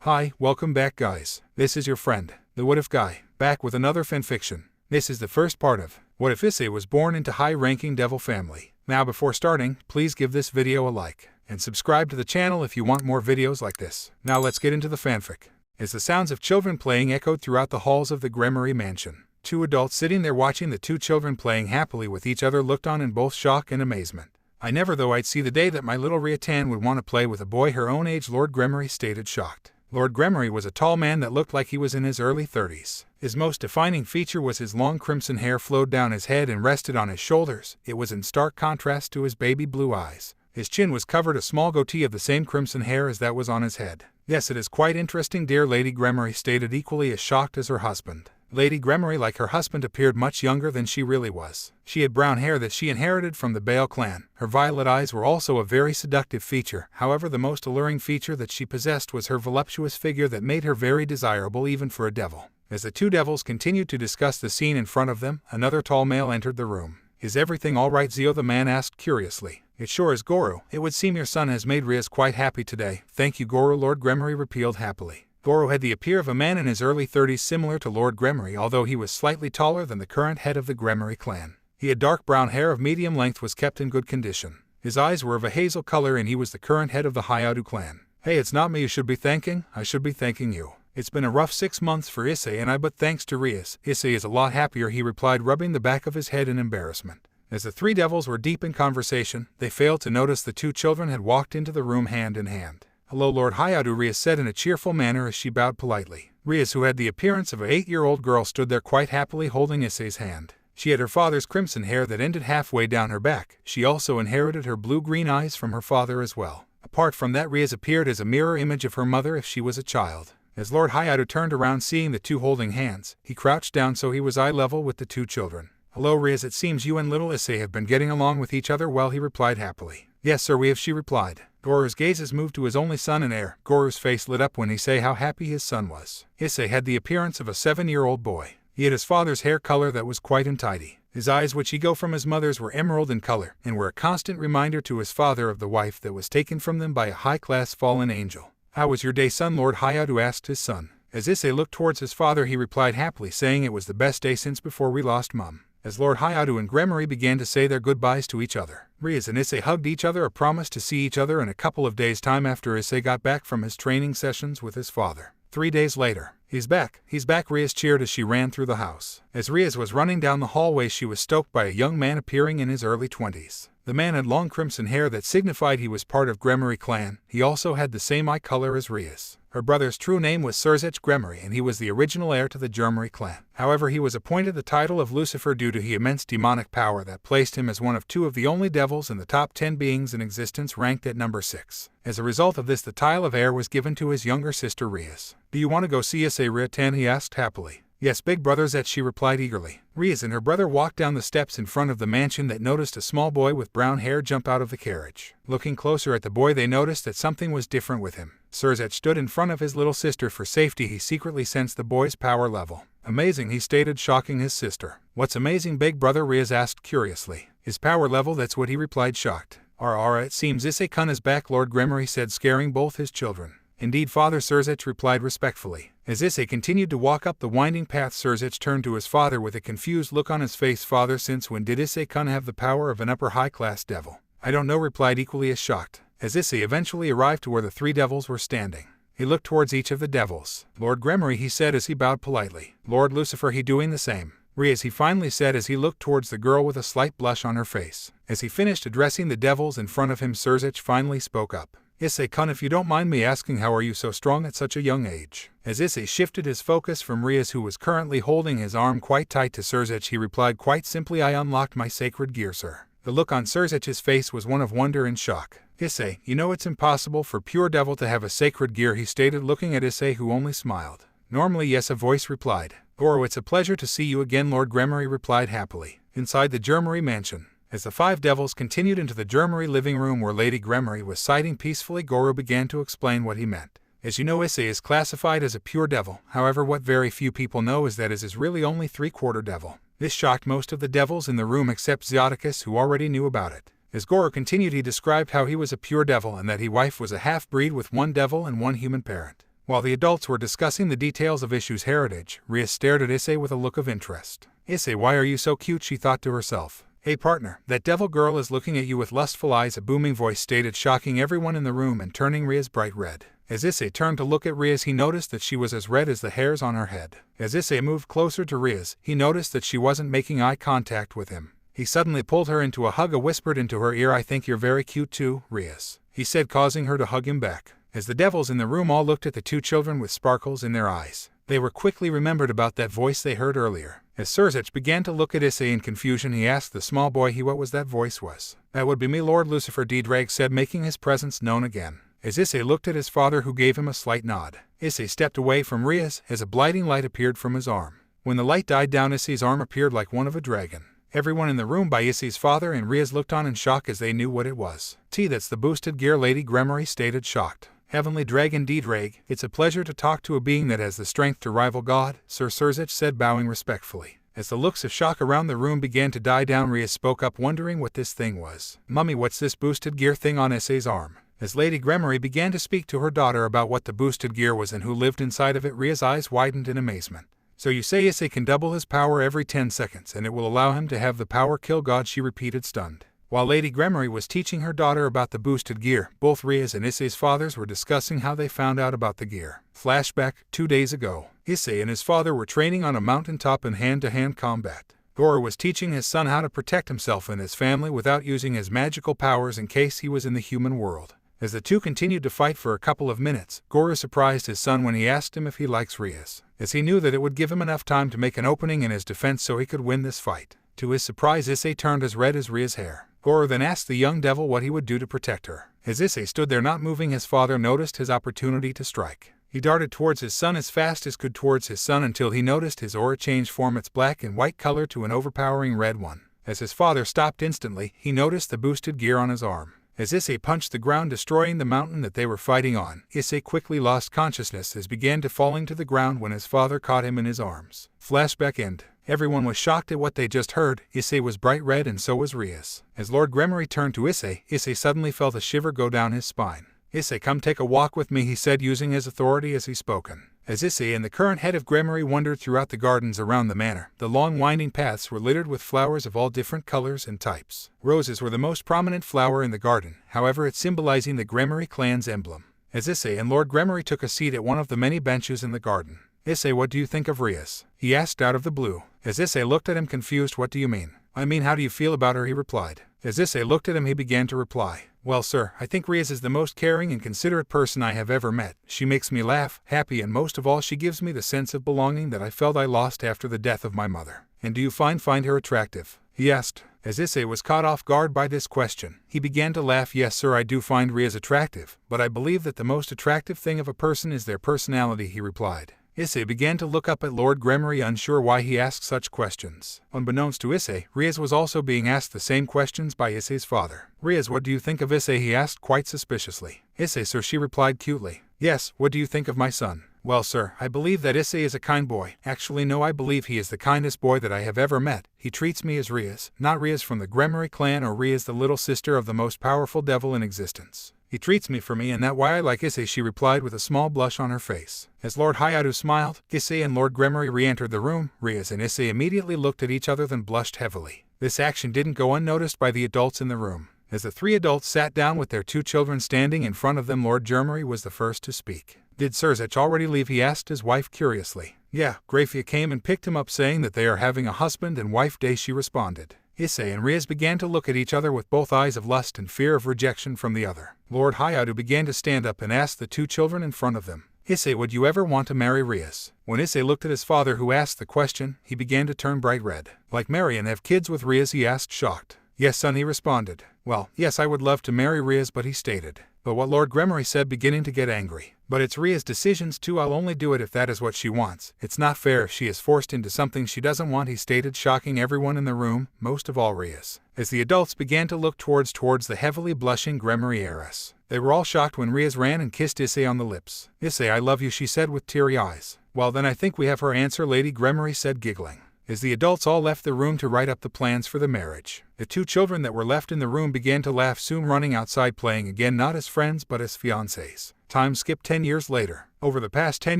Hi, welcome back guys. This is your friend, the What If Guy, back with another fanfiction. This is the first part of What If Issei was born into high-ranking devil family. Now before starting, please give this video a like, and subscribe to the channel if you want more videos like this. Now let's get into the fanfic. As the sounds of children playing echoed throughout the halls of the BGMI mansion, two adults sitting there watching the two children playing happily with each other looked on in both shock and amazement. I never thought I'd see the day that my little Riatan would want to play with a boy her own age, Lord BGMI stated, shocked. Lord BGMI was a tall man that looked like he was in his early 30s. His most defining feature was his long crimson hair flowed down his head and rested on his shoulders. It was in stark contrast to his baby blue eyes. His chin was covered a small goatee of the same crimson hair as that was on his head. Yes, it is quite interesting, dear Lady BGMI stated, equally as shocked as her husband. Lady BGMI, like her husband, appeared much younger than she really was. She had brown hair that she inherited from the Bale clan. Her violet eyes were also a very seductive feature. However, the most alluring feature that she possessed was her voluptuous figure that made her very desirable even for a devil. As the two devils continued to discuss the scene in front of them, another tall male entered the room. Is everything all right, Zio? The man asked curiously. It sure is, Goro. It would seem your son has made Rias quite happy today. Thank you, Goro, Lord BGMI repealed happily. Goro had the appear of a man in his early 30s, similar to Lord BGMI, although he was slightly taller than the current head of the BGMI clan. He had dark brown hair of medium length, was kept in good condition. His eyes were of a hazel color, and he was the current head of the Hayadu clan. Hey, it's not me you should be thanking, I should be thanking you. It's been a rough 6 months for Issei and I, but thanks to Rias, Issei is a lot happier, he replied, rubbing the back of his head in embarrassment. As the three devils were deep in conversation, they failed to notice the two children had walked into the room hand in hand. Hello, Lord Hayadu, Rias said in a cheerful manner as she bowed politely. Rias, who had the appearance of an 8-year-old girl, stood there quite happily holding Issei's hand. She had her father's crimson hair that ended halfway down her back. She also inherited her blue-green eyes from her father as well. Apart from that, Rias appeared as a mirror image of her mother if she was a child. As Lord Hayadu turned around seeing the two holding hands, he crouched down so he was eye level with the two children. Hello, Rias, it seems you and little Issei have been getting along with each other well, he replied happily. Yes, sir, we have, she replied. Goro's gazes moved to his only son and heir. Goro's face lit up when he said how happy his son was. Issei had the appearance of a 7-year-old boy. He had his father's hair color that was quite untidy. His eyes, which he got from his mother's, were emerald in color, and were a constant reminder to his father of the wife that was taken from them by a high-class fallen angel. How was your day, son? Lord Hayadu asked his son. As Issei looked towards his father, he replied happily, saying it was the best day since before we lost Mum. As Lord Hayadu and BGMI began to say their goodbyes to each other, Rias and Issei hugged each other, a promise to see each other in a couple of days' time after Issei got back from his training sessions with his father. 3 days later. He's back, Rias cheered as she ran through the house. As Rias was running down the hallway, she was stoked by a young man appearing in his early 20s. The man had long crimson hair that signified he was part of BGMI clan. He also had the same eye color as Rias. Her brother's true name was Surzech BGMI, and he was the original heir to the BGMI clan. However, he was appointed the title of Lucifer due to his immense demonic power that placed him as one of 2 of the only devils in the top 10 beings in existence, ranked at number 6. As a result of this, the title of heir was given to his younger sister Rias. Do you want to go see Issei, Riatan? He asked happily. Yes, big brother, Zet, she replied eagerly. Rias and her brother walked down the steps in front of the mansion that noticed a small boy with brown hair jump out of the carriage. Looking closer at the boy, they noticed that something was different with him. Surzech stood in front of his little sister for safety. He secretly sensed the boy's power level. Amazing, he stated, shocking his sister. What's amazing, big brother? Rias asked curiously. His power level, that's what he replied, shocked. It seems Issei-kun is back, Lord BGMI said, scaring both his children. Indeed, Father, Surzech replied respectfully. As Issei continued to walk up the winding path, Surzech turned to his father with a confused look on his face. Father, since when did Issei-kun have the power of an upper high-class devil? I don't know, replied equally as shocked. As Issei eventually arrived to where the 3 devils were standing, he looked towards each of the devils. Lord BGMI, he said as he bowed politely. Lord Lucifer, he doing the same. Rias, he finally said as he looked towards the girl with a slight blush on her face. As he finished addressing the devils in front of him, Surzech finally spoke up. Issei-kun, if you don't mind me asking, how are you so strong at such a young age? As Issei shifted his focus from Rias, who was currently holding his arm quite tight, to Surzech, he replied quite simply, I unlocked my sacred gear, sir. The look on Surzech's face was one of wonder and shock. Issei, you know it's impossible for pure devil to have a sacred gear, he stated, looking at Issei, who only smiled. Normally, yes, a voice replied. Goro, it's a pleasure to see you again, Lord BGMI replied happily. Inside the BGMI mansion, as the 5 devils continued into the BGMI living room where Lady BGMI was sitting peacefully, Goro began to explain what he meant. As you know, Issei is classified as a pure devil. However, what very few people know is that is really only 3/4 devil. This shocked most of the devils in the room except Zioticus, who already knew about it. As Goro continued, he described how he was a pure devil and that his wife was a half-breed with 1 devil and 1 human parent. While the adults were discussing the details of Issei's heritage, Rias stared at Issei with a look of interest. "Issei, why are you so cute?" she thought to herself. "Hey partner, that devil girl is looking at you with lustful eyes," a booming voice stated, shocking everyone in the room and turning Rias bright red. As Issei turned to look at Rias, he noticed that she was as red as the hairs on her head. As Issei moved closer to Rias, he noticed that she wasn't making eye contact with him. He suddenly pulled her into a hug and whispered into her ear, "I think you're very cute too, Rias," he said, causing her to hug him back. As the devils in the room all looked at the two children with sparkles in their eyes, they were quickly remembered about that voice they heard earlier. As Surzich began to look at Issei in confusion, he asked the small boy what was that voice was. "That would be me, Lord Lucifer," Drag said, making his presence known again. As Issei looked at his father, who gave him a slight nod, Issei stepped away from Rias as a blinding light appeared from his arm. When the light died down, Issei's arm appeared like one of a dragon. Everyone in the room by Issei's father and Rias looked on in shock as they knew what it was. "That's the boosted gear," Lady Gremory stated, shocked. "Heavenly Dragon Drag, it's a pleasure to talk to a being that has the strength to rival God," Sir Surzich said, bowing respectfully. As the looks of shock around the room began to die down, Rias spoke up, wondering what this thing was. "Mummy, what's this boosted gear thing on Issei's arm?" As Lady Gremory began to speak to her daughter about what the boosted gear was and who lived inside of it, Ria's eyes widened in amazement. "So you say Issei can double his power every 10 seconds, and it will allow him to have the power kill God?" she repeated, stunned. While Lady Gremory was teaching her daughter about the boosted gear, both Rias and Issei's fathers were discussing how they found out about the gear. Flashback, 2 days ago. Issei and his father were training on a mountaintop in hand-to-hand combat. Goro was teaching his son how to protect himself and his family without using his magical powers in case he was in the human world. As the two continued to fight for a couple of minutes, Goro surprised his son when he asked him if he likes Rias, as he knew that it would give him enough time to make an opening in his defense so he could win this fight. To his surprise, Issei turned as red as Ria's hair. Goro then asked the young devil what he would do to protect her. As Issei stood there not moving, his father noticed his opportunity to strike. He darted towards his son as fast as could towards his son until he noticed his aura change from its black and white color to an overpowering red one. As his father stopped instantly, he noticed the boosted gear on his arm. As Issei punched the ground, destroying the mountain that they were fighting on, Issei quickly lost consciousness as began to falling to the ground when his father caught him in his arms. Flashback end. Everyone was shocked at what they just heard. Issei was bright red and so was Rias. As Lord Gremory turned to Issei, Issei suddenly felt a shiver go down his spine. "Issei, come take a walk with me," he said, using his authority as he spoken. As Issei and the current head of Gremory wandered throughout the gardens around the manor, the long winding paths were littered with flowers of all different colors and types. Roses were the most prominent flower in the garden, however it symbolizing the Gremory clan's emblem. As Issei and Lord Gremory took a seat at one of the many benches in the garden, "Issei, what do you think of Rias?" he asked out of the blue. As Issei looked at him confused, "What do you mean?" "I mean, how do you feel about her?" he replied. As Issei looked at him, he began to reply. "Well, sir, I think Rias is the most caring and considerate person I have ever met. She makes me laugh, happy, and most of all she gives me the sense of belonging that I felt I lost after the death of my mother." "And do you find her attractive?" he asked. As Issei was caught off guard by this question, he began to laugh. "Yes, sir, I do find Rias attractive, but I believe that the most attractive thing of a person is their personality," he replied. Issei began to look up at Lord Gremory, unsure why he asked such questions. Unbeknownst to Issei, Rias was also being asked the same questions by Issei's father. "Rias, what do you think of Issei?" he asked quite suspiciously. "Issei, sir," she replied cutely. "Yes, what do you think of my son?" "Well, sir, I believe that Issei is a kind boy. Actually, no, I believe he is the kindest boy that I have ever met. He treats me as Rias, not Rias from the Gremory clan or Rias the little sister of the most powerful devil in existence. He treats me for me, and that's why I like Issei," she replied with a small blush on her face. As Lord Hayatu smiled, Issei and Lord Gremory re-entered the room. Rias and Issei immediately looked at each other, then blushed heavily. This action didn't go unnoticed by the adults in the room. As the three adults sat down with their two children standing in front of them, Lord Gremory was the first to speak. "Did Surzich already leave?" he asked his wife curiously. "Yeah, Grafia came and picked him up saying that they are having a husband and wife day," she responded. Issei and Rias began to look at each other with both eyes of lust and fear of rejection from the other. Lord Hayatu began to stand up and asked the two children in front of them, "Issei, would you ever want to marry Rias?" When Issei looked at his father who asked the question, he began to turn bright red. "Like marry and have kids with Rias?" he asked, shocked. "Yes, son," he responded. "Well, yes, I would love to marry Rias," but he stated. But what Lord Gremory said, beginning to get angry. "But it's Ria's decisions too. I'll only do it if that is what she wants. It's not fair if she is forced into something she doesn't want," he stated, shocking everyone in the room, most of all Rias. As the adults began to look towards the heavily blushing Gremory heiress, they were all shocked when Rias ran and kissed Issei on the lips. "Issei, I love you," she said with teary eyes. "Well, then I think we have her answer," Lady Gremory said, giggling. As the adults all left the room to write up the plans for the marriage, the two children that were left in the room began to laugh, soon running outside playing again, not as friends but as fiancés. Time skipped 10 years later. Over the past 10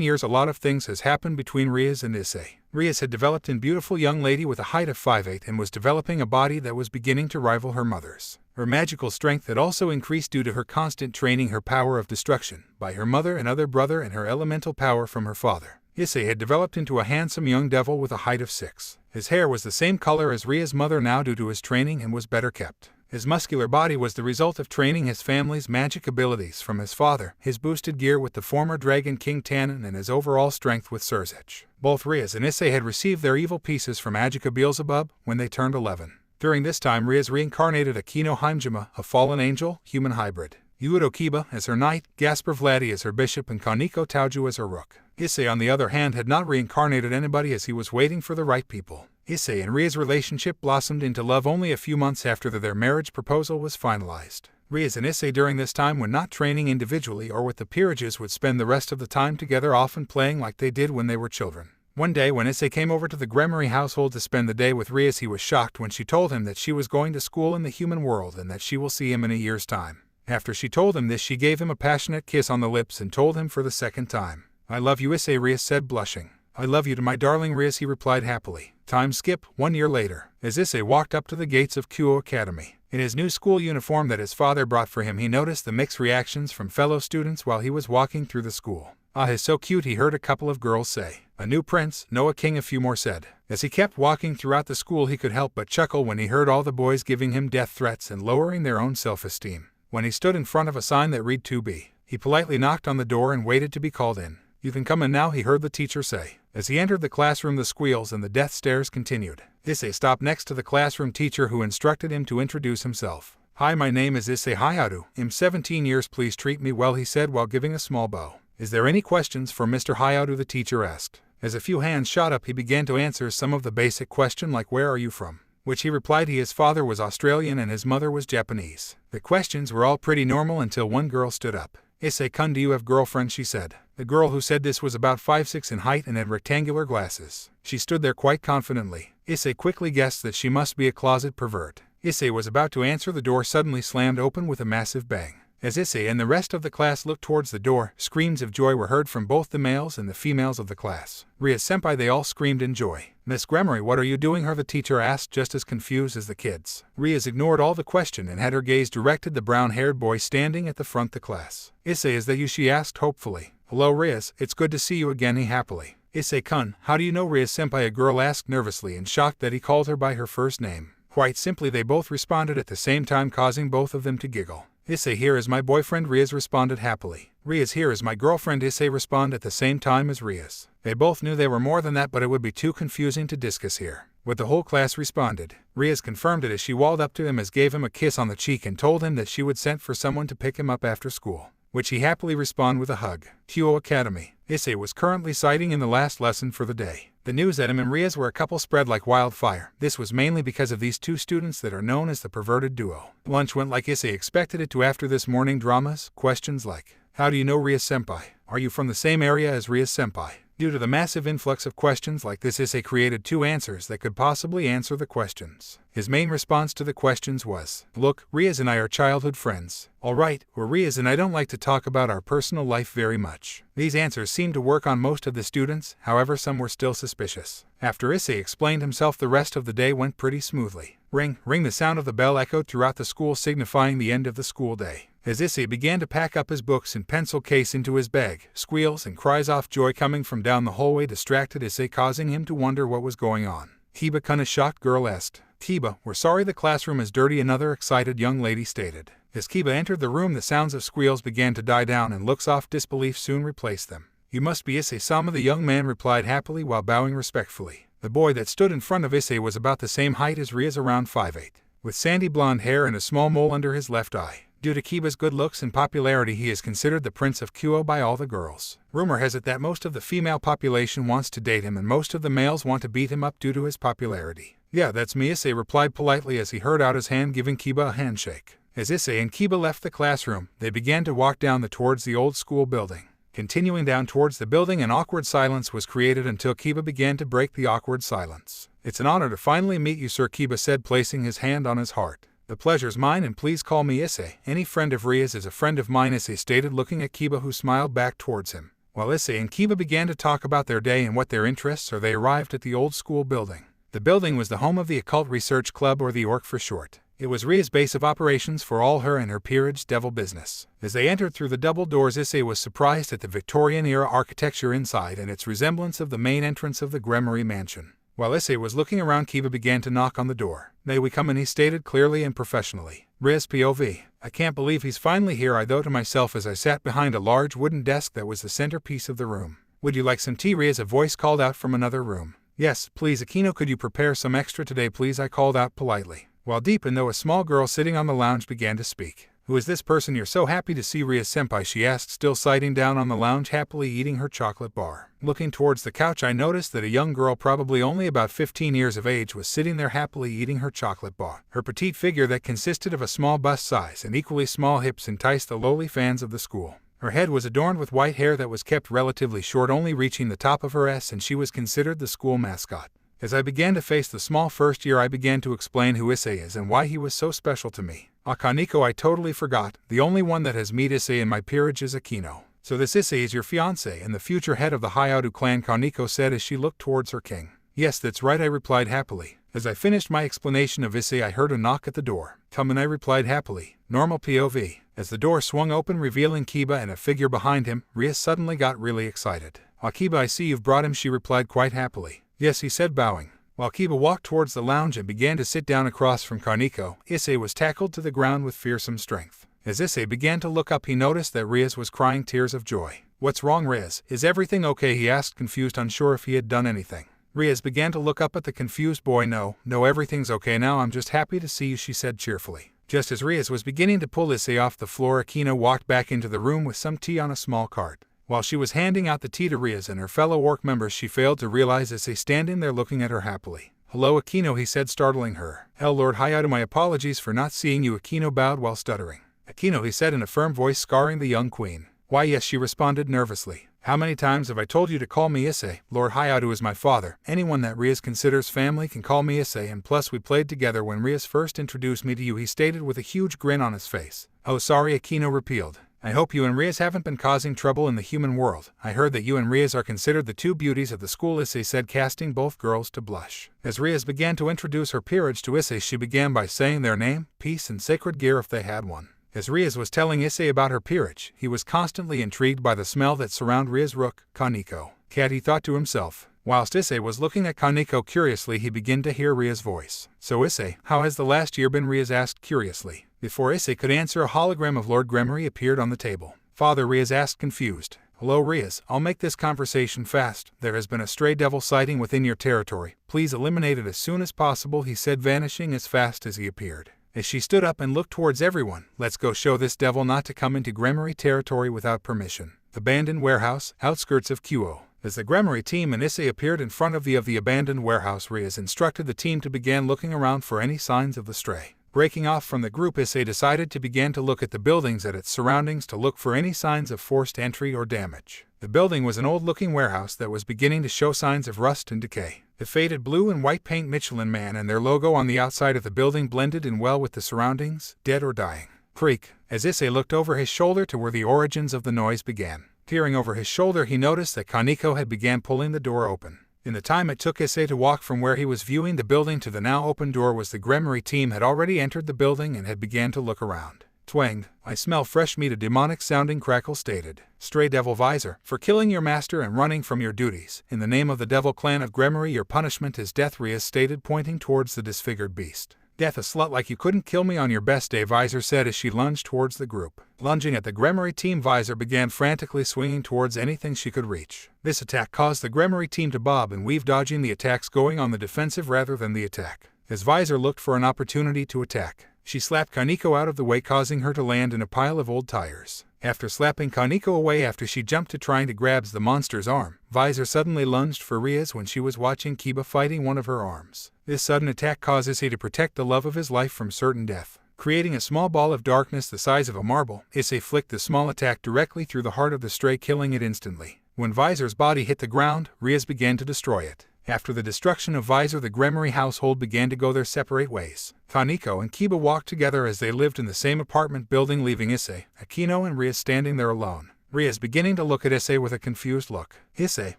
years a lot of things has happened between Riaz and Issei. Riaz had developed a beautiful young lady with a height of 5'8" and was developing a body that was beginning to rival her mother's. Her magical strength had also increased due to her constant training, her power of destruction by her mother and other brother, and her elemental power from her father. Issei had developed into a handsome young devil with a height of 6. His hair was the same color as Riaz's mother now due to his training and was better kept. His muscular body was the result of training his family's magic abilities from his father, his boosted gear with the former Dragon King Tannen, and his overall strength with Surzech. Both Riaz and Issei had received their evil pieces from Magica Beelzebub when they turned 11. During this time Riaz reincarnated Akino Heimjima, a fallen angel, human hybrid. Yudo Kiba as her knight, Gasper Vladi as her bishop, and Kaneko Tauju as her rook. Issei on the other hand had not reincarnated anybody as he was waiting for the right people. Issei and Riaz's relationship blossomed into love only a few months after their marriage proposal was finalized. Riaz and Issei during this time, when not training individually or with the peerages, would spend the rest of the time together, often playing like they did when they were children. One day when Issei came over to the Gremory household to spend the day with Riaz, he was shocked when she told him that she was going to school in the human world and that she will see him in a year's time. After she told him this, she gave him a passionate kiss on the lips and told him for the second time, "I love you, Issei," Riaz said, blushing. "I love you to my darling Riaz," he replied happily. Time skip 1 year later. As Issei walked up to the gates of Kuo Academy, in his new school uniform that his father brought for him, he noticed the mixed reactions from fellow students while he was walking through the school. "Ah, he's so cute," he heard a couple of girls say. "A new prince, no a king," a few more said. As he kept walking throughout the school, he could help but chuckle when he heard all the boys giving him death threats and lowering their own self-esteem. When he stood in front of a sign that read 2B, he politely knocked on the door and waited to be called in. "You can come in now," he heard the teacher say. As he entered the classroom, the squeals and the death stares continued. Issei stopped next to the classroom teacher, who instructed him to introduce himself. "Hi, my name is Issei Hayadu. I'm 17 years. Please treat me well," he said while giving a small bow. "Is there any questions for Mr. Hayadu?" the teacher asked. As a few hands shot up, he began to answer some of the basic question like "Where are you from?" which he replied his father was Australian and his mother was Japanese. The questions were all pretty normal until one girl stood up. "Issei-kun, do you have girlfriend?" she said. The girl who said this was about 5'6" in height and had rectangular glasses. She stood there quite confidently. Issei quickly guessed that she must be a closet pervert. Issei was about to answer, the door suddenly slammed open with a massive bang. As Issei and the rest of the class looked towards the door, screams of joy were heard from both the males and the females of the class. "Riaz-senpai," they all screamed in joy. "Miss Gremory, what are you doing here?" the teacher asked, just as confused as the kids. Riaz ignored all the question and had her gaze directed the brown-haired boy standing at the front of the class. "Issei, is that you?" she asked hopefully. "Hello Riaz, it's good to see you again," he happily. "Issei-kun, how do you know Riaz-senpai?" a girl asked nervously and shocked that he called her by her first name. Quite simply, they both responded at the same time, causing both of them to giggle. "Issei here is my boyfriend," Riaz responded happily. "Riaz here is my girlfriend," Issei responded at the same time as Riaz. They both knew they were more than that, but it would be too confusing to discuss here. What the whole class responded. Riaz confirmed it as she walked up to him, as gave him a kiss on the cheek and told him that she would send for someone to pick him up after school, which he happily responded with a hug. Kuo Academy. Issei was currently citing in the last lesson for the day. The news that him and Riaz were a couple spread like wildfire. This was mainly because of these two students that are known as the perverted duo. Lunch went like Issei expected it to after this morning dramas. Questions like, "How do you know Riaz-senpai? Are you from the same area as Riaz-senpai?" Due to the massive influx of questions like this, Issei created two answers that could possibly answer the questions. His main response to the questions was, "Look, Riaz and I are childhood friends. Alright, we're Riaz and I don't like to talk about our personal life very much." These answers seemed to work on most of the students, however some were still suspicious. After Issei explained himself, the rest of the day went pretty smoothly. Ring, ring, the sound of the bell echoed throughout the school, signifying the end of the school day. As Issei began to pack up his books and pencil case into his bag, squeals and cries of joy coming from down the hallway distracted Issei, causing him to wonder what was going on. "Kiba-kun," a shocked girl asked. "Kiba, we're sorry the classroom is dirty," another excited young lady stated. As Kiba entered the room, the sounds of squeals began to die down and looks of disbelief soon replaced them. "You must be Issei-sama," the young man replied happily while bowing respectfully. The boy that stood in front of Issei was about the same height as Riaz, around 5'8", with sandy blonde hair and a small mole under his left eye. Due to Kiba's good looks and popularity, he is considered the Prince of Kuo by all the girls. Rumor has it that most of the female population wants to date him and most of the males want to beat him up due to his popularity. "Yeah, that's me," Issei replied politely as he held out his hand, giving Kiba a handshake. As Issei and Kiba left the classroom, they began to walk down towards the old school building. Continuing down towards the building, an awkward silence was created until Kiba began to break the awkward silence. "It's an honor to finally meet you, sir," Kiba said, placing his hand on his heart. "The pleasure's mine, and please call me Issei. Any friend of Riaz is a friend of mine," Issei stated, looking at Kiba, who smiled back towards him. While Issei and Kiba began to talk about their day and what their interests are, they arrived at the old school building. The building was the home of the Occult Research Club, or the ORC for short. It was Ria's base of operations for all her and her peerage devil business. As they entered through the double doors, Issei was surprised at the Victorian-era architecture inside and its resemblance of the main entrance of the Gremory mansion. While Issei was looking around, Kiba began to knock on the door. "May we come in?" he stated clearly and professionally. Ria's POV. "I can't believe he's finally here," I thought to myself as I sat behind a large wooden desk that was the centerpiece of the room. "Would you like some tea, Ria?" a voice called out from another room. "Yes, please, Akino, could you prepare some extra today, please?" I called out politely. While deep in though, a small girl sitting on the lounge began to speak. "Who is this person you're so happy to see, Ria-senpai?" she asked, still sitting down on the lounge, happily eating her chocolate bar. Looking towards the couch, I noticed that a young girl, probably only about 15 years of age, was sitting there happily eating her chocolate bar. Her petite figure that consisted of a small bust size and equally small hips enticed the lowly fans of the school. Her head was adorned with white hair that was kept relatively short, only reaching the top of her S, and she was considered the school mascot. As I began to face the small first year, I began to explain who Issei is and why he was so special to me. "Kaneko, I totally forgot. The only one that has met Issei in my peerage is Akino. So this Issei is your fiancé and the future head of the Hayadu clan," Kaneko said as she looked towards her king. "Yes, that's right," I replied happily. As I finished my explanation of Issei, I heard a knock at the door. "Come in," I replied happily. Normal POV. As the door swung open, revealing Kiba and a figure behind him, Ria suddenly got really excited. "Kiba, I see you've brought him," she replied quite happily. "Yes," he said, bowing. While Kiba walked towards the lounge and began to sit down across from Kaneko, Issei was tackled to the ground with fearsome strength. As Issei began to look up, he noticed that Riaz was crying tears of joy. "What's wrong, Riaz? Is everything okay?" he asked, confused, unsure if he had done anything. Riaz began to look up at the confused boy. No, everything's okay now. I'm just happy to see you," she said cheerfully. Just as Riaz was beginning to pull Issei off the floor, Akino walked back into the room with some tea on a small cart. While she was handing out the tea to Riaz and her fellow orc members, she failed to realize Issei standing there looking at her happily. "Hello, Akino," he said, startling her. Lord Hayado, my apologies for not seeing you." Akino bowed while stuttering. "Akino," he said in a firm voice, scarring the young queen. "Why, yes," she responded nervously. "How many times have I told you to call me Issei? Lord Hayado is my father. Anyone that Riaz considers family can call me Issei, and plus we played together when Riaz first introduced me to you," he stated with a huge grin on his face. "Oh, sorry," Akino repealed. "I hope you and Riaz haven't been causing trouble in the human world. I heard that you and Riaz are considered the two beauties of the school," Issei said, casting both girls to blush. As Riaz began to introduce her peerage to Issei, she began by saying their name, peace, and sacred gear if they had one. As Riaz was telling Issei about her peerage, he was constantly intrigued by the smell that surrounded Riaz's rook, Kaneko. "Cat," he thought to himself. Whilst Issei was looking at Kaneko curiously, he began to hear Riaz's voice. "So Issei, how has the last year been?" Riaz asked curiously. Before Issei could answer, a hologram of Lord Gremory appeared on the table. "Father," Riaz asked, confused. "Hello, Riaz. I'll make this conversation fast. There has been a stray devil sighting within your territory. Please eliminate it as soon as possible," he said, vanishing as fast as he appeared. As she stood up and looked towards everyone, "Let's go show this devil not to come into Gremory territory without permission." Abandoned warehouse, outskirts of Kyo. As the Gremory team and Issei appeared in front of the abandoned warehouse, Riaz instructed the team to begin looking around for any signs of the stray. Breaking off from the group, Issei decided to begin to look at the buildings at its surroundings to look for any signs of forced entry or damage. The building was an old-looking warehouse that was beginning to show signs of rust and decay. The faded blue and white paint Michelin Man and their logo on the outside of the building blended in well with the surroundings, dead or dying. Creak. As Issei looked over his shoulder to where the origins of the noise began. Peering over his shoulder, he noticed that Kaneko had began pulling the door open. In the time it took Issei to walk from where he was viewing the building to the now open door, the Gremory team had already entered the building and had began to look around. "Twang, I smell fresh meat," a demonic-sounding crackle stated. "Stray devil visor, for killing your master and running from your duties. In the name of the devil clan of Gremory, your punishment is death," Riaz stated, pointing towards the disfigured beast. "Death, a slut like you couldn't kill me on your best day," Visor said as she lunged towards the group. Lunging at the Gremory team, Visor began frantically swinging towards anything she could reach. This attack caused the Gremory team to bob and weave, dodging the attacks, going on the defensive rather than the attack. As Visor looked for an opportunity to attack, she slapped Kaneko out of the way, causing her to land in a pile of old tires. After slapping Kaneko away after she jumped to trying to grab the monster's arm, Visor suddenly lunged for Riaz when she was watching Kiba fighting one of her arms. This sudden attack causes Issei to protect the love of his life from certain death. Creating a small ball of darkness the size of a marble, Issei flicked the small attack directly through the heart of the stray, killing it instantly. When Visor's body hit the ground, Riaz began to destroy it. After the destruction of Visor, the Gremory household began to go their separate ways. Kaneko and Kiba walked together as they lived in the same apartment building, leaving Issei, Akino, and Riaz standing there alone. Ria is beginning to look at Issei with a confused look. Issei,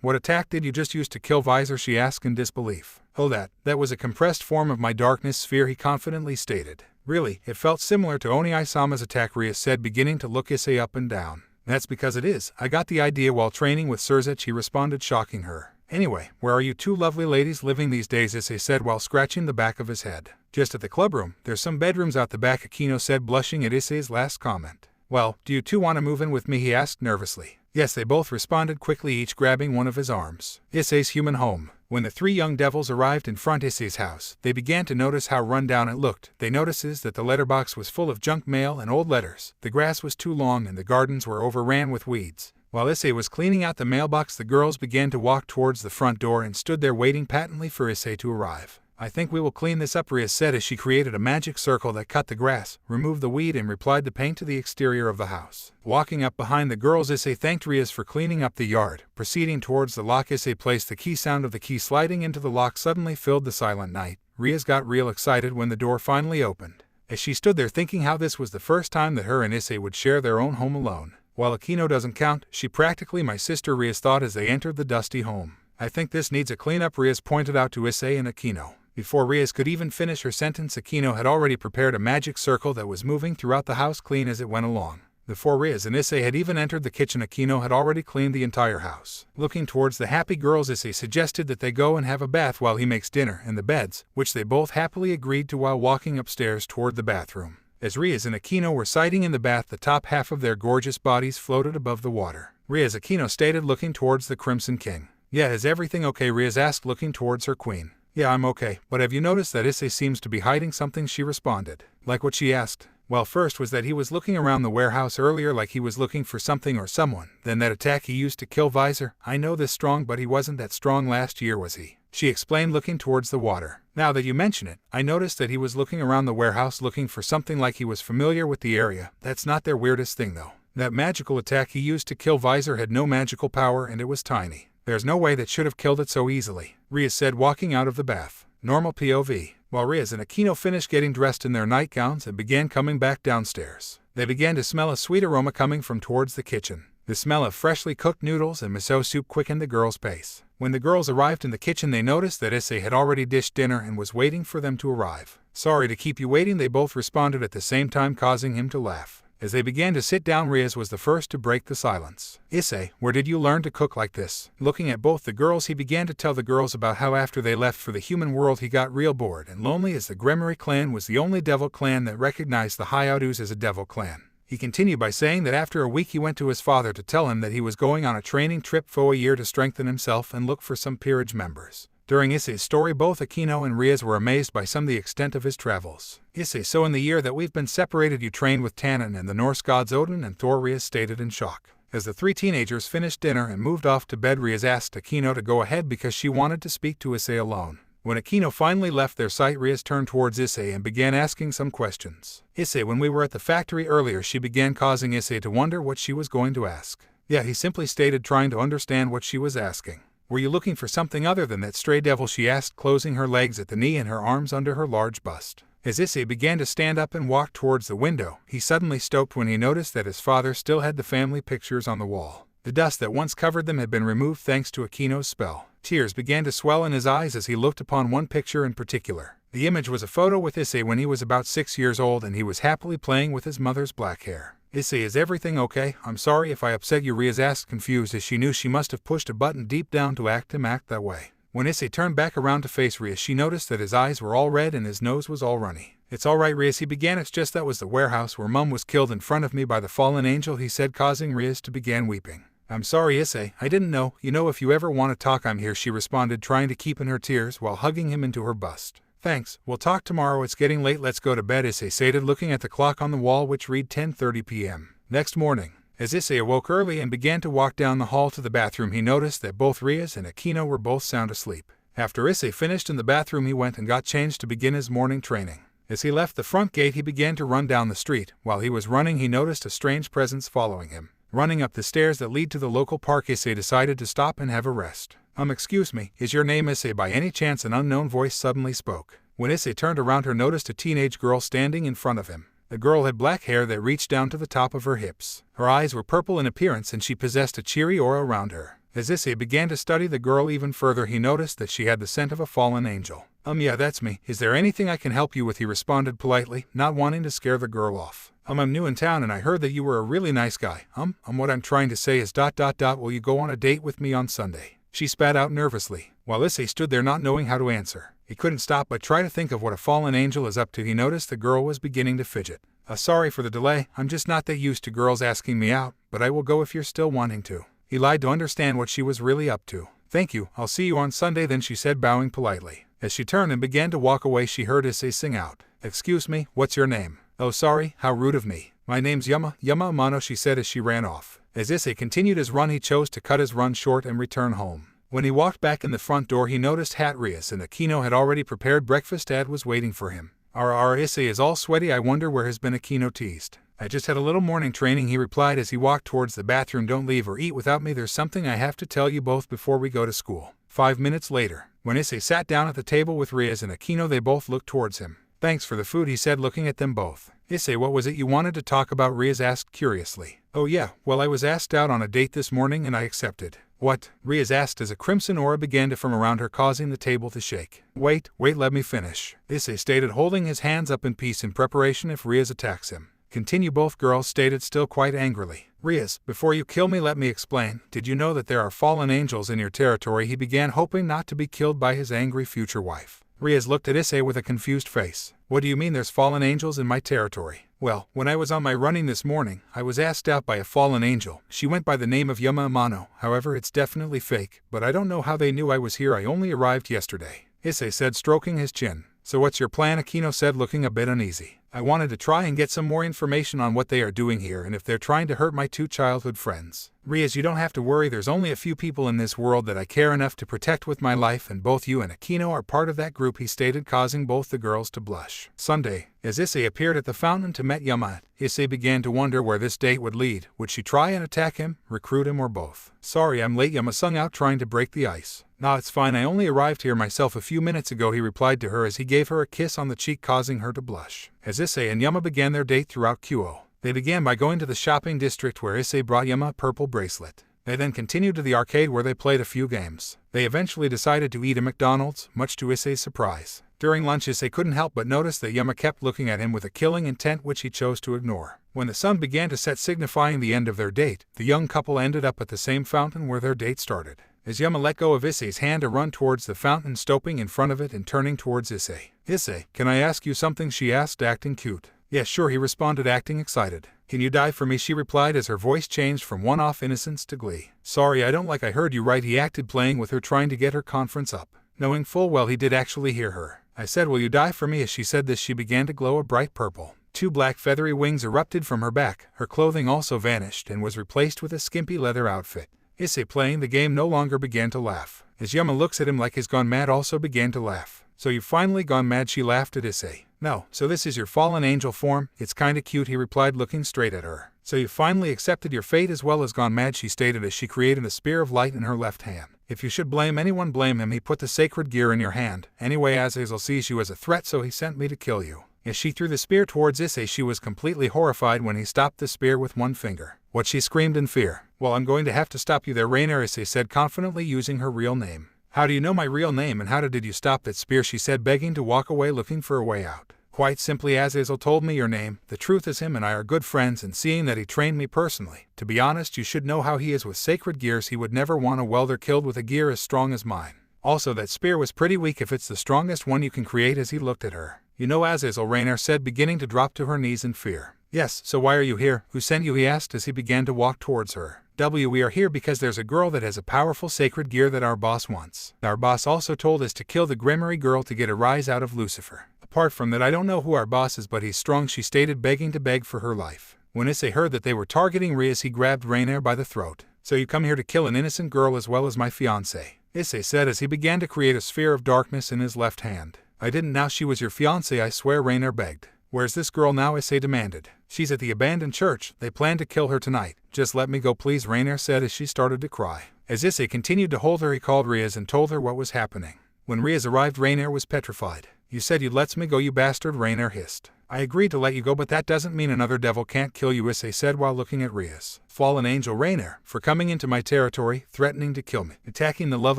what attack did you just use to kill Visor? She asked in disbelief. Oh, that was a compressed form of my darkness sphere, he confidently stated. Really, it felt similar to Oni-sama's attack, Ria said, beginning to look Issei up and down. That's because it is. I got the idea while training with Surzech, he responded, shocking her. Anyway, where are you two lovely ladies living these days? Issei said while scratching the back of his head. Just at the clubroom. There's some bedrooms out the back, Akino said, blushing at Issei's last comment. Well, do you two want to move in with me? He asked nervously. Yes, they both responded quickly, each grabbing one of his arms. Issei's human home. When the three young devils arrived in front of Issei's house, they began to notice how run down it looked. They noticed that the letterbox was full of junk mail and old letters. The grass was too long and the gardens were overran with weeds. While Issei was cleaning out the mailbox, the girls began to walk towards the front door and stood there waiting patently for Issei to arrive. I think we will clean this up, Ria said as she created a magic circle that cut the grass, removed the weed and replied the paint to the exterior of the house. Walking up behind the girls, Issei thanked Rias for cleaning up the yard. Proceeding towards the lock, Issei placed the key. Sound of the key sliding into the lock suddenly filled the silent night. Rias got real excited when the door finally opened. As she stood there thinking how this was the first time that her and Issei would share their own home alone. While Akino doesn't count, she practically my sister, Rias thought as they entered the dusty home. I think this needs a cleanup, Rias pointed out to Issei and Akino. Before Rias could even finish her sentence, Akino had already prepared a magic circle that was moving throughout the house, clean as it went along. Before Rias and Issei had even entered the kitchen, Akino had already cleaned the entire house. Looking towards the happy girls, Issei suggested that they go and have a bath while he makes dinner in the beds, which they both happily agreed to while walking upstairs toward the bathroom. As Rias and Akino were sighting in the bath, the top half of their gorgeous bodies floated above the water. Rias, Akino stated, looking towards the Crimson King. Yeah, is everything okay? Rias asked, looking towards her queen. Yeah, I'm okay, but have you noticed that Issei seems to be hiding something? She responded. Like what? She asked. Well, first was that he was looking around the warehouse earlier like he was looking for something or someone. Then that attack he used to kill Visor. I know this strong, but he wasn't that strong last year, was he? She explained, looking towards the water. Now that you mention it, I noticed that he was looking around the warehouse looking for something like he was familiar with the area. That's not their weirdest thing though. That magical attack he used to kill Visor had no magical power and it was tiny. There's no way that should have killed it so easily, Rias said, walking out of the bath. Normal POV. While Rias and Akino finished getting dressed in their nightgowns and began coming back downstairs, they began to smell a sweet aroma coming from towards the kitchen. The smell of freshly cooked noodles and miso soup quickened the girls' pace. When the girls arrived in the kitchen, they noticed that Issei had already dished dinner and was waiting for them to arrive. Sorry to keep you waiting, they both responded at the same time, causing him to laugh. As they began to sit down, Rias was the first to break the silence. Issei, where did you learn to cook like this? Looking at both the girls, he began to tell the girls about how after they left for the human world he got real bored and lonely, as the Gremory clan was the only devil clan that recognized the Hyaudus as a devil clan. He continued by saying that after a week he went to his father to tell him that he was going on a training trip for a year to strengthen himself and look for some peerage members. During Issei's story, both Akino and Rias were amazed by some of the extent of his travels. Issei, so in the year that we've been separated you trained with Tannen and the Norse gods Odin and Thor? Rias stated in shock. As the three teenagers finished dinner and moved off to bed, Rias asked Akino to go ahead because she wanted to speak to Issei alone. When Akino finally left their sight, Rias turned towards Issei and began asking some questions. Issei, when we were at the factory earlier, she began, causing Issei to wonder what she was going to ask. Yeah, he simply stated, trying to understand what she was asking. Were you looking for something other than that stray devil? She asked, closing her legs at the knee and her arms under her large bust. As Issei began to stand up and walk towards the window, he suddenly stopped when he noticed that his father still had the family pictures on the wall. The dust that once covered them had been removed thanks to Akino's spell. Tears began to swell in his eyes as he looked upon one picture in particular. The image was a photo with Issei when he was about 6 years old and he was happily playing with his mother's black hair. Issei, is everything okay? I'm sorry if I upset you, Rias asked, confused as she knew she must have pushed a button deep down to act that way. When Issei turned back around to face Rias, she noticed that his eyes were all red and his nose was all runny. It's alright, Rias, he began. It's just that was the warehouse where Mum was killed in front of me by the fallen angel, he said, causing Rias to begin weeping. I'm sorry, Issei, I didn't know. You know, if you ever want to talk, I'm here, she responded, trying to keep in her tears while hugging him into her bust. Thanks, we'll talk tomorrow, it's getting late, let's go to bed, Issei stated, looking at the clock on the wall which read 10:30 p.m. Next morning, as Issei awoke early and began to walk down the hall to the bathroom, he noticed that both Rias and Akino were both sound asleep. After Issei finished in the bathroom, he went and got changed to begin his morning training. As he left the front gate, he began to run down the street. While he was running, he noticed a strange presence following him. Running up the stairs that lead to the local park, Issei decided to stop and have a rest. Excuse me, is your name Issei by any chance? An unknown voice suddenly spoke. When Issei turned around, he noticed a teenage girl standing in front of him. The girl had black hair that reached down to the top of her hips. Her eyes were purple in appearance and she possessed a cheery aura around her. As Issei began to study the girl even further, he noticed that she had the scent of a fallen angel. Yeah, that's me. Is there anything I can help you with?" he responded politely, not wanting to scare the girl off. I'm new in town and I heard that you were a really nice guy. What I'm trying to say is ... will you go on a date with me on Sunday?" She spat out nervously, while Issei stood there not knowing how to answer. He couldn't stop but try to think of what a fallen angel is up to. He noticed the girl was beginning to fidget. Sorry for the delay, I'm just not that used to girls asking me out, but I will go if you're still wanting to." He lied to understand what she was really up to. "Thank you, I'll see you on Sunday then," she said, bowing politely. As she turned and began to walk away, she heard Issei sing out, "Excuse me, what's your name?" "Oh sorry, how rude of me. My name's Yama Amano," she said as she ran off. As Issei continued his run, he chose to cut his run short and return home. When he walked back in the front door, he noticed Rias and Akino had already prepared breakfast. Dad was waiting for him. Issei is all sweaty. I wonder where has been." Akino teased. "I just had a little morning training," he replied as he walked towards the bathroom. "Don't leave or eat without me. There's something I have to tell you both before we go to school." 5 minutes later, when Issei sat down at the table with Rias and Akino, they both looked towards him. "Thanks for the food," he said, looking at them both. "Issei, what was it you wanted to talk about?" Rias asked curiously. "Oh yeah, well, I was asked out on a date this morning and I accepted." "What?" Rias asked as a crimson aura began to form around her, causing the table to shake. Wait, let me finish," Issei stated, holding his hands up in peace in preparation if Rias attacks him. "Continue," both girls stated, still quite angrily. "Rias, before you kill me, let me explain. Did you know that there are fallen angels in your territory?" he began, hoping not to be killed by his angry future wife. Rias looked at Issei with a confused face. "What do you mean there's fallen angels in my territory?" "Well, when I was on my running this morning, I was asked out by a fallen angel. She went by the name of Yama Amano. However, it's definitely fake, but I don't know how they knew I was here. I only arrived yesterday," Issei said, stroking his chin. "So what's your plan?" Akino said, looking a bit uneasy. "I wanted to try and get some more information on what they are doing here and if they're trying to hurt my 2 childhood friends." "Rias, you don't have to worry. There's only a few people in this world that I care enough to protect with my life, and both you and Akino are part of that group," he stated, causing both the girls to blush. Sunday, as Issei appeared at the fountain to meet Yama, Issei began to wonder where this date would lead. Would she try and attack him, recruit him, or both? "Sorry I'm late," Yama sung out, trying to break the ice. "Nah, it's fine. I only arrived here myself a few minutes ago," he replied to her as he gave her a kiss on the cheek, causing her to blush. As Issei and Yama began their date throughout Kuo, they began by going to the shopping district where Issei brought Yama a purple bracelet. They then continued to the arcade where they played a few games. They eventually decided to eat at McDonald's, much to Issei's surprise. During lunch, Issei couldn't help but notice that Yama kept looking at him with a killing intent which he chose to ignore. When the sun began to set, signifying the end of their date, the young couple ended up at the same fountain where their date started. As Yama let go of Issei's hand to run towards the fountain, stopping in front of it and turning towards Issei. "Issei, can I ask you something?" she asked, acting cute. "Yeah, sure," he responded, acting excited. "Can you die for me?" she replied as her voice changed from one-off innocence to glee. "Sorry, I don't like I heard you right," he acted, playing with her, trying to get her conference up, knowing full well he did actually hear her. "I said, will you die for me?" As she said this, she began to glow a bright purple. 2 black feathery wings erupted from her back. Her clothing also vanished and was replaced with a skimpy leather outfit. Issei, playing the game no longer, began to laugh. As Yama looks at him like he's gone mad, also began to laugh. "So you've finally gone mad?" she laughed at Issei. "No, so this is your fallen angel form? It's kinda cute," he replied, looking straight at her. "So you finally accepted your fate as well as gone mad," she stated as she created a spear of light in her left hand. "If you should blame anyone, blame him. He put the sacred gear in your hand. Anyway, Azazel sees you as a threat, so he sent me to kill you." As she threw the spear towards Issei, she was completely horrified when he stopped the spear with one finger. "What?" she screamed in fear. "Well, I'm going to have to stop you there, Rainer," Issei said, confidently using her real name. "How do you know my real name, and how did you stop that spear?" she said, begging to walk away, looking for a way out. "Quite simply, Azazel told me your name. The truth is, him and I are good friends, and seeing that he trained me personally, to be honest, you should know how he is with sacred gears. He would never want a welder killed with a gear as strong as mine. Also, that spear was pretty weak if it's the strongest one you can create." As he looked at her. "You know Azazel," Rainer said, beginning to drop to her knees in fear. "Yes, so why are you here? Who sent you?" he asked as he began to walk towards her. "We are here because there's a girl that has a powerful sacred gear that our boss wants. Our boss also told us to kill the Grimory girl to get a rise out of Lucifer. Apart from that, I don't know who our boss is, but he's strong," she stated, begging to beg for her life. When Issei heard that they were targeting Rias, he grabbed Rainer by the throat. "So you come here to kill an innocent girl as well as my fiancé?" Issei said as he began to create a sphere of darkness in his left hand. "I didn't know she was your fiancé, I swear," Rainer begged. "Where's this girl now?" Issei demanded. "She's at the abandoned church. They plan to kill her tonight. Just let me go, please," Rainer said as she started to cry. As Issei continued to hold her, he called Rias and told her what was happening. When Rias arrived, Rainer was petrified. "You said you'd let me go, you bastard," Rainer hissed. I agreed to let you go, but that doesn't mean another devil can't kill you, Issei said while looking at Rias. Fallen angel Rainier, for coming into my territory, threatening to kill me, attacking the love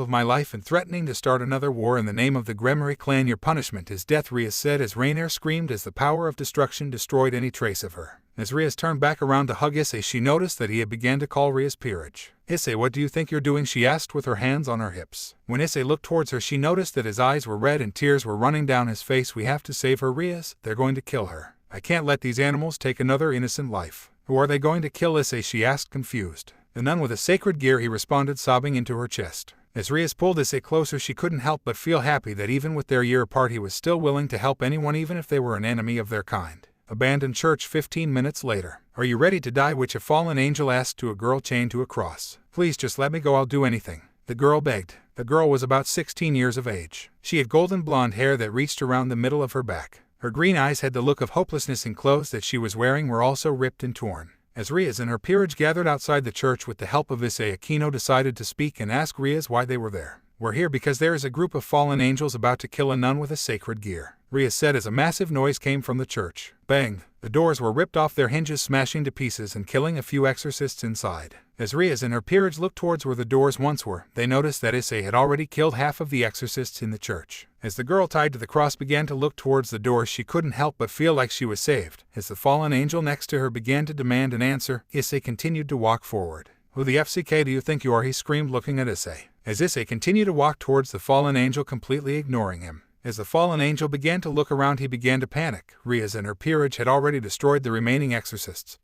of my life and threatening to start another war in the name of the Gremmery clan. Your punishment is death, Rias said as Rainier screamed as the power of destruction destroyed any trace of her. As Rias turned back around to hug Issei, she noticed that he had began to call Rias peerage. Issei, what do you think you're doing? She asked with her hands on her hips. When Issei looked towards her, she noticed that his eyes were red and tears were running down his face. We have to save her, Rias. They're going to kill her. I can't let these animals take another innocent life. Who are they going to kill, Issei? She asked, confused. The nun with a sacred gear, he responded, sobbing into her chest. As Rias pulled Issei closer, she couldn't help but feel happy that even with their year apart, he was still willing to help anyone, even if they were an enemy of their kind. Abandoned church 15 minutes later. Are you ready to die? Which a fallen angel asked to a girl chained to a cross. Please just let me go, I'll do anything. The girl begged. The girl was about 16 years of age. She had golden blonde hair that reached around the middle of her back. Her green eyes had the look of hopelessness, and clothes that she was wearing were also ripped and torn. As Rias and her peerage gathered outside the church with the help of Issei, Aquino decided to speak and ask Rias why they were there. We're here because there is a group of fallen angels about to kill a nun with a sacred gear, Rias said as a massive noise came from the church. Bang! The doors were ripped off their hinges, smashing to pieces and killing a few exorcists inside. As Rias and her peerage looked towards where the doors once were, they noticed that Issei had already killed half of the exorcists in the church. As the girl tied to the cross began to look towards the doors, she couldn't help but feel like she was saved. As the fallen angel next to her began to demand an answer, Issei continued to walk forward. Who the FCK do you think you are? He screamed, looking at Issei. As Issei continued to walk towards the fallen angel, completely ignoring him. As the fallen angel began to look around, he began to panic. Rias and her peerage had already destroyed the remaining exorcists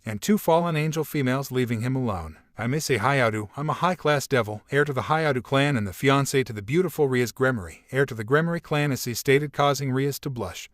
and 2 fallen angel females, leaving him alone. I'm Issei Hayadu. I'm a high-class devil, heir to the Hayadu clan and the fiancé to the beautiful Rias Gremmery, heir to the Gremmery clan, Issei stated, causing Rias to blush.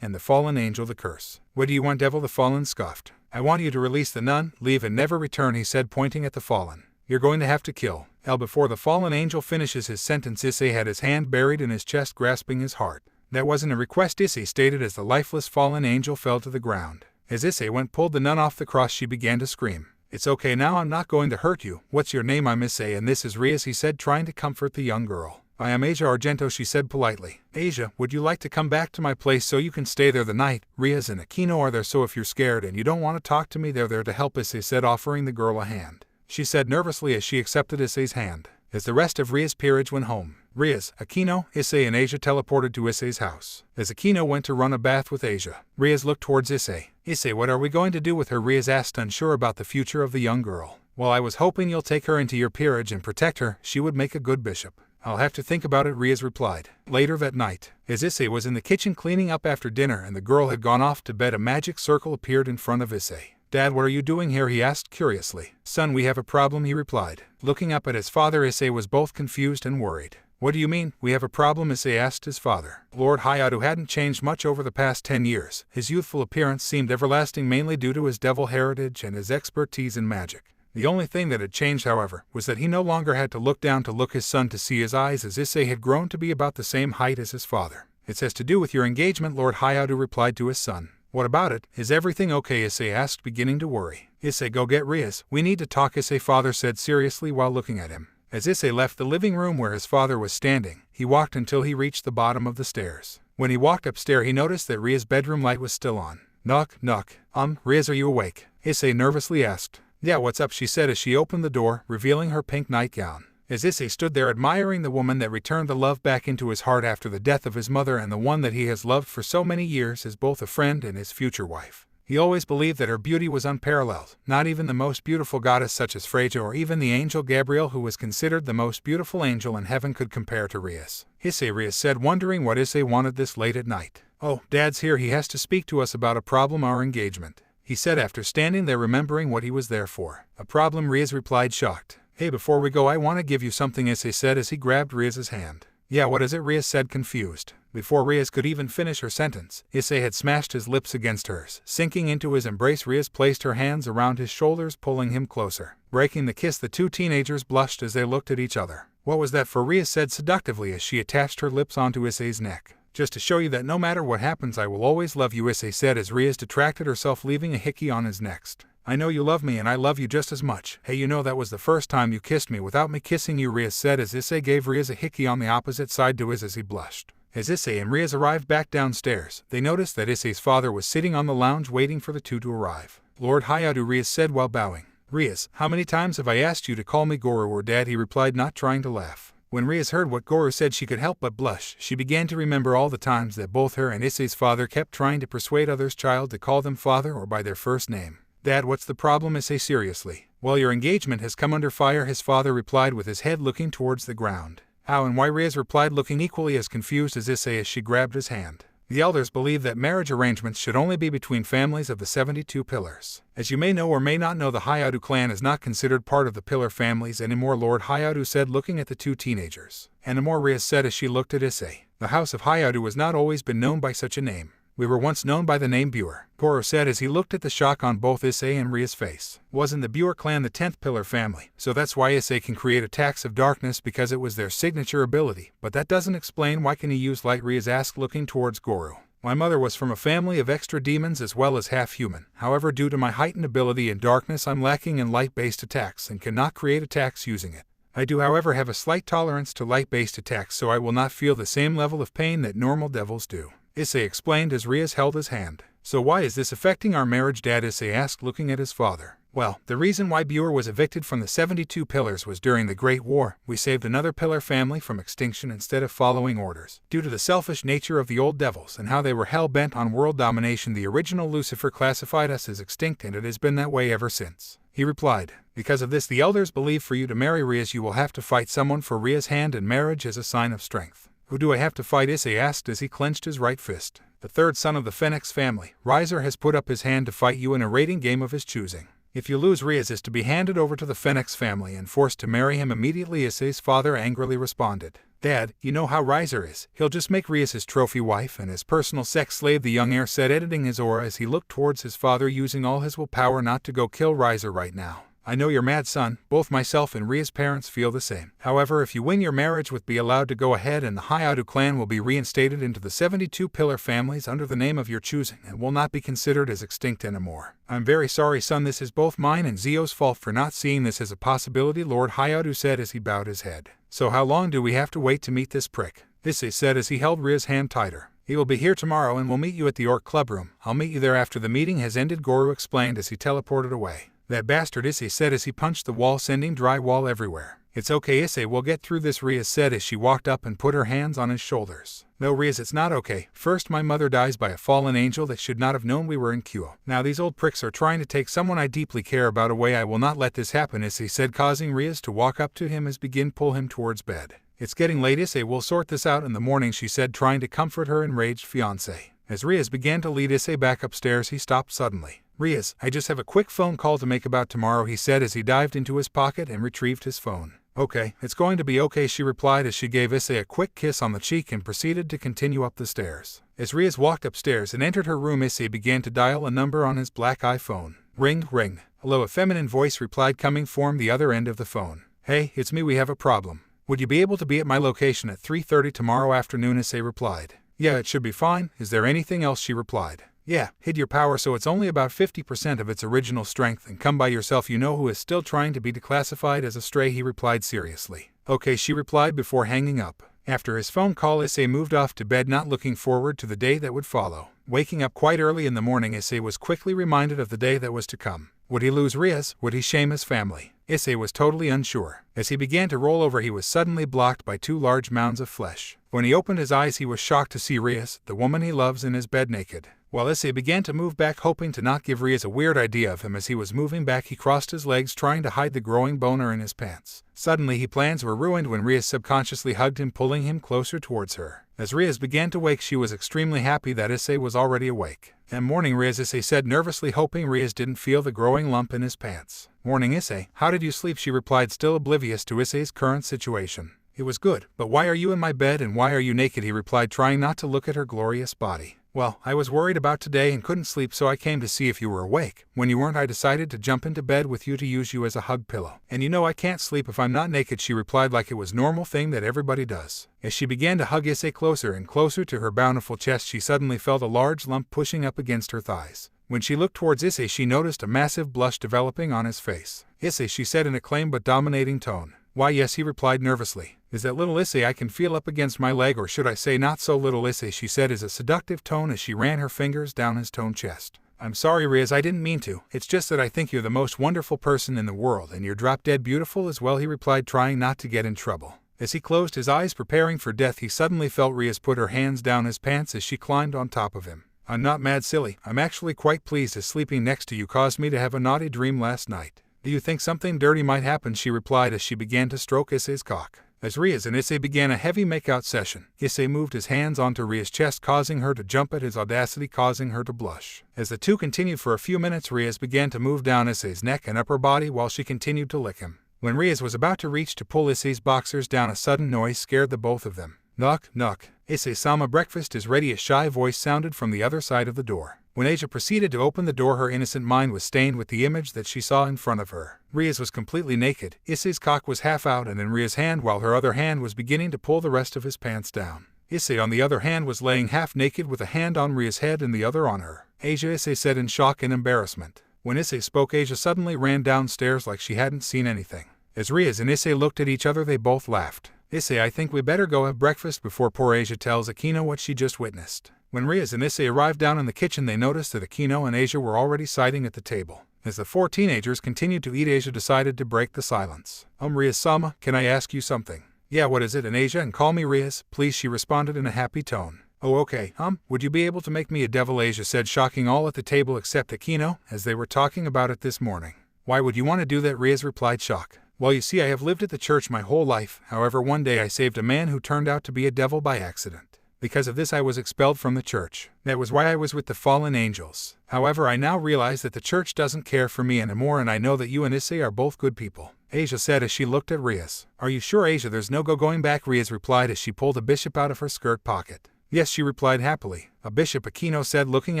And the fallen angel, the curse. What do you want, devil? The fallen scoffed. I want you to release the nun, leave and never return, he said, pointing at the fallen. You're going to have to kill. Before the fallen angel finishes his sentence, Issei had his hand buried in his chest, grasping his heart. That wasn't a request, Issei stated as the lifeless fallen angel fell to the ground. As Issei pulled the nun off the cross, she began to scream. It's okay now, I'm not going to hurt you. What's your name? I'm Issei and this is Rias, he said, trying to comfort the young girl. I am Asia Argento, she said politely. Asia, would you like to come back to my place so you can stay there the night? Rias and Aquino are there, so if you're scared and you don't want to talk to me, they're there to help, Issei said, offering the girl a hand. She said nervously as she accepted Issei's hand. As the rest of Rias' peerage went home, Rias, Aquino, Issei and Asia teleported to Issei's house. As Aquino went to run a bath with Asia, Rias looked towards Issei. Issei, what are we going to do with her? Rias asked, unsure about the future of the young girl. Well, I was hoping you'll take her into your peerage and protect her. She would make a good bishop. I'll have to think about it, Rias replied. Later that night, as Issei was in the kitchen cleaning up after dinner and the girl had gone off to bed, a magic circle appeared in front of Issei. Dad, what are you doing here? He asked curiously. Son, we have a problem, he replied. Looking up at his father, Issei was both confused and worried. What do you mean, we have a problem? Issei asked his father. Lord Hayadu hadn't changed much over the past 10 years. His youthful appearance seemed everlasting, mainly due to his devil heritage and his expertise in magic. The only thing that had changed, however, was that he no longer had to look down to look his son to see his eyes, as Issei had grown to be about the same height as his father. It has to do with your engagement, Lord Hayadu replied to his son. What about it? Is everything okay? Issei asked, beginning to worry. Issei, go get Rias. We need to talk, Issei father said seriously while looking at him. As Issei left the living room where his father was standing, he walked until he reached the bottom of the stairs. When he walked upstairs, he noticed that Rias' bedroom light was still on. Knock, knock. Rias, are you awake? Issei nervously asked. Yeah, what's up? She said as she opened the door, revealing her pink nightgown. As Issei stood there admiring the woman that returned the love back into his heart after the death of his mother and the one that he has loved for so many years as both a friend and his future wife. He always believed that her beauty was unparalleled. Not even the most beautiful goddess such as Freyja or even the angel Gabriel, who was considered the most beautiful angel in heaven, could compare to Rias. Issei, Rias said, wondering what Issei wanted this late at night. Oh, Dad's here. He has to speak to us about a problem, our engagement, he said after standing there remembering what he was there for. A problem? Rias replied, shocked. Hey, before we go, I want to give you something, Issei said as he grabbed Rias' hand. Yeah, what is it? Rias said, confused. Before Rias could even finish her sentence, Issei had smashed his lips against hers. Sinking into his embrace, Rias placed her hands around his shoulders, pulling him closer. Breaking the kiss, the two teenagers blushed as they looked at each other. What was that for? Rias said seductively as she attached her lips onto Issei's neck. Just to show you that no matter what happens, I will always love you, Issei said as Rias detracted herself, leaving a hickey on his neck. I know you love me and I love you just as much. Hey, you know that was the first time you kissed me without me kissing you, Rias said as Issei gave Rias a hickey on the opposite side to his as he blushed. As Issei and Rias arrived back downstairs, they noticed that Issei's father was sitting on the lounge waiting for the two to arrive. Lord Hayatu, Rias said while bowing. Rias, how many times have I asked you to call me Goro or Dad? He replied, not trying to laugh. When Rias heard what Goro said, she could help but blush. She began to remember all the times that both her and Issei's father kept trying to persuade others' child to call them father or by their first name. Dad, what's the problem? Issei seriously. Well, your engagement has come under fire, his father replied with his head looking towards the ground. How and why? Rias replied, looking equally as confused as Issei as she grabbed his hand. The elders believe that marriage arrangements should only be between families of the 72 pillars. As you may know or may not know, the Hayatu clan is not considered part of the pillar families anymore, Lord Hayatu said, looking at the two teenagers. Anymore, Rias said as she looked at Issei. The house of Hayatu has not always been known by such a name. We were once known by the name Buer, Goro said as he looked at the shock on both Issei and Ria's face. Wasn't the Buer clan the 10th pillar family? So that's why Issei can create attacks of darkness, because it was their signature ability. But that doesn't explain why can he use light, Rias asked, looking towards Goro. My mother was from a family of extra demons as well as half-human. However, due to my heightened ability in darkness, I'm lacking in light-based attacks and cannot create attacks using it. I do, however, have a slight tolerance to light-based attacks, so I will not feel the same level of pain that normal devils do, Issei explained as Rias held his hand. So why is this affecting our marriage, Dad? Issei asked, looking at his father. Well, the reason why Buer was evicted from the 72 pillars was during the Great War. We saved another pillar family from extinction instead of following orders. Due to the selfish nature of the old devils and how they were hell-bent on world domination, the original Lucifer classified us as extinct, and it has been that way ever since, he replied. Because of this, the elders believe for you to marry Rias, you will have to fight someone for Ria's hand, and marriage is a sign of strength. Who do I have to fight? Issei asked as he clenched his right fist. The third son of the Phoenix family, Riser, has put up his hand to fight you in a rating game of his choosing. If you lose, Rias is to be handed over to the Phoenix family and forced to marry him immediately, Issei's father angrily responded. Dad, you know how Riser is. He'll just make Rias his trophy wife and his personal sex slave, the young heir said, editing his aura as he looked towards his father, using all his willpower not to go kill Riser right now. I know you're mad, son. Both myself and Ria's parents feel the same. However, if you win your marriage, with be allowed to go ahead, and the Hayatu clan will be reinstated into the 72 pillar families under the name of your choosing and will not be considered as extinct anymore. I'm very sorry, son. This is both mine and Zio's fault for not seeing this as a possibility, Lord Hayatu said as he bowed his head. So how long do we have to wait to meet this prick? Issei said as he held Ria's hand tighter. He will be here tomorrow and we'll meet you at the Orc Club room. I'll meet you there after the meeting has ended, Goro explained as he teleported away. That bastard, Issei said as he punched the wall, sending drywall everywhere. It's okay, Issei, we'll get through this, Rias said as she walked up and put her hands on his shoulders. No, Rias, it's not okay. First, my mother dies by a fallen angel that should not have known we were in Kyo. Now these old pricks are trying to take someone I deeply care about away. I will not let this happen, Issei said, causing Rias to walk up to him as begin pull him towards bed. It's getting late, Issei, we'll sort this out in the morning, she said, trying to comfort her enraged fiancé. As Rias began to lead Issei back upstairs, he stopped suddenly. Rias, I just have a quick phone call to make about tomorrow, he said as he dived into his pocket and retrieved his phone. Okay, it's going to be okay, she replied as she gave Issei a quick kiss on the cheek and proceeded to continue up the stairs. As Rias walked upstairs and entered her room, Issei began to dial a number on his black iPhone. Ring, ring. Hello, a feminine voice replied, coming from the other end of the phone. Hey, it's me, we have a problem. Would you be able to be at my location at 3:30 tomorrow afternoon, Issei replied. Yeah, it should be fine. Is there anything else, she replied. Yeah, hid your power so it's only about 50% of its original strength, and come by yourself. You know who is still trying to be declassified as a stray, he replied seriously. Okay, she replied before hanging up. After his phone call, Issei moved off to bed, not looking forward to the day that would follow. Waking up quite early in the morning, Issei was quickly reminded of the day that was to come. Would he lose Rias? Would he shame his family? Issei was totally unsure. As he began to roll over, he was suddenly blocked by two large mounds of flesh. When he opened his eyes, he was shocked to see Rias, the woman he loves, in his bed naked. While Issei began to move back, hoping to not give Rias a weird idea of him, as he was moving back, he crossed his legs, trying to hide the growing boner in his pants. Suddenly, his plans were ruined when Rias subconsciously hugged him, pulling him closer towards her. As Rias began to wake, she was extremely happy that Issei was already awake. That morning, Rias, Issei said nervously, hoping Rias didn't feel the growing lump in his pants. Morning, Issei. How did you sleep? She replied, still oblivious to Issei's current situation. It was good, but why are you in my bed and why are you naked? He replied, trying not to look at her glorious body. Well, I was worried about today and couldn't sleep, so I came to see if you were awake. When you weren't, I decided to jump into bed with you to use you as a hug pillow. And you know I can't sleep if I'm not naked, she replied, like it was a normal thing that everybody does. As she began to hug Issei closer and closer to her bountiful chest, she suddenly felt a large lump pushing up against her thighs. When she looked towards Issei, she noticed a massive blush developing on his face. Issei, she said in a calm but dominating tone. Why, yes, he replied nervously. Is that little Issei I can feel up against my leg, or should I say not so little Issei, she said as a seductive tone as she ran her fingers down his toned chest. I'm sorry, Riaz, I didn't mean to. It's just that I think you're the most wonderful person in the world, and you're drop-dead beautiful as well, he replied, trying not to get in trouble. As he closed his eyes preparing for death, he suddenly felt Riaz put her hands down his pants as she climbed on top of him. I'm not mad, silly. I'm actually quite pleased, as sleeping next to you caused me to have a naughty dream last night. Do you think something dirty might happen, she replied as she began to stroke Issei's cock. As Riaz and Issei began a heavy make-out session, Issei moved his hands onto Riaz's chest, causing her to jump at his audacity, causing her to blush. As the two continued for a few minutes, Riaz began to move down Issei's neck and upper body while she continued to lick him. When Riaz was about to reach to pull Issei's boxers down, a sudden noise scared the both of them. Knock, knock. Issei-sama, breakfast is ready, a shy voice sounded from the other side of the door. When Asia proceeded to open the door, her innocent mind was stained with the image that she saw in front of her. Riaz was completely naked, Issei's cock was half out and in Riaz's hand, while her other hand was beginning to pull the rest of his pants down. Issei, on the other hand, was laying half naked with a hand on Riaz's head and the other on her. Asia, Issei said in shock and embarrassment. When Issei spoke, Asia suddenly ran downstairs like she hadn't seen anything. As Riaz and Issei looked at each other, they both laughed. Issei, I think we better go have breakfast before poor Asia tells Akino what she just witnessed. When Riaz and Issei arrived down in the kitchen, they noticed that Akino and Asia were already sitting at the table. As the four teenagers continued to eat, Asia decided to break the silence. Riaz-sama, can I ask you something? Yeah, what is it? And Asia, and call me Riaz, please, she responded in a happy tone. Oh, okay, would you be able to make me a devil? Asia said, shocking all at the table except Akino, as they were talking about it this morning. Why would you want to do that? Riaz replied, shocked. Well, you see, I have lived at the church my whole life. However, one day I saved a man who turned out to be a devil by accident. Because of this, I was expelled from the church. That was why I was with the fallen angels. However, I now realize that the church doesn't care for me anymore, and I know that you and Issei are both good people. Asia said as she looked at Riaz. Are you sure, Asia? There's no going back, Riaz replied as she pulled a bishop out of her skirt pocket. Yes, she replied happily. A bishop, Akino said, looking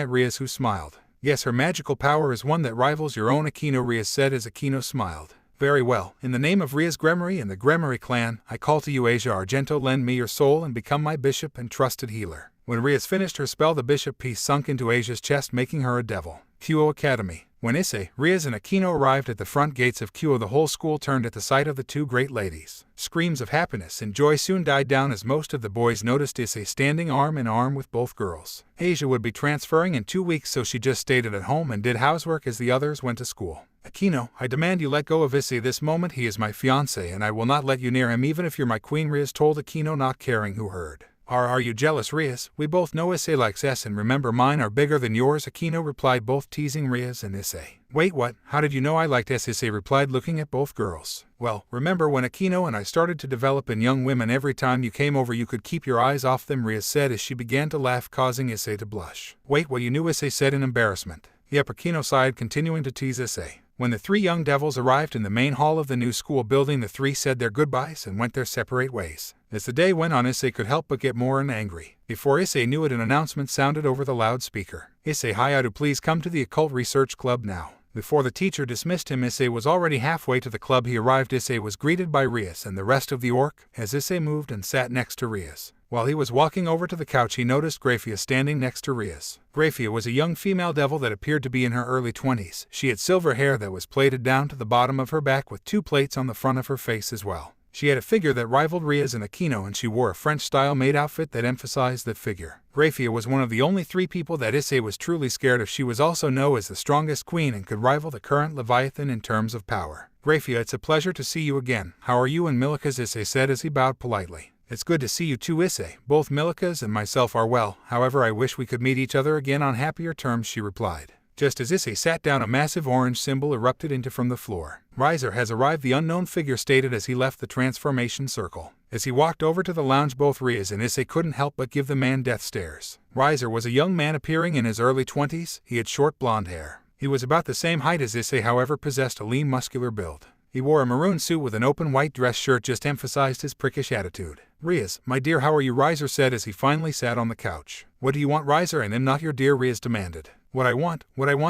at Riaz, who smiled. Yes, her magical power is one that rivals your own, Akino, Riaz said as Akino smiled. Very well. In the name of Riaz Gremory and the Gremory clan, I call to you, Asia Argento, lend me your soul and become my bishop and trusted healer. When Riaz finished her spell, the bishop piece sunk into Asia's chest, making her a devil. Kyo Academy. When Issei, Riaz, and Akino arrived at the front gates of Kyo, the whole school turned at the sight of the two great ladies. Screams of happiness and joy soon died down as most of the boys noticed Issei standing arm in arm with both girls. Asia would be transferring in 2 weeks, so she just stayed at home and did housework as the others went to school. Akino, I demand you let go of Issei this moment. He is my fiancé, and I will not let you near him even if you're my queen, Riaz told Akino, not caring who heard. Are you jealous, Riaz? We both know Issei likes S, and remember, mine are bigger than yours, Akino replied, both teasing Riaz and Issei. Wait, what? How did you know I liked S? Issei replied, looking at both girls. Well, remember when Akino and I started to develop in young women, every time you came over you could keep your eyes off them, Riaz said as she began to laugh, causing Issei to blush. Wait, what? You knew? Issei said in embarrassment. Yep, Akino sighed, continuing to tease Issei. When the three young devils arrived in the main hall of the new school building, the three said their goodbyes and went their separate ways. As the day went on, Issei could help but get more angry. Before Issei knew it, an announcement sounded over the loudspeaker. Issei Hayatu, please come to the Occult Research Club now. Before the teacher dismissed him, Issei was already halfway to the club. He arrived. Issei was greeted by Riaz and the rest of the orc, as Issei moved and sat next to Riaz. While he was walking over to the couch, he noticed Grafia standing next to Riaz. Grafia was a young female devil that appeared to be in her early 20s. She had silver hair that was plaited down to the bottom of her back with 2 plaits on the front of her face as well. She had a figure that rivaled Riaz and Akino, and she wore a French-style maid outfit that emphasized that figure. Grafia was one of the only 3 people that Issei was truly scared of. She was also known as the strongest queen and could rival the current Leviathan in terms of power. Grafia, it's a pleasure to see you again. How are you and Milikas? Issei said as he bowed politely. It's good to see you too, Issei. Both Milikas and myself are well. However, I wish we could meet each other again on happier terms, she replied. Just as Issei sat down, a massive orange symbol erupted into from the floor. Riser has arrived, the unknown figure stated as he left the transformation circle. As he walked over to the lounge, both Riaz and Issei couldn't help but give the man death stares. Riser was a young man appearing in his early 20s. He had short blonde hair. He was about the same height as Issei, however possessed a lean muscular build. He wore a maroon suit with an open white dress shirt, just emphasized his prickish attitude. Riaz, my dear, how are you? Riser said as he finally sat on the couch. What do you want, Riser? And I'm not your dear, Riaz demanded. What I want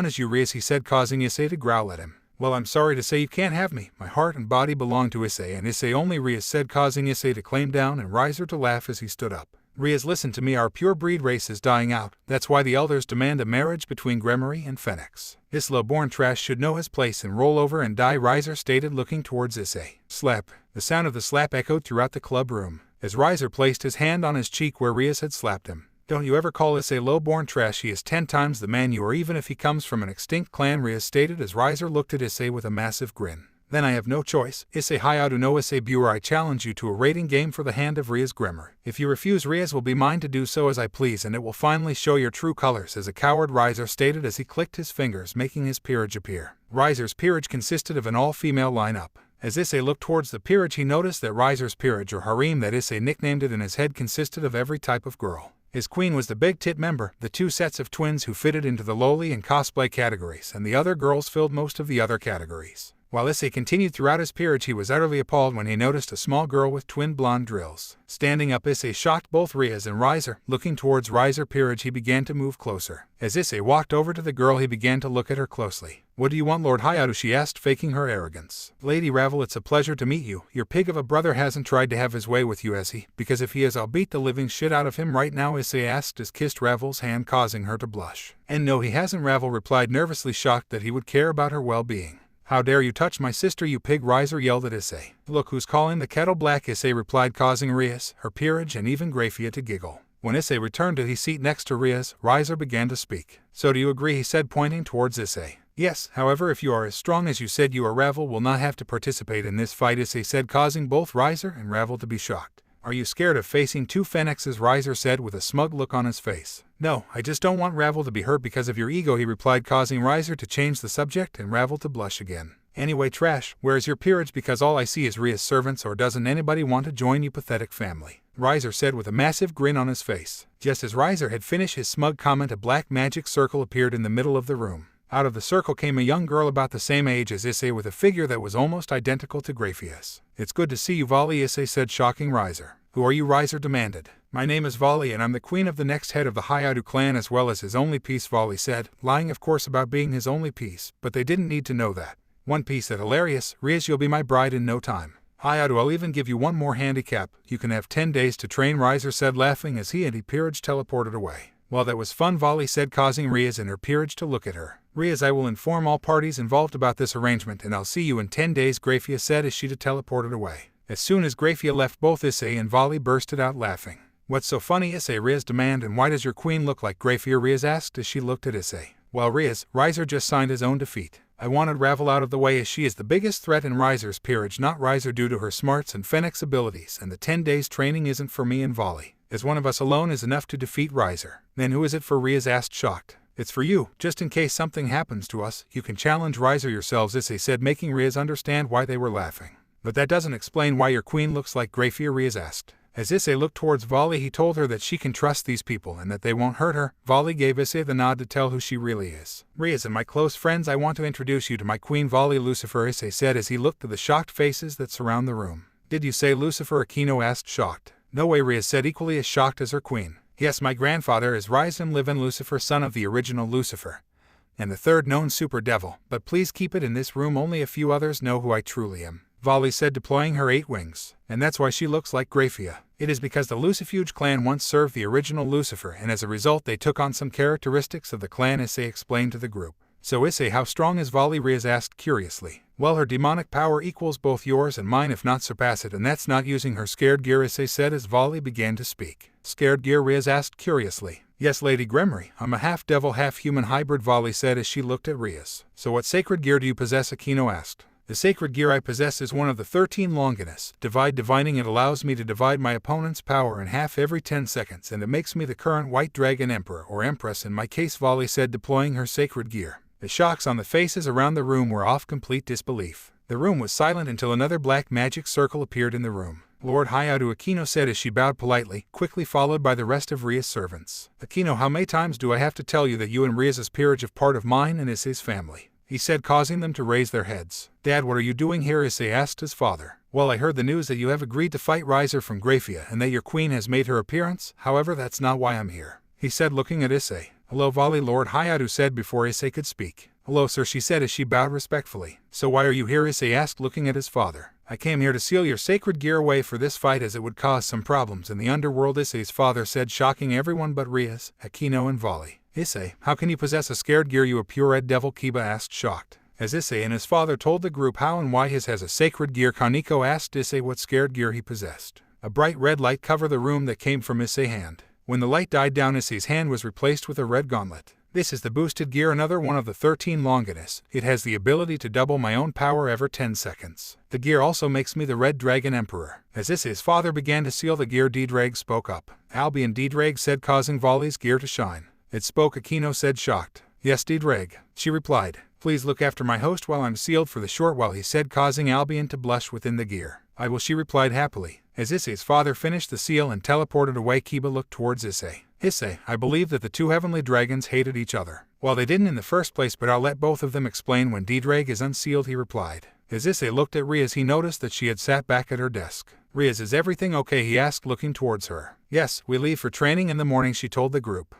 is you, Riaz, he said, causing Issei to growl at him. Well, I'm sorry to say you can't have me. My heart and body belong to Issei, and Issei only, Riaz said, causing Issei to claim down and Riser to laugh as he stood up. Rias, listen to me, our pure breed race is dying out, that's why the elders demand a marriage between Gremory and Phoenix. This low-born trash should know his place and roll over and die, Riser stated, looking towards Issei. Slap. The sound of the slap echoed throughout the club room, as Riser placed his hand on his cheek where Rias had slapped him. Don't you ever call Issei low-born trash, he is 10 times the man you are, even if he comes from an extinct clan, Rias stated as Riser looked at Issei with a massive grin. Then I have no choice. Issei Hayadu no Issei Buer, I challenge you to a rating game for the hand of Rias Gremory. If you refuse, Rias will be mine to do so as I please, and it will finally show your true colors as a coward, Riser stated as he clicked his fingers, making his peerage appear. Riser's peerage consisted of an all-female lineup. As Issei looked towards the peerage, he noticed that Riser's peerage, or harem that Issei nicknamed it in his head, consisted of every type of girl. His queen was the big tit member, the 2 sets of twins who fitted into the lowly and cosplay categories, and the other girls filled most of the other categories. While Issei continued throughout his peerage, he was utterly appalled when he noticed a small girl with twin blonde drills. Standing up, Issei shocked both Rias and Riser. Looking towards Riser peerage, he began to move closer. As Issei walked over to the girl, he began to look at her closely. What do you want, Lord Hayadu? She asked, faking her arrogance. Lady Ravel, it's a pleasure to meet you. Your pig of a brother hasn't tried to have his way with you, has he? Because if he has, I'll beat the living shit out of him right now, Issei asked as kissed Ravel's hand, causing her to blush. And no, he hasn't, Ravel replied, nervously, shocked that he would care about her well-being. How dare you touch my sister, you pig, Riser yelled at Issei. Look who's calling the kettle black, Issei replied, causing Rias, her peerage, and even Grafia to giggle. When Issei returned to his seat next to Rias, Riser began to speak. So do you agree, he said, pointing towards Issei. Yes, however, if you are as strong as you said you are, Ravel will not have to participate in this fight, Issei said, causing both Riser and Ravel to be shocked. Are you scared of facing 2 Phoenixes, Riser said with a smug look on his face. No, I just don't want Ravel to be hurt because of your ego, he replied, causing Riser to change the subject and Ravel to blush again. Anyway, trash, where is your peerage, because all I see is Ria's servants, or doesn't anybody want to join you pathetic family? Riser said with a massive grin on his face. Just as Riser had finished his smug comment, a black magic circle appeared in the middle of the room. Out of the circle came a young girl about the same age as Issei with a figure that was almost identical to Grafia's. It's good to see you, Vali, Issei said, shocking Riser. Who are you, Riser demanded. My name is Vali, and I'm the queen of the next head of the Hayadu clan as well as his only piece, Vali said, lying of course about being his only piece, but they didn't need to know that. One piece, that hilarious. Rias, you'll be my bride in no time. Hayadu, I'll even give you one more handicap. You can have 10 days to train, Riser said, laughing as he and his peerage teleported away. Well, that was fun, Vali said, causing Rias and her peerage to look at her. Rias, I will inform all parties involved about this arrangement, and I'll see you in 10 days, Grafia said as she teleported away. As soon as Grafia left, both Issei and Vali bursted out laughing. What's so funny, Issei, Rias demanded, and why does your queen look like Grafia, Rias asked as she looked at Issei. Well, Rias, Riser just signed his own defeat. I wanted Ravel out of the way as she is the biggest threat in Riser's peerage, not Riser, due to her smarts and Phoenix abilities, and the 10 days training isn't for me and Vali, as one of us alone is enough to defeat Riser. Then who is it for, Rias asked, shocked. It's for you, just in case something happens to us, you can challenge Riser yourselves, Issei said, making Rias understand why they were laughing. But that doesn't explain why your queen looks like Grafia, Rias asked. As Issei looked towards Vali, he told her that she can trust these people and that they won't hurt her. Vali gave Issei the nod to tell who she really is. Rias and my close friends, I want to introduce you to my queen, Vali Lucifer, Issei said as he looked at the shocked faces that surround the room. Did you say Lucifer? Aquino asked, shocked. No way, Rias said, equally as shocked as her queen. Yes, my grandfather is Ryzen Livin Lucifer, son of the original Lucifer, and the third known super devil, but please keep it in this room, only a few others know who I truly am, Vali said, deploying her 8 wings. And that's why she looks like Grafia. It is because the Lucifuge clan once served the original Lucifer, and as a result they took on some characteristics of the clan, Issei explained to the group. So Issei, how strong is Vali? Rias asked curiously. Well, her demonic power equals both yours and mine, if not surpass it, and that's not using her scared gear, Issei said as Vali began to speak. Scared gear? Rias asked curiously. Yes, Lady Gremory, I'm a half-devil, half-human hybrid, Vali said as she looked at Rias. So what sacred gear do you possess? Aquino asked. The sacred gear I possess is one of the 13 Longinus. Divining it allows me to divide my opponent's power in half every 10 seconds, and it makes me the current White Dragon Emperor, or Empress in my case, Vali said, deploying her sacred gear. The shocks on the faces around the room were off complete disbelief. The room was silent until another black magic circle appeared in the room. Lord Hayadu, Aquino said as she bowed politely, quickly followed by the rest of Ria's servants. Aquino, how many times do I have to tell you that you and Ria's peerage are part of mine and Issei's family? He said, causing them to raise their heads. Dad, what are you doing here? Issei asked his father. Well, I heard the news that you have agreed to fight Riser from Grafia and that your queen has made her appearance, however that's not why I'm here, he said, looking at Issei. Hello, Vali, Lord Hayadu said before Issei could speak. "Hello, sir," she said as she bowed respectfully. "So why are you here?" Issei asked, looking at his father. "I came here to seal your sacred gear away for this fight, as it would cause some problems in the underworld," Issei's father said, shocking everyone but Rias, Akino and Volley. "Issei, how can you possess a scared gear, you a pure red devil?" Kiba asked, shocked. As Issei and his father told the group how and why his has a sacred gear, Kaneko asked Issei what scared gear he possessed. A bright red light covered the room that came from Issei's hand. When the light died down, Issei's hand was replaced with a red gauntlet. "This is the boosted gear, another one of the 13 Longinus. It has the ability to double my own power every 10 seconds. The gear also makes me the Red Dragon Emperor." As Issei's father began to seal the gear, D-Drag spoke up. "Albion," D-Drag said, causing Volley's gear to shine. "It spoke," Akino said, shocked. "Yes, D-Drag," she replied. "Please look after my host while I'm sealed for the short while," he said, causing Albion to blush within the gear. "I will," she replied happily. As Issei's father finished the seal and teleported away, Kiba looked towards Issei. "Issei, I believe that the two heavenly dragons hated each other. Well, they didn't in the first place, but I'll let both of them explain when D-Drag is unsealed," he replied. As Issei looked at Rias, he noticed that she had sat back at her desk. "Rias, is everything okay?" he asked, looking towards her. "Yes, we leave for training in the morning," she told the group.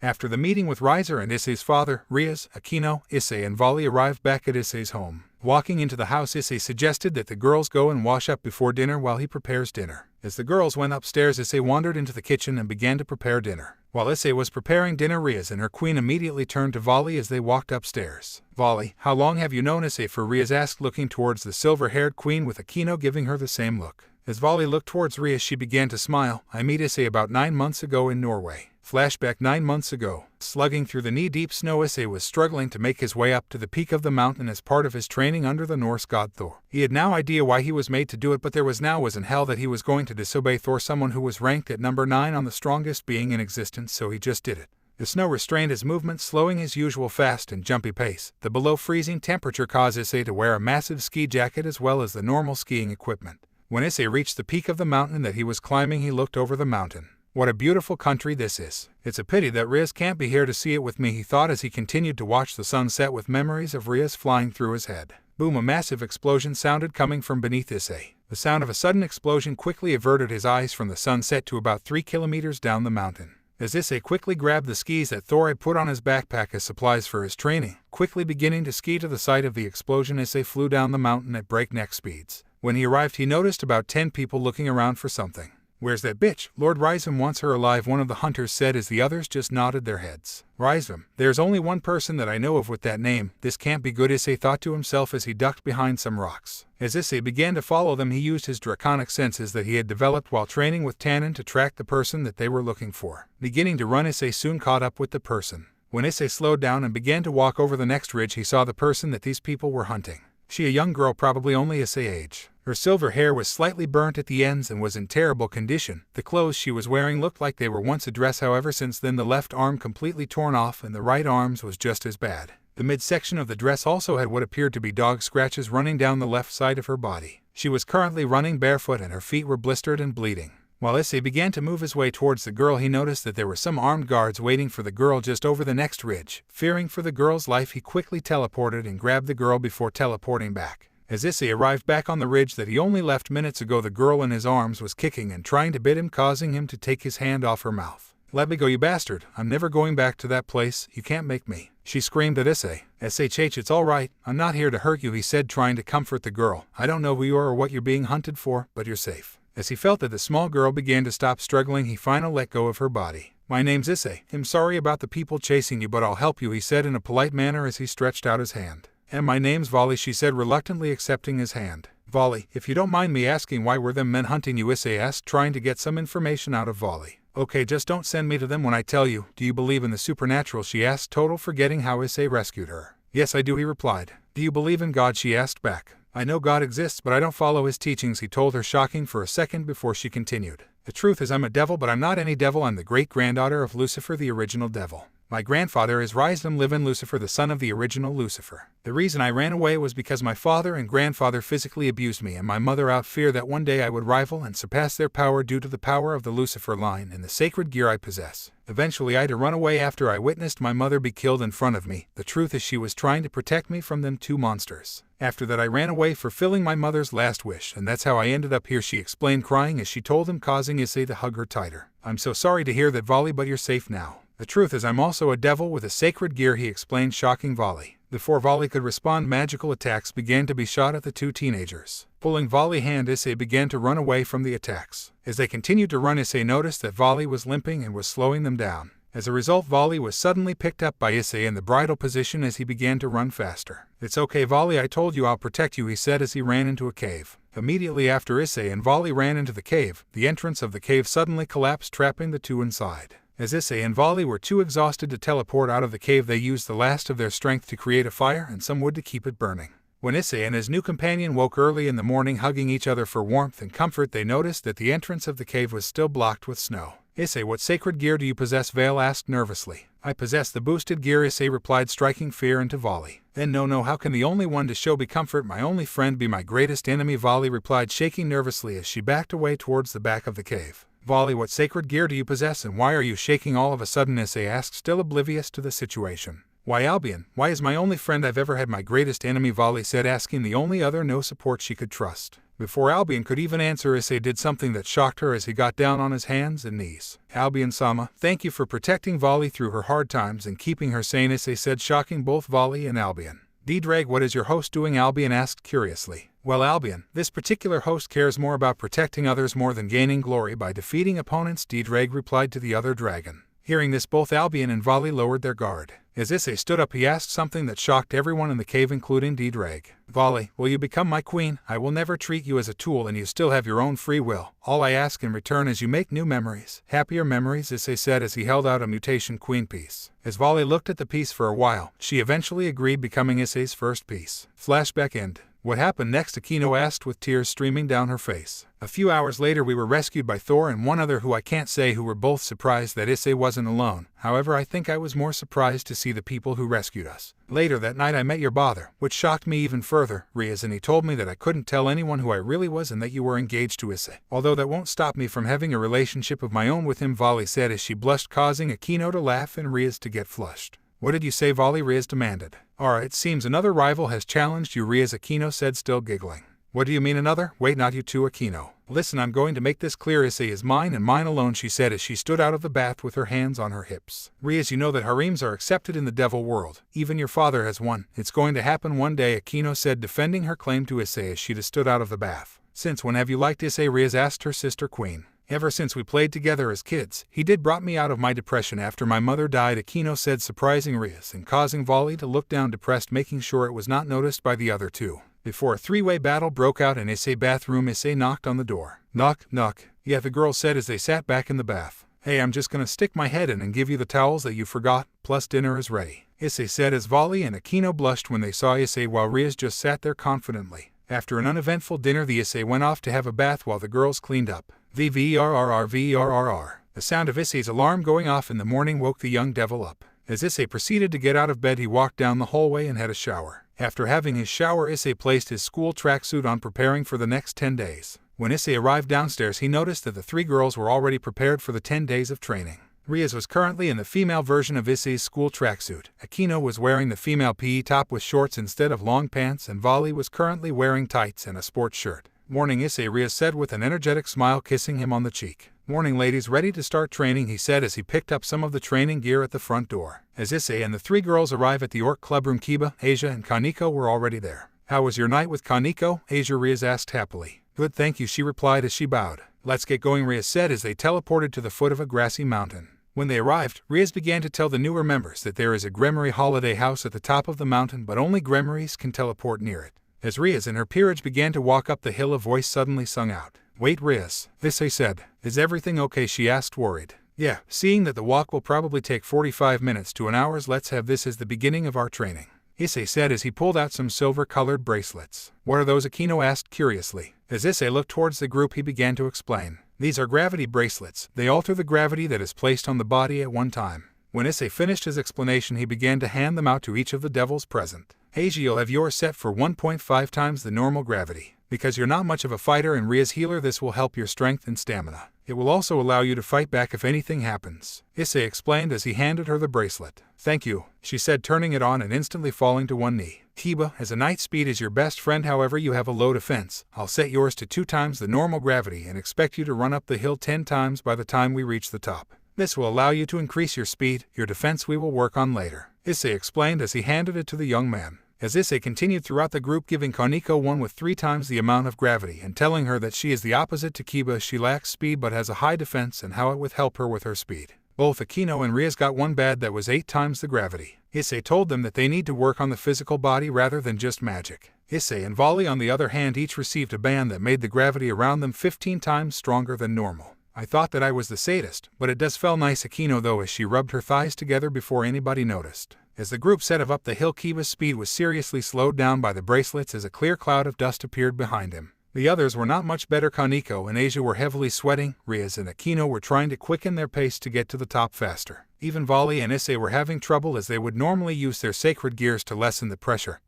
After the meeting with Riser and Issei's father, Rias, Akino, Issei and Volley arrived back at Issei's home. Walking into the house, Issei suggested that the girls go and wash up before dinner while he prepares dinner. As the girls went upstairs, Issei wandered into the kitchen and began to prepare dinner. While Issei was preparing dinner, Rias and her queen immediately turned to Volley as they walked upstairs. "Volley, how long have you known Issei for?" Rias asked, looking towards the silver-haired queen, with Akino giving her the same look. As Volley looked towards Rias, she began to smile. "I met Issei about 9 months ago in Norway." Flashback 9 months ago. Slugging through the knee-deep snow, Issei was struggling to make his way up to the peak of the mountain as part of his training under the Norse god Thor. He had no idea why he was made to do it, but there was in hell that he was going to disobey Thor, someone who was ranked at number 9 on the strongest being in existence, so he just did it. The snow restrained his movement, slowing his usual fast and jumpy pace. The below-freezing temperature caused Issei to wear a massive ski jacket as well as the normal skiing equipment. When Issei reached the peak of the mountain that he was climbing, he looked over the mountain. "What a beautiful country this is. It's a pity that Rias can't be here to see it with me," he thought as he continued to watch the sunset with memories of Rias flying through his head. Boom! A massive explosion sounded coming from beneath Issei. The sound of a sudden explosion quickly averted his eyes from the sunset to about 3 kilometers down the mountain. As Issei quickly grabbed the skis that Thor had put on his backpack as supplies for his training, quickly beginning to ski to the site of the explosion, Issei flew down the mountain at breakneck speeds. When he arrived, he noticed about 10 people looking around for something. "Where's that bitch? Lord Rysam wants her alive," one of the hunters said as the others just nodded their heads. "Rysam, there's only one person that I know of with that name. This can't be good," Issei thought to himself as he ducked behind some rocks. As Issei began to follow them, he used his draconic senses that he had developed while training with Tannen to track the person that they were looking for. Beginning to run, Issei soon caught up with the person. When Issei slowed down and began to walk over the next ridge, he saw the person that these people were hunting. She, a young girl, probably only Issei's age. Her silver hair was slightly burnt at the ends and was in terrible condition. The clothes she was wearing looked like they were once a dress, however since then the left arm completely torn off and the right arm's was just as bad. The midsection of the dress also had what appeared to be dog scratches running down the left side of her body. She was currently running barefoot and her feet were blistered and bleeding. While Issei began to move his way towards the girl, he noticed that there were some armed guards waiting for the girl just over the next ridge. Fearing for the girl's life, he quickly teleported and grabbed the girl before teleporting back. As Issei arrived back on the ridge that he only left minutes ago, the girl in his arms was kicking and trying to bite him, causing him to take his hand off her mouth. "Let me go, you bastard. I'm never going back to that place. You can't make me," she screamed at Issei. "SHH, it's all right. I'm not here to hurt you," he said, trying to comfort the girl. "I don't know who you are or what you're being hunted for, but you're safe." As he felt that the small girl began to stop struggling, he finally let go of her body. "My name's Issei. I'm sorry about the people chasing you, but I'll help you," he said in a polite manner as he stretched out his hand. "And my name's Volley," she said, reluctantly accepting his hand. "Volley, if you don't mind me asking, why were them men hunting you?" Issei asked, trying to get some information out of Volley. "Okay, just don't send me to them when I tell you. Do you believe in the supernatural?" she asked, total forgetting how Issei rescued her. "Yes, I do," he replied. "Do you believe in God?" she asked back. "I know God exists, but I don't follow his teachings," he told her, shocking for a second before she continued. "The truth is I'm a devil, but I'm not any devil. I'm the great-granddaughter of Lucifer, the original devil. My grandfather is Rysam Livin Lucifer, the son of the original Lucifer. The reason I ran away was because my father and grandfather physically abused me and my mother out fear that one day I would rival and surpass their power due to the power of the Lucifer line and the sacred gear I possess. Eventually I had to run away after I witnessed my mother be killed in front of me. The truth is she was trying to protect me from them two monsters. After that I ran away, fulfilling my mother's last wish, and that's how I ended up here," she explained, crying as she told him, causing Issei to hug her tighter. "I'm so sorry to hear that, Volley, but you're safe now." The truth is I'm also a devil with a sacred gear, he explained, shocking Volley. Before Volley could respond, magical attacks began to be shot at the two teenagers. Pulling Volley's hand, Issei began to run away from the attacks. As they continued to run, Issei noticed that Volley was limping and was slowing them down. As a result, Volley was suddenly picked up by Issei in the bridle position as he began to run faster. It's okay, Volley, I told you I'll protect you, he said as he ran into a cave. Immediately after Issei and Volley ran into the cave, the entrance of the cave suddenly collapsed, trapping the two inside. As Issei and Volley were too exhausted to teleport out of the cave, they used the last of their strength to create a fire and some wood to keep it burning. When Issei and his new companion woke early in the morning, hugging each other for warmth and comfort, they noticed that the entrance of the cave was still blocked with snow. Issei, what sacred gear do you possess? Vale asked nervously. I possess the boosted gear, Issei replied, striking fear into Volley. Then no, how can the only one to show me comfort, my only friend, be my greatest enemy? Volley replied, shaking nervously as she backed away towards the back of the cave. Volley, what sacred gear do you possess and why are you shaking all of a sudden? Issei asked, still oblivious to the situation. Why, Albion, why is my only friend I've ever had my greatest enemy? Volley said, asking the only other no support she could trust. Before Albion could even answer, Issei did something that shocked her as he got down on his hands and knees. Albion-sama, thank you for protecting Volley through her hard times and keeping her sane, Issei said, shocking both Volley and Albion. D-Drag, what is your host doing? Albion asked curiously. Well, Albion, this particular host cares more about protecting others more than gaining glory by defeating opponents, D-Drag replied to the other dragon. Hearing this, both Albion and Volley lowered their guard. As Issei stood up, he asked something that shocked everyone in the cave, including D-Drag. Volley, will you become my queen? I will never treat you as a tool and you still have your own free will. All I ask in return is you make new memories. Happier memories, Issei said as he held out a mutation queen piece. As Volley looked at the piece for a while, she eventually agreed, becoming Issei's first piece. Flashback end. What happened next? Akino asked with tears streaming down her face. A few hours later, we were rescued by Thor and one other who I can't say, who were both surprised that Issei wasn't alone. However, I think I was more surprised to see the people who rescued us. Later that night I met your father, which shocked me even further, Riaz, and he told me that I couldn't tell anyone who I really was and that you were engaged to Issei. Although that won't stop me from having a relationship of my own with him, Volley said as she blushed, causing Akino to laugh and Riaz to get flushed. What did you say, Volley? Riaz demanded. It seems another rival has challenged you, Riaz, Akino said, still giggling. What do you mean another? Wait, not you too, Akino. Listen, I'm going to make this clear. Issei is mine and mine alone, she said as she stood out of the bath with her hands on her hips. Riaz, you know that harems are accepted in the devil world. Even your father has one. It's going to happen one day, Akino said, defending her claim to Issei as she stood out of the bath. Since when have you liked Issei? Riaz asked her sister Queen. Ever since we played together as kids. He did brought me out of my depression after my mother died, Akino said, surprising Riaz and causing Volley to look down depressed, making sure it was not noticed by the other two. Before a three-way battle broke out in Issei's bathroom, Issei knocked on the door. Knock, knock. Yeah, the girl said as they sat back in the bath. Hey, I'm just gonna stick my head in and give you the towels that you forgot, plus dinner is ready, Issei said as Volley and Akino blushed when they saw Issei while Riaz just sat there confidently. After an uneventful dinner, the Issei went off to have a bath while the girls cleaned up. VVRRR. The sound of Issei's alarm going off in the morning woke the young devil up. As Issei proceeded to get out of bed, he walked down the hallway and had a shower. After having his shower, Issei placed his school tracksuit on, preparing for the next 10 days. When Issei arrived downstairs, he noticed that the three girls were already prepared for the 10 days of training. Riaz was currently in the female version of Issei's school tracksuit. Akino was wearing the female PE top with shorts instead of long pants, and Volley was currently wearing tights and a sports shirt. Morning, Issei, Riaz said with an energetic smile, kissing him on the cheek. Morning, ladies, ready to start training, he said as he picked up some of the training gear at the front door. As Issei and the three girls arrived at the Orc Clubroom, Kiba, Asia, and Kaneko were already there. How was your night with Kaneko? Asia, Riaz asked happily. Good, thank you, she replied as she bowed. Let's get going, Riaz said as they teleported to the foot of a grassy mountain. When they arrived, Riaz began to tell the newer members that there is a Gremory holiday house at the top of the mountain, but only Gremorys can teleport near it. As Riaz and her peerage began to walk up the hill, a voice suddenly sung out. Wait, Riaz, Issei said. Is everything okay? She asked, worried. Yeah, seeing that the walk will probably take 45 minutes to an hour, let's have this as the beginning of our training, Issei said as he pulled out some silver-colored bracelets. What are those? Akino asked curiously. As Issei looked towards the group, he began to explain. These are gravity bracelets. They alter the gravity that is placed on the body at one time. When Issei finished his explanation, he began to hand them out to each of the devils present. Asia, you'll have yours set for 1.5 times the normal gravity. Because you're not much of a fighter and Riaz healer, this will help your strength and stamina. It will also allow you to fight back if anything happens, Issei explained as he handed her the bracelet. Thank you, she said, turning it on and instantly falling to one knee. Kiba, as a night speed is your best friend, however you have a low defense. I'll set yours to 2 times the normal gravity and expect you to run up the hill 10 times by the time we reach the top. This will allow you to increase your speed. Your defense we will work on later," Issei explained as he handed it to the young man. As Issei continued throughout the group, giving Kaneko one with 3 times the amount of gravity and telling her that she is the opposite to Kiba, she lacks speed but has a high defense, and how it would help her with her speed. Both Akino and Rias got one bad that was 8 times the gravity. Issei told them that they need to work on the physical body rather than just magic. Issei and Volley on the other hand each received a band that made the gravity around them 15 times stronger than normal. "I thought that I was the sadist, but it does feel nice," Akino though as she rubbed her thighs together before anybody noticed. As the group set up the hill, Kiba's speed was seriously slowed down by the bracelets as a clear cloud of dust appeared behind him. The others were not much better. Kaneko and Asia were heavily sweating. Rias and Akino were trying to quicken their pace to get to the top faster. Even Volley and Issei were having trouble as they would normally use their sacred gears to lessen the pressure.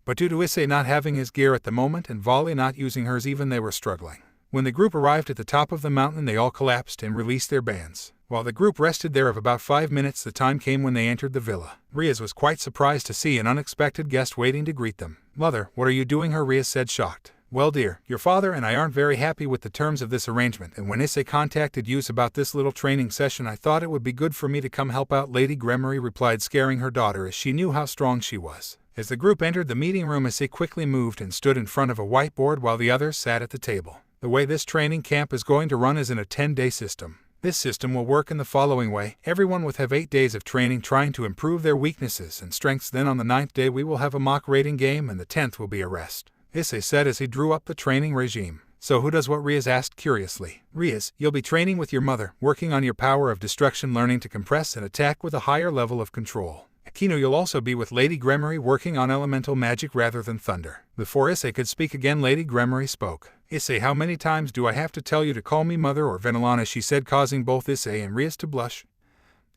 But due to Issei not having his gear at the moment and Volley not using hers even, they were struggling. When the group arrived at the top of the mountain, they all collapsed and released their bands. While the group rested there of about 5 minutes, the time came when they entered the villa. Rias was quite surprised to see an unexpected guest waiting to greet them. "Mother, what are you doing here?" Rias said, shocked. "Well dear, your father and I aren't very happy with the terms of this arrangement, and when Issei contacted you about this little training session, I thought it would be good for me to come help out," Lady Gremory replied, scaring her daughter as she knew how strong she was. As the group entered the meeting room, Issei quickly moved and stood in front of a whiteboard while the others sat at the table. "The way this training camp is going to run is in a 10-day system. This system will work in the following way. Everyone will have 8 days of training trying to improve their weaknesses and strengths. Then on the 9th day we will have a mock rating game, and the 10th will be a rest," Issei said as he drew up the training regime. "So who does what?" Rias asked curiously. "Rias, you'll be training with your mother, working on your power of destruction, learning to compress and attack with a higher level of control. Akino, you'll also be with Lady Gremory, working on elemental magic rather than thunder." Before Issei could speak again, Lady Gremory spoke. "Issei, how many times do I have to tell you to call me mother or Venelana?" she said, causing both Issei and Rias to blush,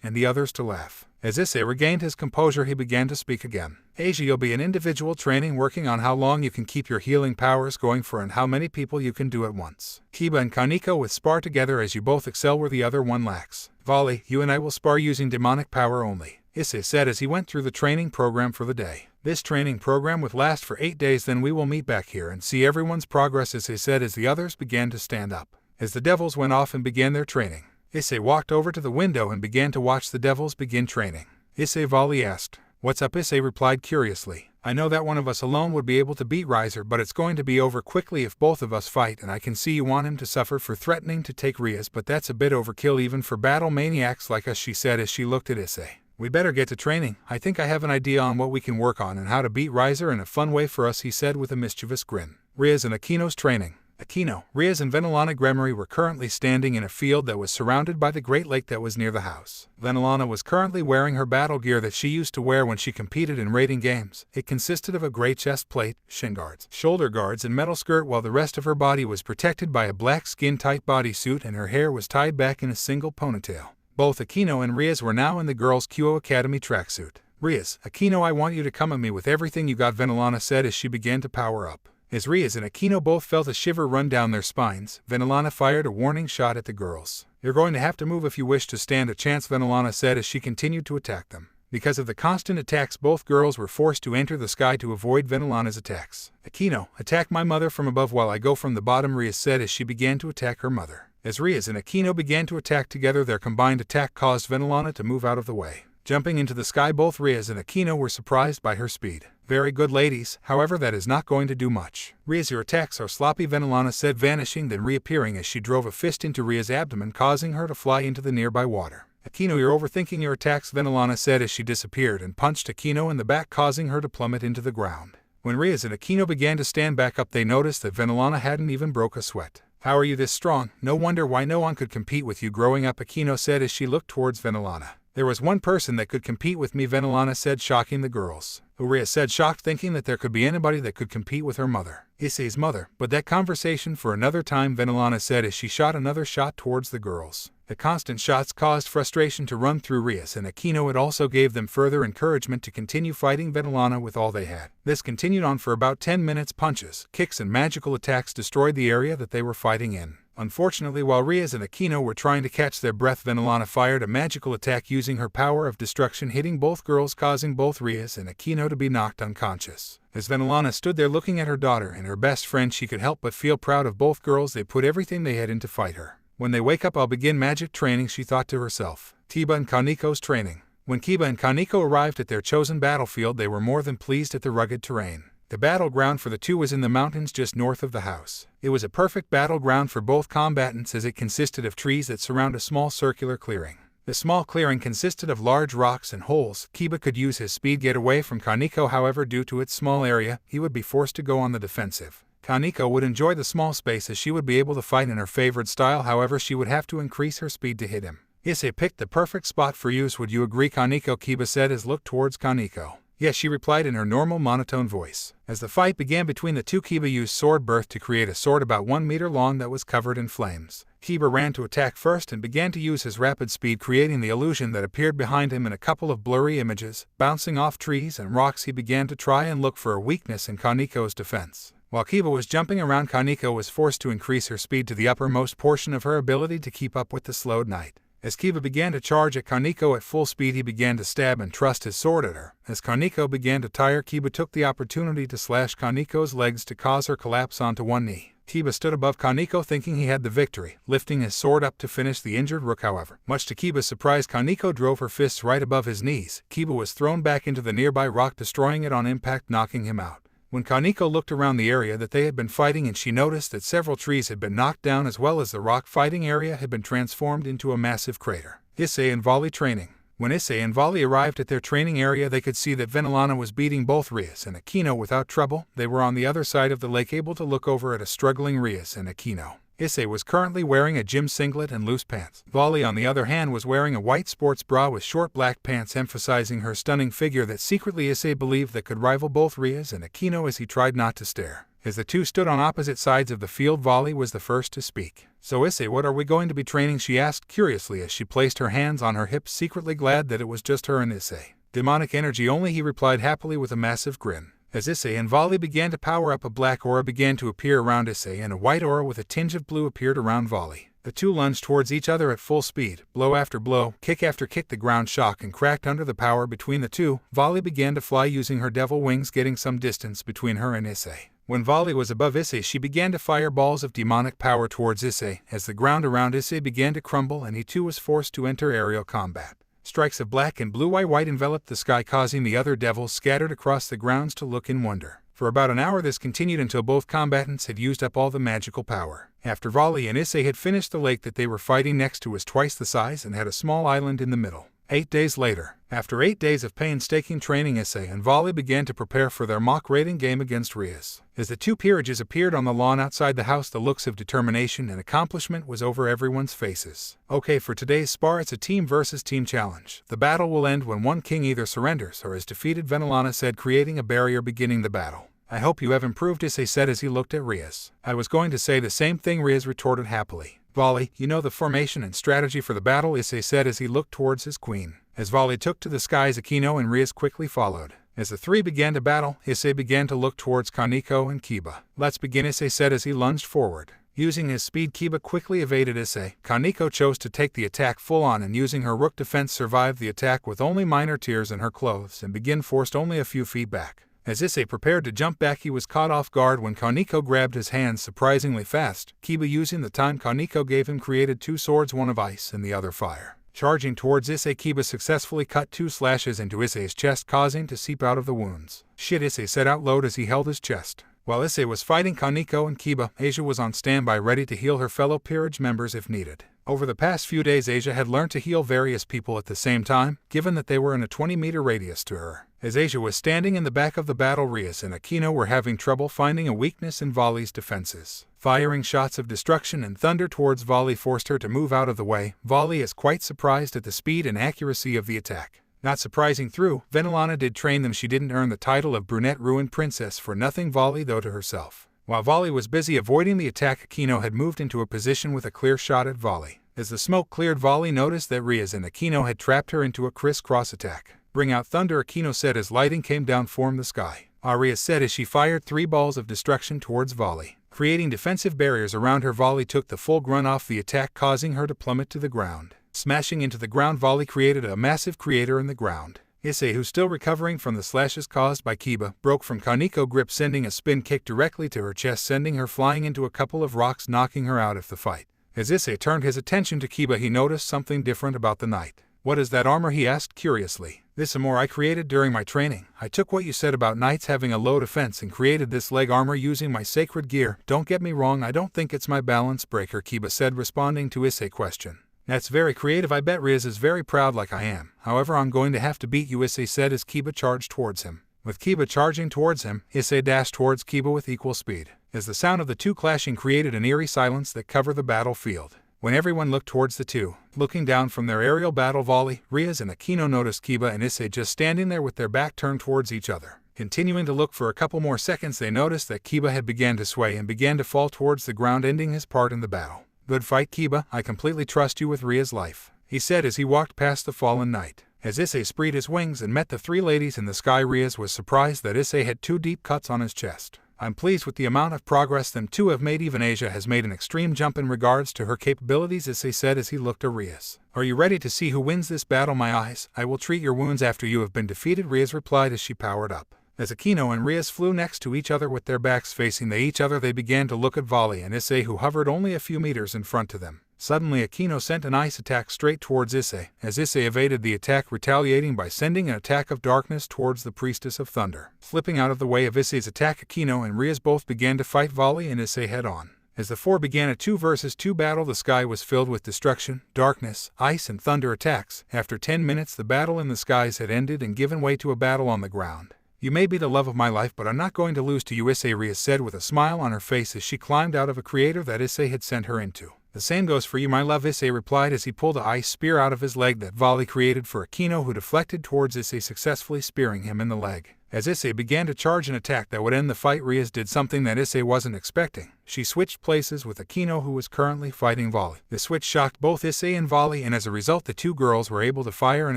and the others to laugh. As Issei regained his composure, he began to speak again. "Asia, you'll be an individual training, working on how long you can keep your healing powers going for and how many people you can do at once. Kiba and Kaneko with spar together as you both excel where the other one lacks. Volley, you and I will spar using demonic power only," Issei said as he went through the training program for the day. "This training program will last for 8 days, then we will meet back here and see everyone's progress," Issei said as the others began to stand up. As the devils went off and began their training, Issei walked over to the window and began to watch the devils begin training. "Issei," Volley asked. "What's up?" Issei replied curiously. "I know that one of us alone would be able to beat Riser, but it's going to be over quickly if both of us fight, and I can see you want him to suffer for threatening to take Rias, but that's a bit overkill even for battle maniacs like us," she said as she looked at Issei. "We better get to training. I think I have an idea on what we can work on and how to beat Riser in a fun way for us," he said with a mischievous grin. Rias and Akino's training. Akino, Rias and Venelana Gremory were currently standing in a field that was surrounded by the great lake that was near the house. Venelana was currently wearing her battle gear that she used to wear when she competed in raiding games. It consisted of a gray chest plate, shin guards, shoulder guards, and metal skirt, while the rest of her body was protected by a black skin-tight bodysuit and her hair was tied back in a single ponytail. Both Akino and Rias were now in the girls' Kyo Academy tracksuit. "Rias, Akino, I want you to come at me with everything you got," Venelana said as she began to power up. As Rias and Akino both felt a shiver run down their spines, Venelana fired a warning shot at the girls. "You're going to have to move if you wish to stand a chance," Venelana said as she continued to attack them. Because of the constant attacks, both girls were forced to enter the sky to avoid Venelana's attacks. "Akino, attack my mother from above while I go from the bottom," Rias said as she began to attack her mother. As Rias and Akino began to attack together, their combined attack caused Venelana to move out of the way. Jumping into the sky, both Rias and Akino were surprised by her speed. "Very good, ladies, however that is not going to do much." "Rias, your attacks are sloppy," Venelana said, vanishing then reappearing as she drove a fist into Rias' abdomen, causing her to fly into the nearby water. "Akino, you're overthinking your attacks," Venelana said as she disappeared and punched Akino in the back, causing her to plummet into the ground. When Rias and Akino began to stand back up, they noticed that Venelana hadn't even broke a sweat. "How are you this strong? No wonder why no one could compete with you growing up," Akino said as she looked towards Venelana. "There was one person that could compete with me," Venelana said, shocking the girls. Rias said, shocked, thinking that there could be anybody that could compete with her mother. Issei's mother. "But that conversation for another time," Venelana said as she shot another shot towards the girls. The constant shots caused frustration to run through Rias and Akino. It also gave them further encouragement to continue fighting Venelana with all they had. This continued on for about 10 minutes. Punches, kicks, and magical attacks destroyed the area that they were fighting in. Unfortunately, while Rias and Akino were trying to catch their breath, Venelana fired a magical attack using her power of destruction, hitting both girls, causing both Rias and Akino to be knocked unconscious. As Venelana stood there looking at her daughter and her best friend, she could help but feel proud of both girls. They put everything they had in to fight her. When they wake up I'll begin magic training, she thought to herself. Kiba and Kaniko's training. When Kiba and Kaniko arrived at their chosen battlefield they were more than pleased at the rugged terrain. The battleground for the two was in the mountains just north of the house. It was a perfect battleground for both combatants as it consisted of trees that surround a small circular clearing. The small clearing consisted of large rocks and holes. Kiba could use his speed get away from Kaniko, however due to its small area, he would be forced to go on the defensive. Kaniko would enjoy the small space as she would be able to fight in her favorite style, however she would have to increase her speed to hit him. Issei picked the perfect spot for use. Would you agree, Kaniko? Kiba said as looked towards Kaniko. Yes, she replied in her normal monotone voice. As the fight began between the two, Kiba used sword birth to create a sword about 1 meter long that was covered in flames. Kiba ran to attack first and began to use his rapid speed, creating the illusion that appeared behind him in a couple of blurry images. Bouncing off trees and rocks, he began to try and look for a weakness in Kaniko's defense. While Kiba was jumping around, Kaniko was forced to increase her speed to the uppermost portion of her ability to keep up with the slowed knight. As Kiba began to charge at Kaniko at full speed, he began to stab and thrust his sword at her. As Kaniko began to tire, Kiba took the opportunity to slash Kaniko's legs to cause her collapse onto one knee. Kiba stood above Kaniko thinking he had the victory, lifting his sword up to finish the injured rook. However, much to Kiba's surprise, Kaniko drove her fists right above his knees. Kiba was thrown back into the nearby rock, destroying it on impact, knocking him out. When Kaniko looked around the area that they had been fighting in, she noticed that several trees had been knocked down as well as the rock fighting area had been transformed into a massive crater. Issei and Volley training. When Issei and Volley arrived at their training area they could see that Venilana was beating both Rias and Aquino without trouble. They were on the other side of the lake, able to look over at a struggling Rias and Aquino. Issei was currently wearing a gym singlet and loose pants. Volley, on the other hand, was wearing a white sports bra with short black pants, emphasizing her stunning figure that secretly Issei believed that could rival both Rias and Aquino as he tried not to stare. As the two stood on opposite sides of the field, Volley was the first to speak. So Issei, what are we going to be training? She asked curiously as she placed her hands on her hips, secretly glad that it was just her and Issei. Demonic energy only, he replied happily with a massive grin. As Issei and Volley began to power up, a black aura began to appear around Issei and a white aura with a tinge of blue appeared around Volley. The two lunged towards each other at full speed. Blow after blow, kick after kick, the ground shook and cracked under the power between the two. Volley began to fly using her devil wings, getting some distance between her and Issei. When Volley was above Issei, she began to fire balls of demonic power towards Issei. As the ground around Issei began to crumble and he too was forced to enter aerial combat. Strikes of black and blue-white enveloped the sky, causing the other devils scattered across the grounds to look in wonder. For about an hour this continued until both combatants had used up all the magical power. After Volley and Issei had finished, the lake that they were fighting next to was twice the size and had a small island in the middle. 8 days later, after 8 days of painstaking training, Issei and Volley began to prepare for their mock raiding game against Rias. As the two peerages appeared on the lawn outside the house, the looks of determination and accomplishment was over everyone's faces. Okay, for today's spar, it's a team versus team challenge. The battle will end when one king either surrenders or is defeated, Venilana said, creating a barrier beginning the battle. I hope you have improved, Issei said as he looked at Rias. I was going to say the same thing, Rias retorted happily. Volley, you know the formation and strategy for the battle, Issei said as he looked towards his queen. As Volley took to the skies, Aquino and Rias quickly followed. As the three began to battle, Issei began to look towards Kaniko and Kiba. Let's begin, Issei said as he lunged forward. Using his speed, Kiba quickly evaded Issei. Kaniko chose to take the attack full on and using her rook defense survived the attack with only minor tears in her clothes and began forced only a few feet back. As Issei prepared to jump back, he was caught off guard when Kaniko grabbed his hands surprisingly fast. Kiba, using the time Kaniko gave him, created 2 swords, one of ice and the other fire. Charging towards Issei, Kiba successfully cut 2 slashes into Issei's chest, causing to seep out of the wounds. Shit, Issei said out loud as he held his chest. While Issei was fighting Kaniko and Kiba, Asia was on standby ready to heal her fellow peerage members if needed. Over the past few days, Asia had learned to heal various people at the same time, given that they were in a 20-meter radius to her. As Asia was standing in the back of the battle, Rias and Aquino were having trouble finding a weakness in Volley's defenses. Firing shots of destruction and thunder towards Volley forced her to move out of the way. Volley is quite surprised at the speed and accuracy of the attack. Not surprising, through Venilana did train them, she didn't earn the title of Brunette Ruined Princess for nothing. Volley, though, to herself. While Volley was busy avoiding the attack, Aquino had moved into a position with a clear shot at Volley. As the smoke cleared, Volley noticed that Rias and Aquino had trapped her into a crisscross attack. Bring out thunder, Aquino said as lighting came down from the sky. Rias said as she fired 3 balls of destruction towards Volley. Creating defensive barriers around her, Volley took the full grunt off the attack, causing her to plummet to the ground. Smashing into the ground, Volley created a massive crater in the ground. Issei, who still recovering from the slashes caused by Kiba, broke from Kaniko's grip, sending a spin kick directly to her chest, sending her flying into a couple of rocks, knocking her out of the fight. As Issei turned his attention to Kiba, he noticed something different about the knight. "What is that armor?" he asked curiously. "This armor I created during my training. I took what you said about knights having a low defense and created this leg armor using my sacred gear. Don't get me wrong, I don't think it's my balance breaker," Kiba said, responding to Issei's question. "That's very creative. I bet Riz is very proud like I am. However, I'm going to have to beat you," Issei said as Kiba charged towards him. With Kiba charging towards him, Issei dashed towards Kiba with equal speed. As the sound of the two clashing created an eerie silence that covered the battlefield. When everyone looked towards the two, looking down from their aerial battle volley, Riaz and Akino noticed Kiba and Issei just standing there with their back turned towards each other. Continuing to look for a couple more seconds, they noticed that Kiba had began to sway and began to fall towards the ground, ending his part in the battle. "Good fight, Kiba. I completely trust you with Ria's life," he said as he walked past the fallen knight. As Issei spread his wings and met the three ladies in the sky, Riaz was surprised that Issei had 2 deep cuts on his chest. "I'm pleased with the amount of progress them two have made. Even Asia has made an extreme jump in regards to her capabilities," Issei said as he looked at Riaz. "Are you ready to see who wins this battle, my eyes? I will treat your wounds after you have been defeated," Riaz replied as she powered up. As Akino and Riaz flew next to each other with their backs facing each other, they began to look at Volley and Issei, who hovered only a few meters in front of them. Suddenly Akino sent an ice attack straight towards Issei, as Issei evaded the attack, retaliating by sending an attack of darkness towards the Priestess of Thunder. Slipping out of the way of Issei's attack, Akino and Riaz both began to fight Volley and Issei head-on. As the four began a 2 versus 2 battle, the sky was filled with destruction, darkness, ice and thunder attacks. After 10 minutes the battle in the skies had ended and given way to a battle on the ground. "You may be the love of my life, but I'm not going to lose to you," Issei, Riaz said with a smile on her face as she climbed out of a crater that Issei had sent her into. "The same goes for you, my love," Issei replied as he pulled a ice spear out of his leg that Volley created for Akino, who deflected towards Issei, successfully spearing him in the leg. As Issei began to charge an attack that would end the fight, Riaz did something that Issei wasn't expecting. She switched places with Akino, who was currently fighting Volley. The switch shocked both Issei and Volley, and as a result the two girls were able to fire an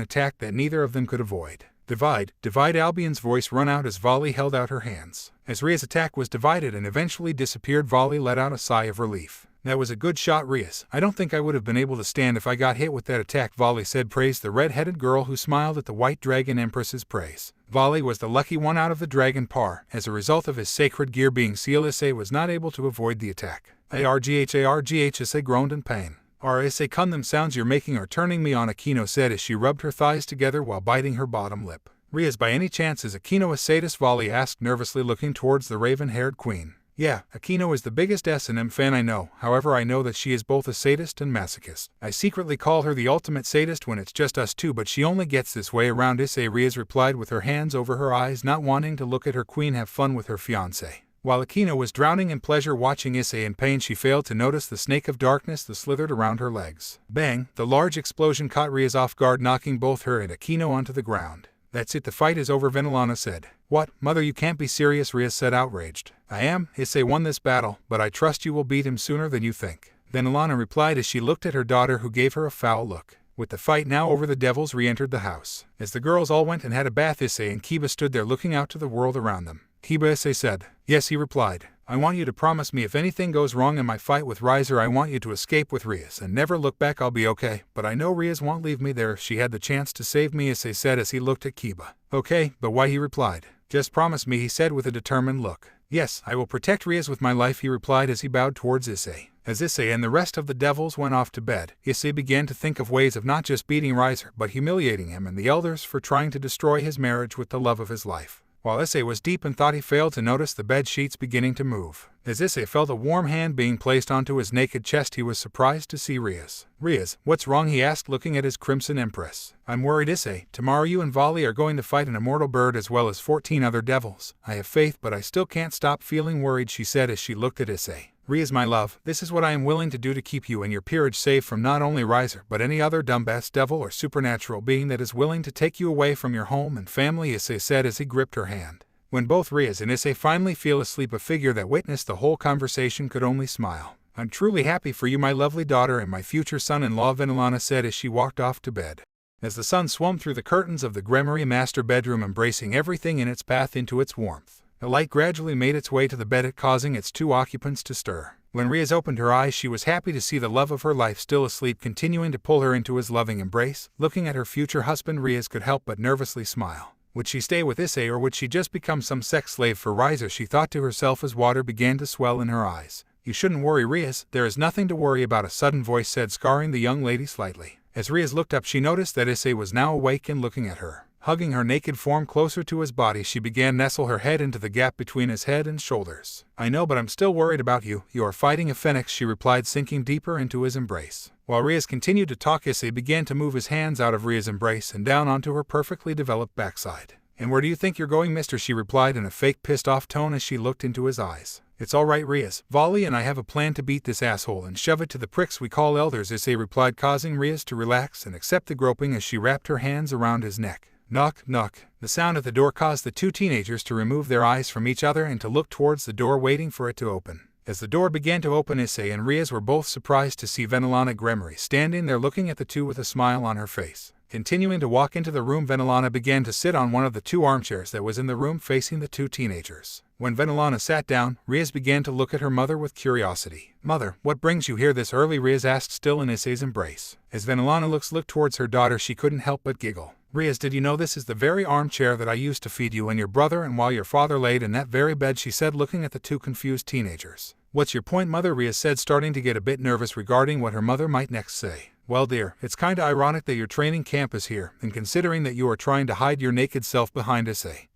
attack that neither of them could avoid. "Divide, divide," Albion's voice run out as Volley held out her hands. As Riaz's attack was divided and eventually disappeared, Volley let out a sigh of relief. "That was a good shot, Riaz. I don't think I would have been able to stand if I got hit with that attack," Volley said, praised the red-headed girl, who smiled at the White Dragon Empress's praise. Volley was the lucky one out of the dragon par. As a result of his sacred gear being sealed, Issei was not able to avoid the attack. "Argh, Issei groaned in pain. Issei, "Kun, them sounds you're making are turning me on," Akino said as she rubbed her thighs together while biting her bottom lip. "Riaz, by any chance is Akino a sadist?" Volley asked nervously, looking towards the raven-haired queen. "Yeah, Akino is the biggest S&M fan I know. However, I know that she is both a sadist and masochist. I secretly call her the ultimate sadist when it's just us two, but she only gets this way around," Issei, Riaz replied with her hands over her eyes, not wanting to look at her queen have fun with her fiancé. While Akino was drowning in pleasure watching Issei in pain, she failed to notice the snake of darkness that slithered around her legs. Bang! The large explosion caught Riaz off guard, knocking both her and Akino onto the ground. "That's it, the fight is over," Venilana said. "What, mother, you can't be serious," Riaz said, outraged. "I am. Issei won this battle, but I trust you will beat him sooner than you think," Venilana replied as she looked at her daughter, who gave her a foul look. With the fight now over, the devils re-entered the house. As the girls all went and had a bath, Issei and Kiba stood there looking out to the world around them. "Kiba," Issei said. "Yes," he replied. "I want you to promise me if anything goes wrong in my fight with Rizer, I want you to escape with Riaz and never look back. I'll be okay, but I know Riaz won't leave me there if she had the chance to save me," Issei said as he looked at Kiba. "Okay, but why?" he replied. "Just promise me," he said with a determined look. "Yes, I will protect Riaz with my life," he replied as he bowed towards Issei. As Issei and the rest of the devils went off to bed, Issei began to think of ways of not just beating Rizer but humiliating him and the elders for trying to destroy his marriage with the love of his life. While Issei was deep in thought, he failed to notice the bed sheets beginning to move. As Issei felt a warm hand being placed onto his naked chest, he was surprised to see Riaz. "Riaz, what's wrong?" he asked, looking at his crimson empress. "I'm worried, Issei. Tomorrow you and Volley are going to fight an immortal bird as well as 14 other devils. I have faith, but I still can't stop feeling worried," she said as she looked at Issei. "Riaz, my love, this is what I am willing to do to keep you and your peerage safe from not only Rizer but any other dumbass devil or supernatural being that is willing to take you away from your home and family," Issei said as he gripped her hand. When both Riaz and Issei finally fell asleep, a figure that witnessed the whole conversation could only smile. "I'm truly happy for you, my lovely daughter and my future son-in-law," Venilana said as she walked off to bed. As the sun swung through the curtains of the Gremory master bedroom, embracing everything in its path into its warmth, the light gradually made its way to the bed, causing its two occupants to stir. When Riaz opened her eyes, she was happy to see the love of her life still asleep, continuing to pull her into his loving embrace. Looking at her future husband, Riaz could help but nervously smile. Would she stay with Issei, or would she just become some sex slave for Rizer? She thought to herself as water began to swell in her eyes. You shouldn't worry, Riaz, there is nothing to worry about, a sudden voice said, scarring the young lady slightly. As Riaz looked up, she noticed that Issei was now awake and looking at her. Hugging her naked form closer to his body, she began to nestle her head into the gap between his head and shoulders. I know, but I'm still worried about you. You are fighting a phoenix, she replied, sinking deeper into his embrace. While Riaz continued to talk, Issei began to move his hands out of Riaz's embrace and down onto her perfectly developed backside. And where do you think you're going, mister? She replied in a fake pissed off tone as she looked into his eyes. It's all right, Riaz. Volley and I have a plan to beat this asshole and shove it to the pricks we call elders, Issei replied, causing Riaz to relax and accept the groping as she wrapped her hands around his neck. Knock, knock. The sound at the door caused the two teenagers to remove their eyes from each other and to look towards the door, waiting for it to open. As the door began to open, Issei and Riaz were both surprised to see Venelana Gremory standing there looking at the two with a smile on her face. Continuing to walk into the room, Venelana began to sit on one of the two armchairs that was in the room facing the two teenagers. When Venelana sat down, Riaz began to look at her mother with curiosity. Mother, what brings you here this early? Riaz asked, still in Issei's embrace. As Venelana looked towards her daughter, she couldn't help but giggle. Riaz, did you know this is the very armchair that I used to feed you and your brother and while your father laid in that very bed, she said, looking at the two confused teenagers. What's your point, mother? Riaz said, starting to get a bit nervous regarding what her mother might next say. Well, dear, it's kinda ironic that your training camp is here, and considering that you are trying to hide your naked self behind Issei,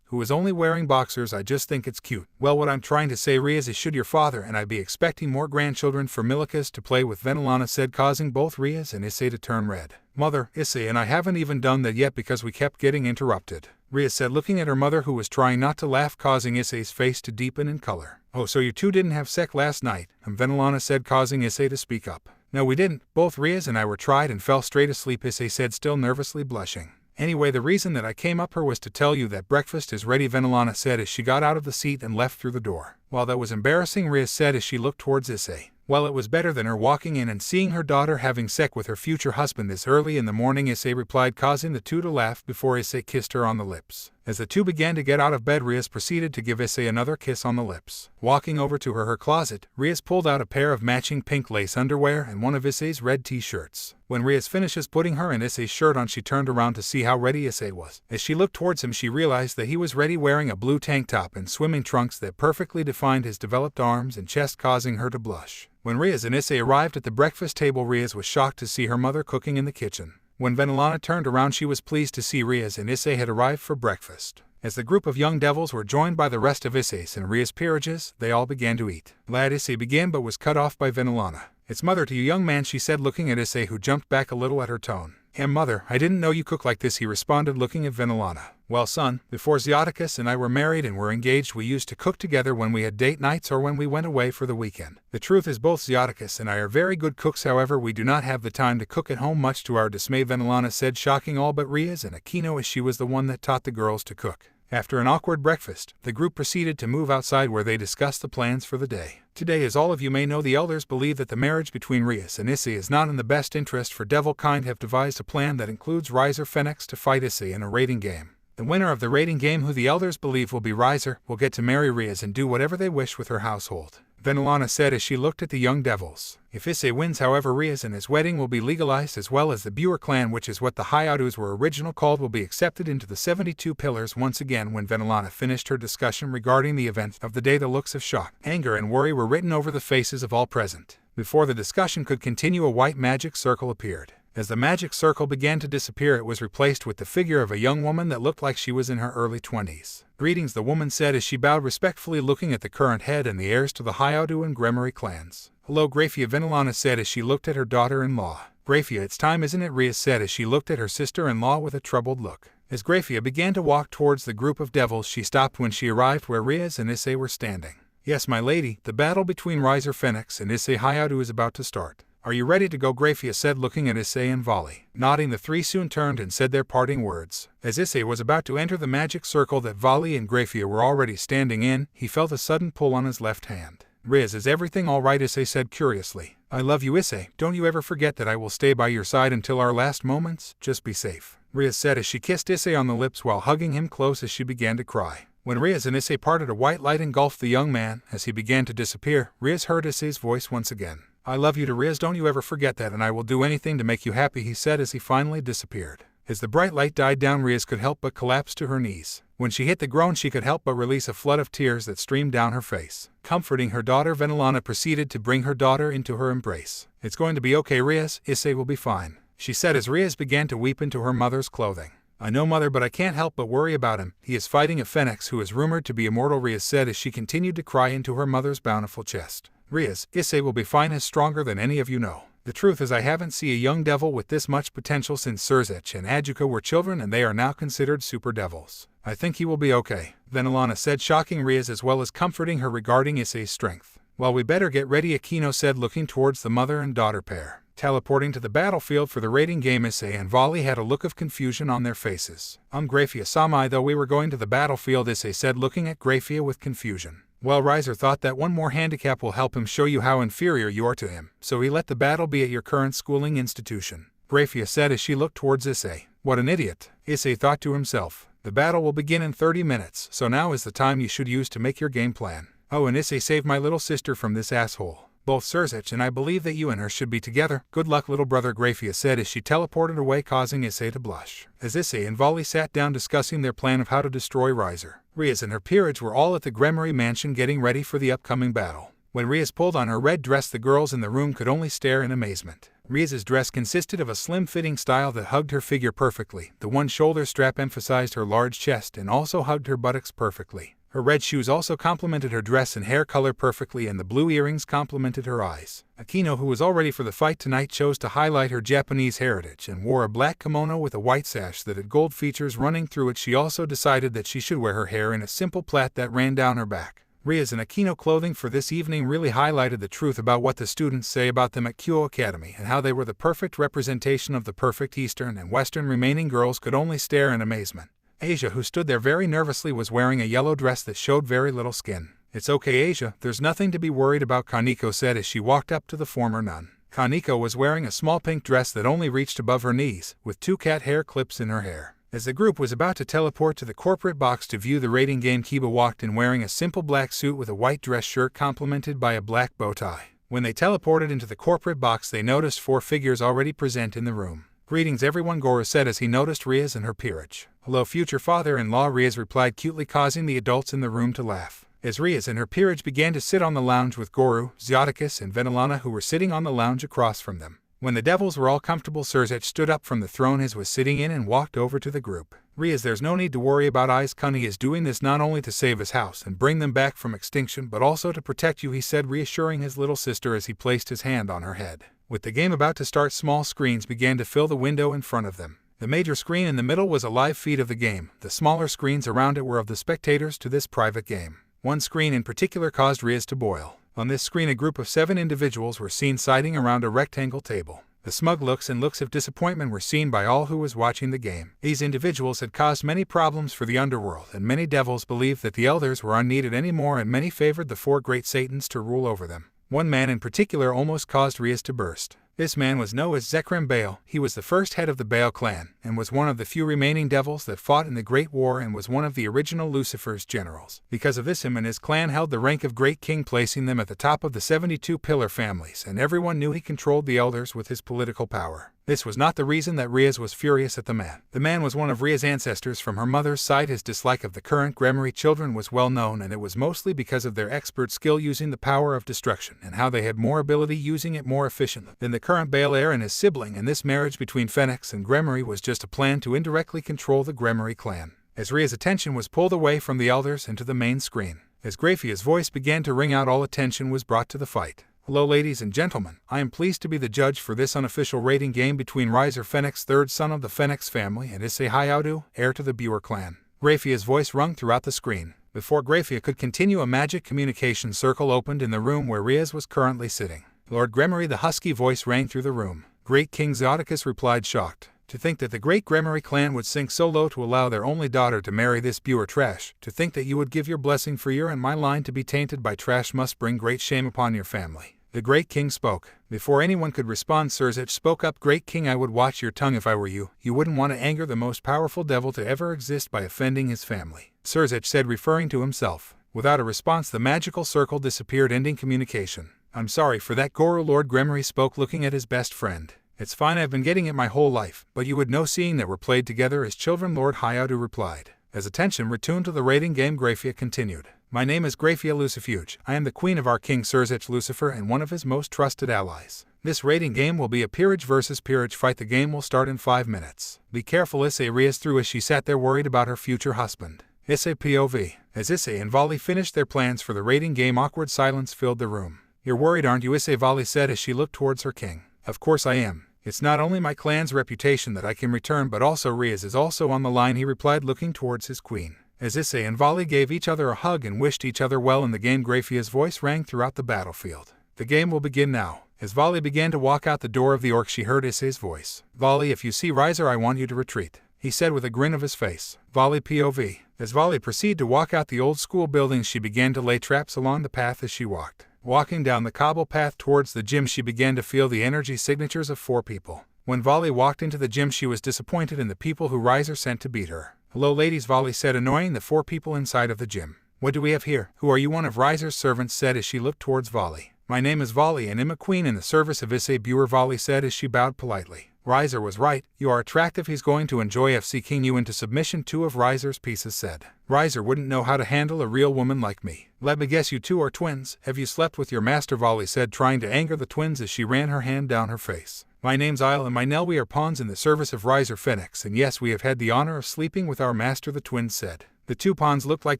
who is only wearing boxers, I just think it's cute. Well, what I'm trying to say, Riaz, is should your father and I be expecting more grandchildren for Milikas to play with? Venelana said, causing both Riaz and Issei to turn red. Mother, Issei and I haven't even done that yet because we kept getting interrupted, Riaz said, looking at her mother, who was trying not to laugh, causing Issei's face to deepen in color. Oh, so you two didn't have sex last night? Venelana said, causing Issei to speak up. No, we didn't. Both Riaz and I were tried and fell straight asleep, Issei said, still nervously blushing. Anyway, the reason that I came up here was to tell you that breakfast is ready, Venelana said as she got out of the seat and left through the door. Well, that was embarrassing, Riaz said as she looked towards Issei. Well, it was better than her walking in and seeing her daughter having sex with her future husband this early in the morning, Issei replied, causing the two to laugh before Issei kissed her on the lips. As the two began to get out of bed, Riaz proceeded to give Issei another kiss on the lips. Walking over to her closet, Riaz pulled out a pair of matching pink lace underwear and one of Issei's red t-shirts. When Riaz finishes putting her and Issei's shirt on, she turned around to see how ready Issei was. As she looked towards him, she realized that he was ready, wearing a blue tank top and swimming trunks that perfectly defined his developed arms and chest, causing her to blush. When Riaz and Issei arrived at the breakfast table, Riaz was shocked to see her mother cooking in the kitchen. When Venelana turned around, she was pleased to see Riaz and Issei had arrived for breakfast. As the group of young devils were joined by the rest of Issei's and Riaz's peerages, they all began to eat. Lad, Issei began but was cut off by Venelana. It's mother to you, young man, she said, looking at Issei, who jumped back a little at her tone. Mother, I didn't know you cook like this, he responded, looking at Venelana. Well, son, before Xiaticus and I were married and were engaged, we used to cook together when we had date nights or when we went away for the weekend. The truth is, both Xiaticus and I are very good cooks, however, we do not have the time to cook at home, much to our dismay, Venelana said, shocking all but Riaz and Aquino, as she was the one that taught the girls to cook. After an awkward breakfast, the group proceeded to move outside, where they discussed the plans for the day. Today, as all of you may know, the elders believe that the marriage between Riaz and Issei is not in the best interest for devil kind, have devised a plan that includes Riser Phoenix to fight Issei in a raiding game. The winner of the raiding game, who the elders believe will be Riser, will get to marry Riaz and do whatever they wish with her household, Venelana said as she looked at the young devils. If Issei wins, however, Riaz and his wedding will be legalized, as well as the Buer clan, which is what the Hayadus were originally called, will be accepted into the 72 pillars once again. When Venelana finished her discussion regarding the event of the day, the looks of shock, anger, and worry were written over the faces of all present. Before the discussion could continue, a white magic circle appeared. As the magic circle began to disappear, it was replaced with the figure of a young woman that looked like she was in her early 20s. Greetings, the woman said as she bowed respectfully, looking at the current head and the heirs to the Hayadu and Gremory clans. Hello, Grafia, Venelana said as she looked at her daughter-in-law. Grafia, it's time, isn't it? Riaz said as she looked at her sister-in-law with a troubled look. As Grafia began to walk towards the group of devils, she stopped when she arrived where Riaz and Issei were standing. Yes, my lady, the battle between Riser Phoenix and Issei Hayadu is about to start. Are you ready to go? Grafia said, looking at Issei and Volley. Nodding, the three soon turned and said their parting words. As Issei was about to enter the magic circle that Volley and Grafia were already standing in, he felt a sudden pull on his left hand. Riaz, is everything all right? Issei said curiously. I love you, Issei. Don't you ever forget that I will stay by your side until our last moments. Just be safe, Riaz said as she kissed Issei on the lips while hugging him close as she began to cry. When Riaz and Issei parted, a white light engulfed the young man. As he began to disappear, Riaz heard Issei's voice once again. I love you to Riaz, don't you ever forget that, and I will do anything to make you happy, he said as he finally disappeared. As the bright light died down, Riaz could help but collapse to her knees. When she hit the ground, she could help but release a flood of tears that streamed down her face. Comforting her daughter, Venelana proceeded to bring her daughter into her embrace. "It's going to be okay, Riaz. Issei will be fine," she said as Riaz began to weep into her mother's clothing. "I know, mother, but I can't help but worry about him. He is fighting a phoenix who is rumored to be immortal," Riaz said as she continued to cry into her mother's bountiful chest. "Riaz, Issei will be fine, is stronger than any of you know. The truth is I haven't seen a young devil with this much potential since Surzech and Ajuka were children, and they are now considered super devils. I think he will be okay," Venelana said, shocking Riaz as well as comforting her regarding Issei's strength. "Well, we better get ready," Aquino said, looking towards the mother and daughter pair. Teleporting to the battlefield for the raiding game, Issei and Volley had a look of confusion on their faces. Grafia-sama, I thought we were going to the battlefield," Issei said, looking at Grafia with confusion. "Well, Riser thought that one more handicap will help him show you how inferior you are to him, so he let the battle be at your current schooling institution," Grafia said as she looked towards Issei. "What an idiot," Issei thought to himself. "The battle will begin in 30 minutes, so now is the time you should use to make your game plan. Oh, and Issei saved my little sister from this asshole. Both Surzech and I believe that you and her should be together. Good luck, little brother," Grafia said as she teleported away, causing Issei to blush. As Issei and Volley sat down discussing their plan of how to destroy Riser, Riaz and her peerage were all at the Gremory mansion getting ready for the upcoming battle. When Riaz pulled on her red dress, the girls in the room could only stare in amazement. Riaz's dress consisted of a slim-fitting style that hugged her figure perfectly. The one shoulder strap emphasized her large chest and also hugged her buttocks perfectly. Her red shoes also complemented her dress and hair color perfectly, and the blue earrings complemented her eyes. Aquino, who was all ready for the fight tonight, chose to highlight her Japanese heritage and wore a black kimono with a white sash that had gold features running through it. She also decided that she should wear her hair in a simple plait that ran down her back. Riaz and Aquino clothing for this evening really highlighted the truth about what the students say about them at Kyo Academy and how they were the perfect representation of the perfect Eastern and Western. Remaining girls could only stare in amazement. Asia, who stood there very nervously, was wearing a yellow dress that showed very little skin. "It's okay, Asia, there's nothing to be worried about," Kaneko said as she walked up to the former nun. Kaneko was wearing a small pink dress that only reached above her knees, with 2 cat hair clips in her hair. As the group was about to teleport to the corporate box to view the raiding game, Kiba walked in wearing a simple black suit with a white dress shirt complemented by a black bow tie. When they teleported into the corporate box, they noticed 4 figures already present in the room. "Greetings everyone," Goro said as he noticed Riaz and her peerage. "Hello, future father-in-law," Riaz replied cutely, causing the adults in the room to laugh. As Riaz and her peerage began to sit on the lounge with Goro, Zioticus, and Venelana, who were sitting on the lounge across from them. When the devils were all comfortable, Surzech stood up from the throne his was sitting in and walked over to the group. "Riaz, there's no need to worry about Eyes Kun. He is doing this not only to save his house and bring them back from extinction, but also to protect you," he said, reassuring his little sister as he placed his hand on her head. With the game about to start, small screens began to fill the window in front of them. The major screen in the middle was a live feed of the game. The smaller screens around it were of the spectators to this private game. One screen in particular caused Riaz to boil. On this screen, a group of 7 individuals were seen siding around a rectangle table. The smug looks and looks of disappointment were seen by all who was watching the game. These individuals had caused many problems for the underworld, and many devils believed that the elders were unneeded anymore, and many favored the 4 great Satans to rule over them. One man in particular almost caused Riaz to burst. This man was known as Zekrem Baal. He was the first head of the Baal clan, and was one of the few remaining devils that fought in the Great War, and was one of the original Lucifer's generals. Because of this, him and his clan held the rank of Great King, placing them at the top of the 72 pillar families, and everyone knew he controlled the elders with his political power. This was not the reason that Riaz was furious at the man. The man was one of Riaz's ancestors from her mother's side. His dislike of the current Gremory children was well known, and it was mostly because of their expert skill using the power of destruction, and how they had more ability using it more efficiently than the current Baal heir and his sibling, and this marriage between Phoenix and Gremory was just a plan to indirectly control the Gremory clan. As Riaz's attention was pulled away from the elders and to the main screen, as Grafia's voice began to ring out, all attention was brought to the fight. "Hello, ladies and gentlemen. I am pleased to be the judge for this unofficial raiding game between Riser Phoenix, 3rd son of the Phoenix family, and Issei Hayaudu, heir to the Buer clan." Grafia's voice rung throughout the screen. Before Grafia could continue, a magic communication circle opened in the room where Riaz was currently sitting. Lord Gremory, the husky voice rang through the room. Great King Zioticus replied, shocked. "To think that the great Gremory clan would sink so low to allow their only daughter to marry this Buer trash. To think that you would give your blessing for your and my line to be tainted by trash must bring great shame upon your family." The Great King spoke. Before anyone could respond, Surzech spoke up. "Great King, I would watch your tongue if I were you. You wouldn't want to anger the most powerful devil to ever exist by offending his family," Surzech said, referring to himself. Without a response, the magical circle disappeared, ending communication. "I'm sorry for that, Goro," Lord Gremory spoke, looking at his best friend. It's fine, I've been getting it my whole life, but you would know seeing that we're played together as children, Lord Hyadu replied. As attention returned to the rating game, Graphia continued. My name is Graphia Lucifuge. I am the queen of our king Sirzich Lucifer and one of his most trusted allies. This rating game will be a peerage versus peerage fight. The game will start in 5 minutes. Be careful, Issei reassured through as she sat there worried about her future husband. Issei POV. As Issei and Vali finished their plans for the rating game, awkward silence filled the room. You're worried, aren't you, Issei? Vali said as she looked towards her king. Of course I am. It's not only my clan's reputation that I can return, but also Ria's is also on the line, he replied, looking towards his queen. As Issei and Vali gave each other a hug and wished each other well in the game, Graphia's voice rang throughout the battlefield. The game will begin now. As Vali began to walk out the door of the orc, she heard Issei's voice. Vali, if you see Riser, I want you to retreat, he said with a grin of his face. Vali POV. As Vali proceeded to walk out the old school buildings, she began to lay traps along the path as she walked. Walking down the cobble path towards the gym, she began to feel the energy signatures of 4 people. When Vali walked into the gym, she was disappointed in the people who Riser sent to beat her. Hello ladies, Vali said, annoying the 4 people inside of the gym. What do we have here? Who are you? One of Riser's servants said as she looked towards Vali. My name is Vali and am a queen in the service of Issei Buer, Vali said as she bowed politely. Riser was right. You are attractive. He's going to enjoy FCing you into submission. 2 of Riser's pieces said. Riser wouldn't know how to handle a real woman like me. Let me guess, you 2 are twins. Have you slept with your master? Vali said, trying to anger the twins as she ran her hand down her face. My name's Isle and my Nell. We are pawns in the service of Riser Phoenix, and yes, we have had the honor of sleeping with our master, the twins said. The 2 pawns looked like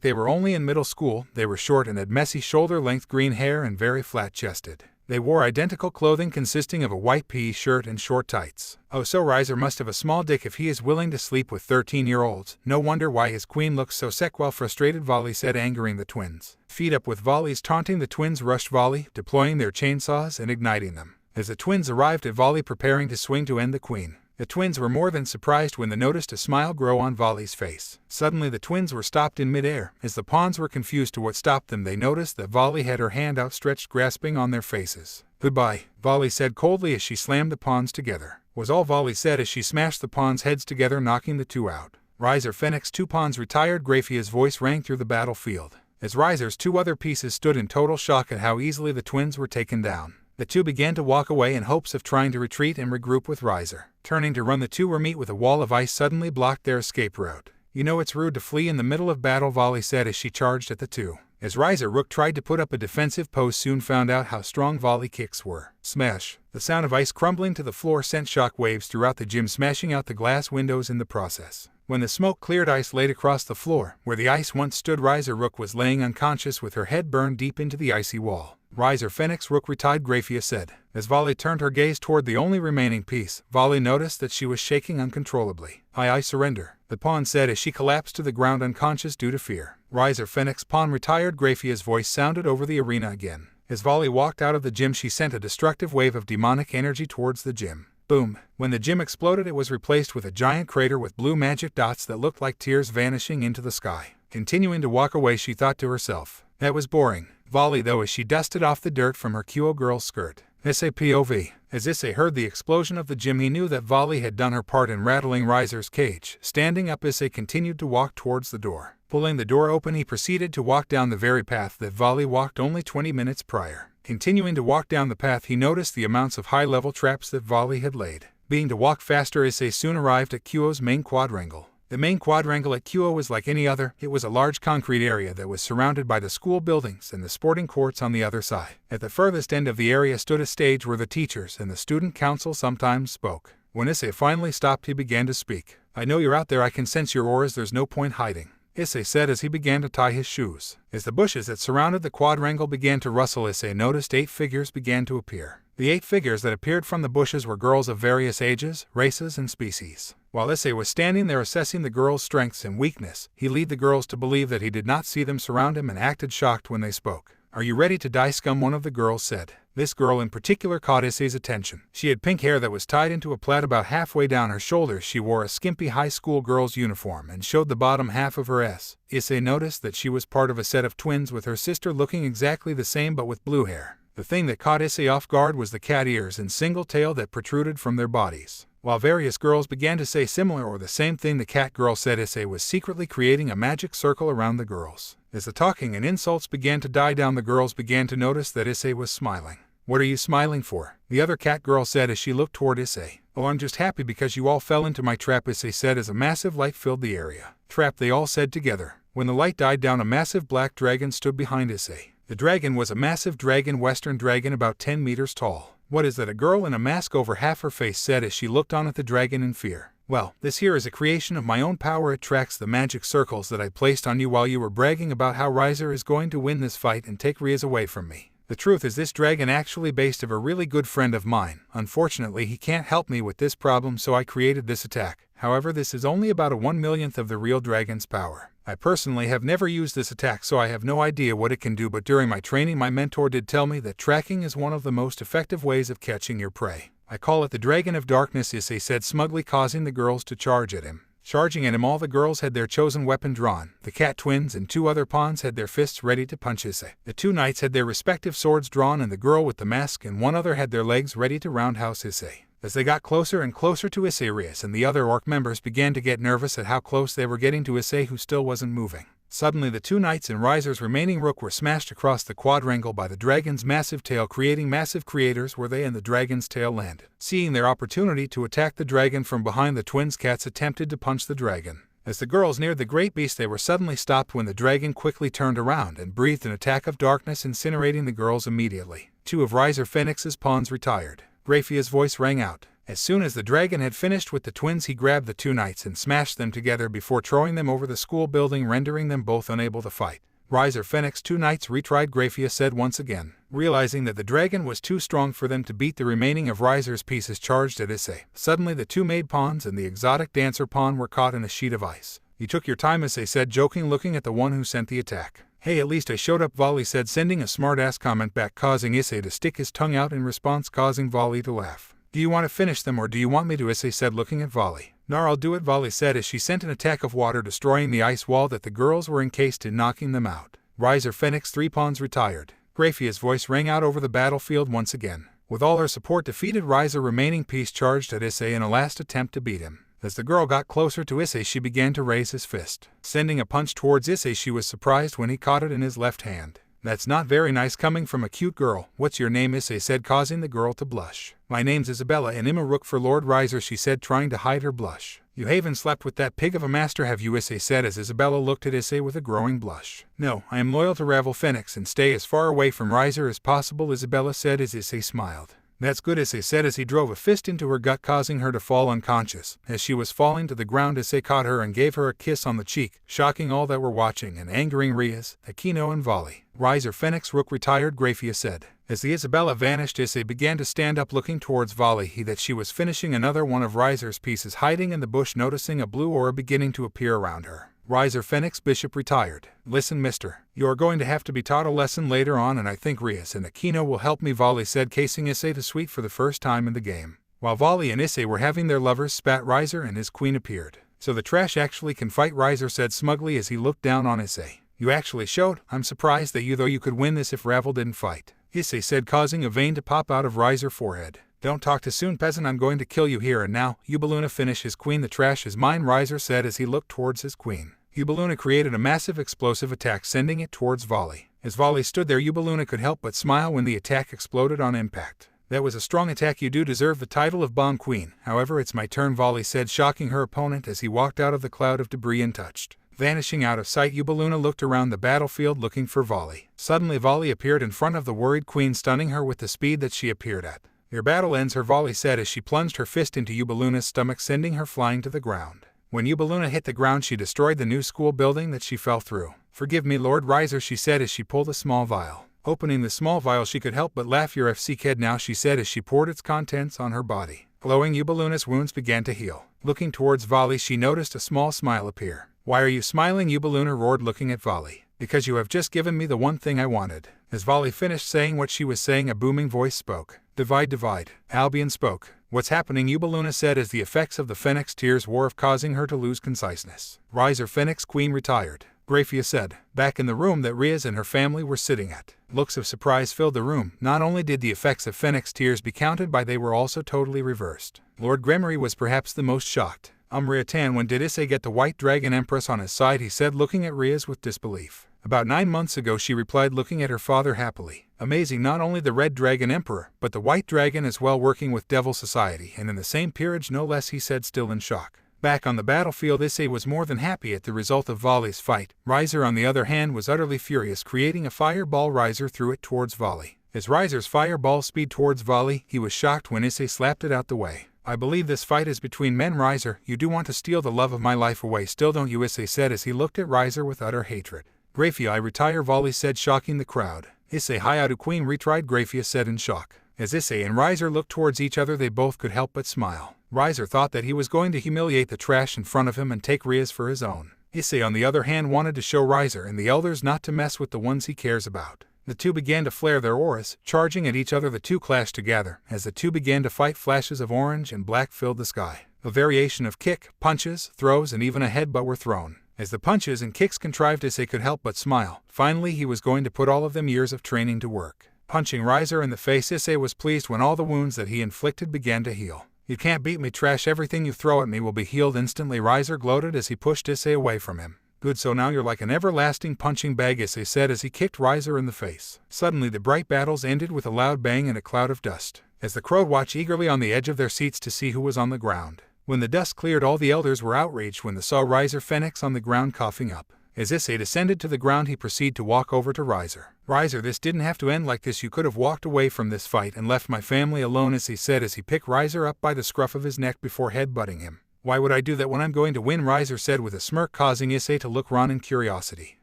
they were only in middle school. They were short and had messy shoulder-length green hair and very flat-chested. They wore identical clothing consisting of a white PE shirt and short tights. Oh, so Riser must have a small dick if he is willing to sleep with 13-year-olds. No wonder why his queen looks so sick. While frustrated, Vali said, angering the twins. Feed up. With Vali's taunting, the twins rushed Vali, deploying their chainsaws and igniting them. As the twins arrived at Vali preparing to swing to end the queen, the twins were more than surprised when they noticed a smile grow on Vali's face. Suddenly the twins were stopped in midair. As the pawns were confused to what stopped them, they noticed that Vali had her hand outstretched, grasping on their faces. Goodbye, Vali said coldly as she slammed the pawns together. Was all Vali said as she smashed the pawns' heads together, knocking the 2 out. Riser Phoenix, 2 pawns retired. Graphia's voice rang through the battlefield. As Riser's 2 other pieces stood in total shock at how easily the twins were taken down. The 2 began to walk away in hopes of trying to retreat and regroup with Riser. Turning to run, the 2 were met with a wall of ice suddenly blocked their escape route. You know it's rude to flee in the middle of battle, Vali said as she charged at the 2. As Riser Rook tried to put up a defensive pose, soon found out how strong Vali kicks were. Smash! The sound of ice crumbling to the floor sent shock waves throughout the gym, smashing out the glass windows in the process. When the smoke cleared, ice laid across the floor. Where the ice once stood, Riser Rook was laying unconscious with her head burned deep into the icy wall. Riser Phoenix, Rook retired, Graphia said. As Vali turned her gaze toward the only remaining piece, Vali noticed that she was shaking uncontrollably. I surrender, the pawn said as she collapsed to the ground unconscious due to fear. Riser Phoenix, pawn retired. Graphia's voice sounded over the arena again. As Vali walked out of the gym, she sent a destructive wave of demonic energy towards the gym. Boom! When the gym exploded, it was replaced with a giant crater with blue magic dots that looked like tears vanishing into the sky. Continuing to walk away, she thought to herself, that was boring. Vali, though, as she dusted off the dirt from her Kyo girl's skirt. Issei POV. As Issei heard the explosion of the gym, he knew that Vali had done her part in rattling Riser's cage. Standing up, Issei continued to walk towards the door. Pulling the door open, he proceeded to walk down the very path that Vali walked only 20 minutes prior. Continuing to walk down the path, he noticed the amounts of high-level traps that Vali had laid. Being to walk faster, Issei soon arrived at Kyo's main quadrangle. The main quadrangle at Kyo was like any other. It was a large concrete area that was surrounded by the school buildings and the sporting courts on the other side. At the furthest end of the area stood a stage where the teachers and the student council sometimes spoke. When Issei finally stopped, he began to speak. I know you're out there. I can sense your auras. There's no point hiding, Issei said as he began to tie his shoes. As the bushes that surrounded the quadrangle began to rustle, Issei noticed 8 figures began to appear. The 8 figures that appeared from the bushes were girls of various ages, races, and species. While Issei was standing there assessing the girls' strengths and weakness, he led the girls to believe that he did not see them surround him and acted shocked when they spoke. Are you ready to die, scum? One of the girls said. This girl in particular caught Issei's attention. She had pink hair that was tied into a plait about halfway down her shoulders. She wore a skimpy high school girl's uniform and showed the bottom half of her ass. Issei noticed that she was part of a set of twins with her sister looking exactly the same but with blue hair. The thing that caught Issei off guard was the cat ears and single tail that protruded from their bodies. While various girls began to say similar or the same thing, the cat girl said Issei was secretly creating a magic circle around the girls. As the talking and insults began to die down, the girls began to notice that Issei was smiling. What are you smiling for? The other cat girl said as she looked toward Issei. Oh, I'm just happy because you all fell into my trap, Issei said as a massive light filled the area. Trap, they all said together. When the light died down, a massive black dragon stood behind Issei. The dragon was a massive dragon, western dragon about 10 meters tall. What is that? A girl in a mask over half her face said as she looked on at the dragon in fear. Well, this here is a creation of my own power. It tracks the magic circles that I placed on you while you were bragging about how Riser is going to win this fight and take Rias away from me. The truth is, this dragon actually based of a really good friend of mine. Unfortunately, he can't help me with this problem, so I created this attack. However, this is only about a 1/1,000,000th of the real dragon's power. I personally have never used this attack, so I have no idea what it can do, but during my training my mentor did tell me that tracking is one of the most effective ways of catching your prey. I call it the Dragon of Darkness, Issei said smugly, causing the girls to charge at him. Charging at him, all the girls had their chosen weapon drawn. The cat twins and 2 other pawns had their fists ready to punch Issei. The 2 knights had their respective swords drawn, and the girl with the mask and 1 other had their legs ready to roundhouse Issei. As they got closer and closer to Issei, Rias and the other orc members began to get nervous at how close they were getting to Issei, who still wasn't moving. Suddenly, the 2 knights and Riser's remaining rook were smashed across the quadrangle by the dragon's massive tail, creating massive craters where they and the dragon's tail landed. Seeing their opportunity to attack the dragon from behind, the twins' cats attempted to punch the dragon. As the girls neared the great beast, they were suddenly stopped when the dragon quickly turned around and breathed an attack of darkness, incinerating the girls immediately. 2 of Riser Phoenix's pawns retired. Graphia's voice rang out. As soon as the dragon had finished with the twins, he grabbed the 2 knights and smashed them together before throwing them over the school building, rendering them both unable to fight. Riser Phoenix 2 knights retried, Graphia said once again. Realizing that the dragon was too strong for them to beat, the remaining of Riser's pieces charged at Issei. Suddenly, the 2 maid pawns and the exotic dancer pawn were caught in a sheet of ice. You took your time, Issei said, joking, looking at the one who sent the attack. Hey, at least I showed up, Volley said, sending a smart-ass comment back, causing Issei to stick his tongue out in response, causing Volley to laugh. Do you want to finish them or do you want me to? Issei said, looking at Volley. Nar, I'll do it, Volley said as she sent an attack of water, destroying the ice wall that the girls were encased in, knocking them out. Riser Phoenix 3 pawns retired. Graphia's voice rang out over the battlefield once again. With all her support defeated, Riser remaining piece charged at Issei in a last attempt to beat him. As the girl got closer to Issei, she began to raise his fist. Sending a punch towards Issei, she was surprised when he caught it in his left hand. That's not very nice coming from a cute girl. What's your name? Issei said, causing the girl to blush. My name's Isabella and I'm a rook for Lord Riser, she said, trying to hide her blush. You haven't slept with that pig of a master, have you? Issei said as Isabella looked at Issei with a growing blush. No, I am loyal to Ravel Phoenix and stay as far away from Riser as possible, Isabella said as Issei smiled. That's good, Issei said as he drove a fist into her gut, causing her to fall unconscious. As she was falling to the ground, Issei caught her and gave her a kiss on the cheek, shocking all that were watching and angering Rias, Aquino and Volley. Riser Phoenix rook retired, Graphia said. As the Isabella vanished, Issei began to stand up, looking towards Volley, that she was finishing another one of Riser's pieces, hiding in the bush, noticing a blue aura beginning to appear around her. Riser Phoenix Bishop retired. Listen, mister, you are going to have to be taught a lesson later on, and I think Rias and Aquino will help me, Volley said, casing Issei to sweet for the first time in the game. While Volley and Issei were having their lovers spat, Riser and his queen appeared. So the trash actually can fight, Riser said smugly as he looked down on Issei. You actually showed. I'm surprised that you could win this if Ravel didn't fight, Issei said, causing a vein to pop out of Riser's forehead. Don't talk too soon, peasant, I'm going to kill you here and now. Ubaluna, finish his queen, the trash is mine, Riser said as he looked towards his queen. Ubaluna created a massive explosive attack, sending it towards Volley. As Volley stood there, Ubaluna could help but smile when the attack exploded on impact. That was a strong attack. You do deserve the title of Bomb Queen. However, it's my turn, Volley said, shocking her opponent as he walked out of the cloud of debris untouched. Vanishing out of sight, Ubaluna looked around the battlefield looking for Volley. Suddenly, Volley appeared in front of the worried queen, stunning her with the speed that she appeared at. Your battle ends her, Volley said as she plunged her fist into Ubaluna's stomach, sending her flying to the ground. When Ubaluna hit the ground, she destroyed the new school building that she fell through. Forgive me, Lord Riser, she said as she pulled a small vial. Opening the small vial, she could help but laugh. Your FC kid now, she said as she poured its contents on her body. Glowing, Ubaluna's wounds began to heal. Looking towards Volley, she noticed a small smile appear. Why are you smiling? Ubaluna roared, looking at Volley. Because you have just given me the one thing I wanted. As Volley finished saying what she was saying, a booming voice spoke. Divide, divide. Albion spoke. What's happening? Ubaluna said as the effects of the Phoenix tears wore off, causing her to lose conciseness. Riser Phoenix queen retired. Graphia said, back in the room that Rias and her family were sitting at. Looks of surprise filled the room. Not only did the effects of Phoenix tears be counted by, they were also totally reversed. Lord Gremory was perhaps the most shocked. Riatan, when did Issei get the White Dragon Empress on his side? He said, looking at Rias with disbelief. About 9 months ago, she replied, looking at her father happily. Amazing, not only the Red Dragon Emperor, but the White Dragon as well, working with Devil Society, and in the same peerage no less, he said, still in shock. Back on the battlefield, Issei was more than happy at the result of Volley's fight. Riser, on the other hand, was utterly furious, creating a fireball. Riser threw it towards Volley. As Riser's fireball speed towards Volley, he was shocked when Issei slapped it out the way. I believe this fight is between men. Riser, you do want to steal the love of my life away still, don't you? Issei said as he looked at Riser with utter hatred. Grafia, I retire, Volley said, shocking the crowd. Issei, Hayatu Queen retried, Grafia said in shock. As Issei and Riser looked towards each other, they both could help but smile. Riser thought that he was going to humiliate the trash in front of him and take Rias for his own. Issei, on the other hand, wanted to show Riser and the elders not to mess with the ones he cares about. The two began to flare their auras, charging at each other. The two clashed together. As the two began to fight, flashes of orange and black filled the sky. A variation of kick, punches, throws, and even a headbutt were thrown. As the punches and kicks contrived, Issei could help but smile. Finally, he was going to put all of them years of training to work. Punching Riser in the face, Issei was pleased when all the wounds that he inflicted began to heal. You can't beat me, trash. Everything you throw at me will be healed instantly, Riser gloated as he pushed Issei away from him. Good, so now you're like an everlasting punching bag, Issei said as he kicked Riser in the face. Suddenly the bright battles ended with a loud bang and a cloud of dust, as the crowd watched eagerly on the edge of their seats to see who was on the ground. When the dust cleared, all the elders were outraged when they saw Riser Phoenix on the ground coughing up. As Issei descended to the ground, he proceeded to walk over to Riser. Riser, this didn't have to end like this. You could have walked away from this fight and left my family alone, Issei said as he picked Riser up by the scruff of his neck before headbutting him. Why would I do that when I'm going to win? Riser said with a smirk, causing Issei to look on in curiosity.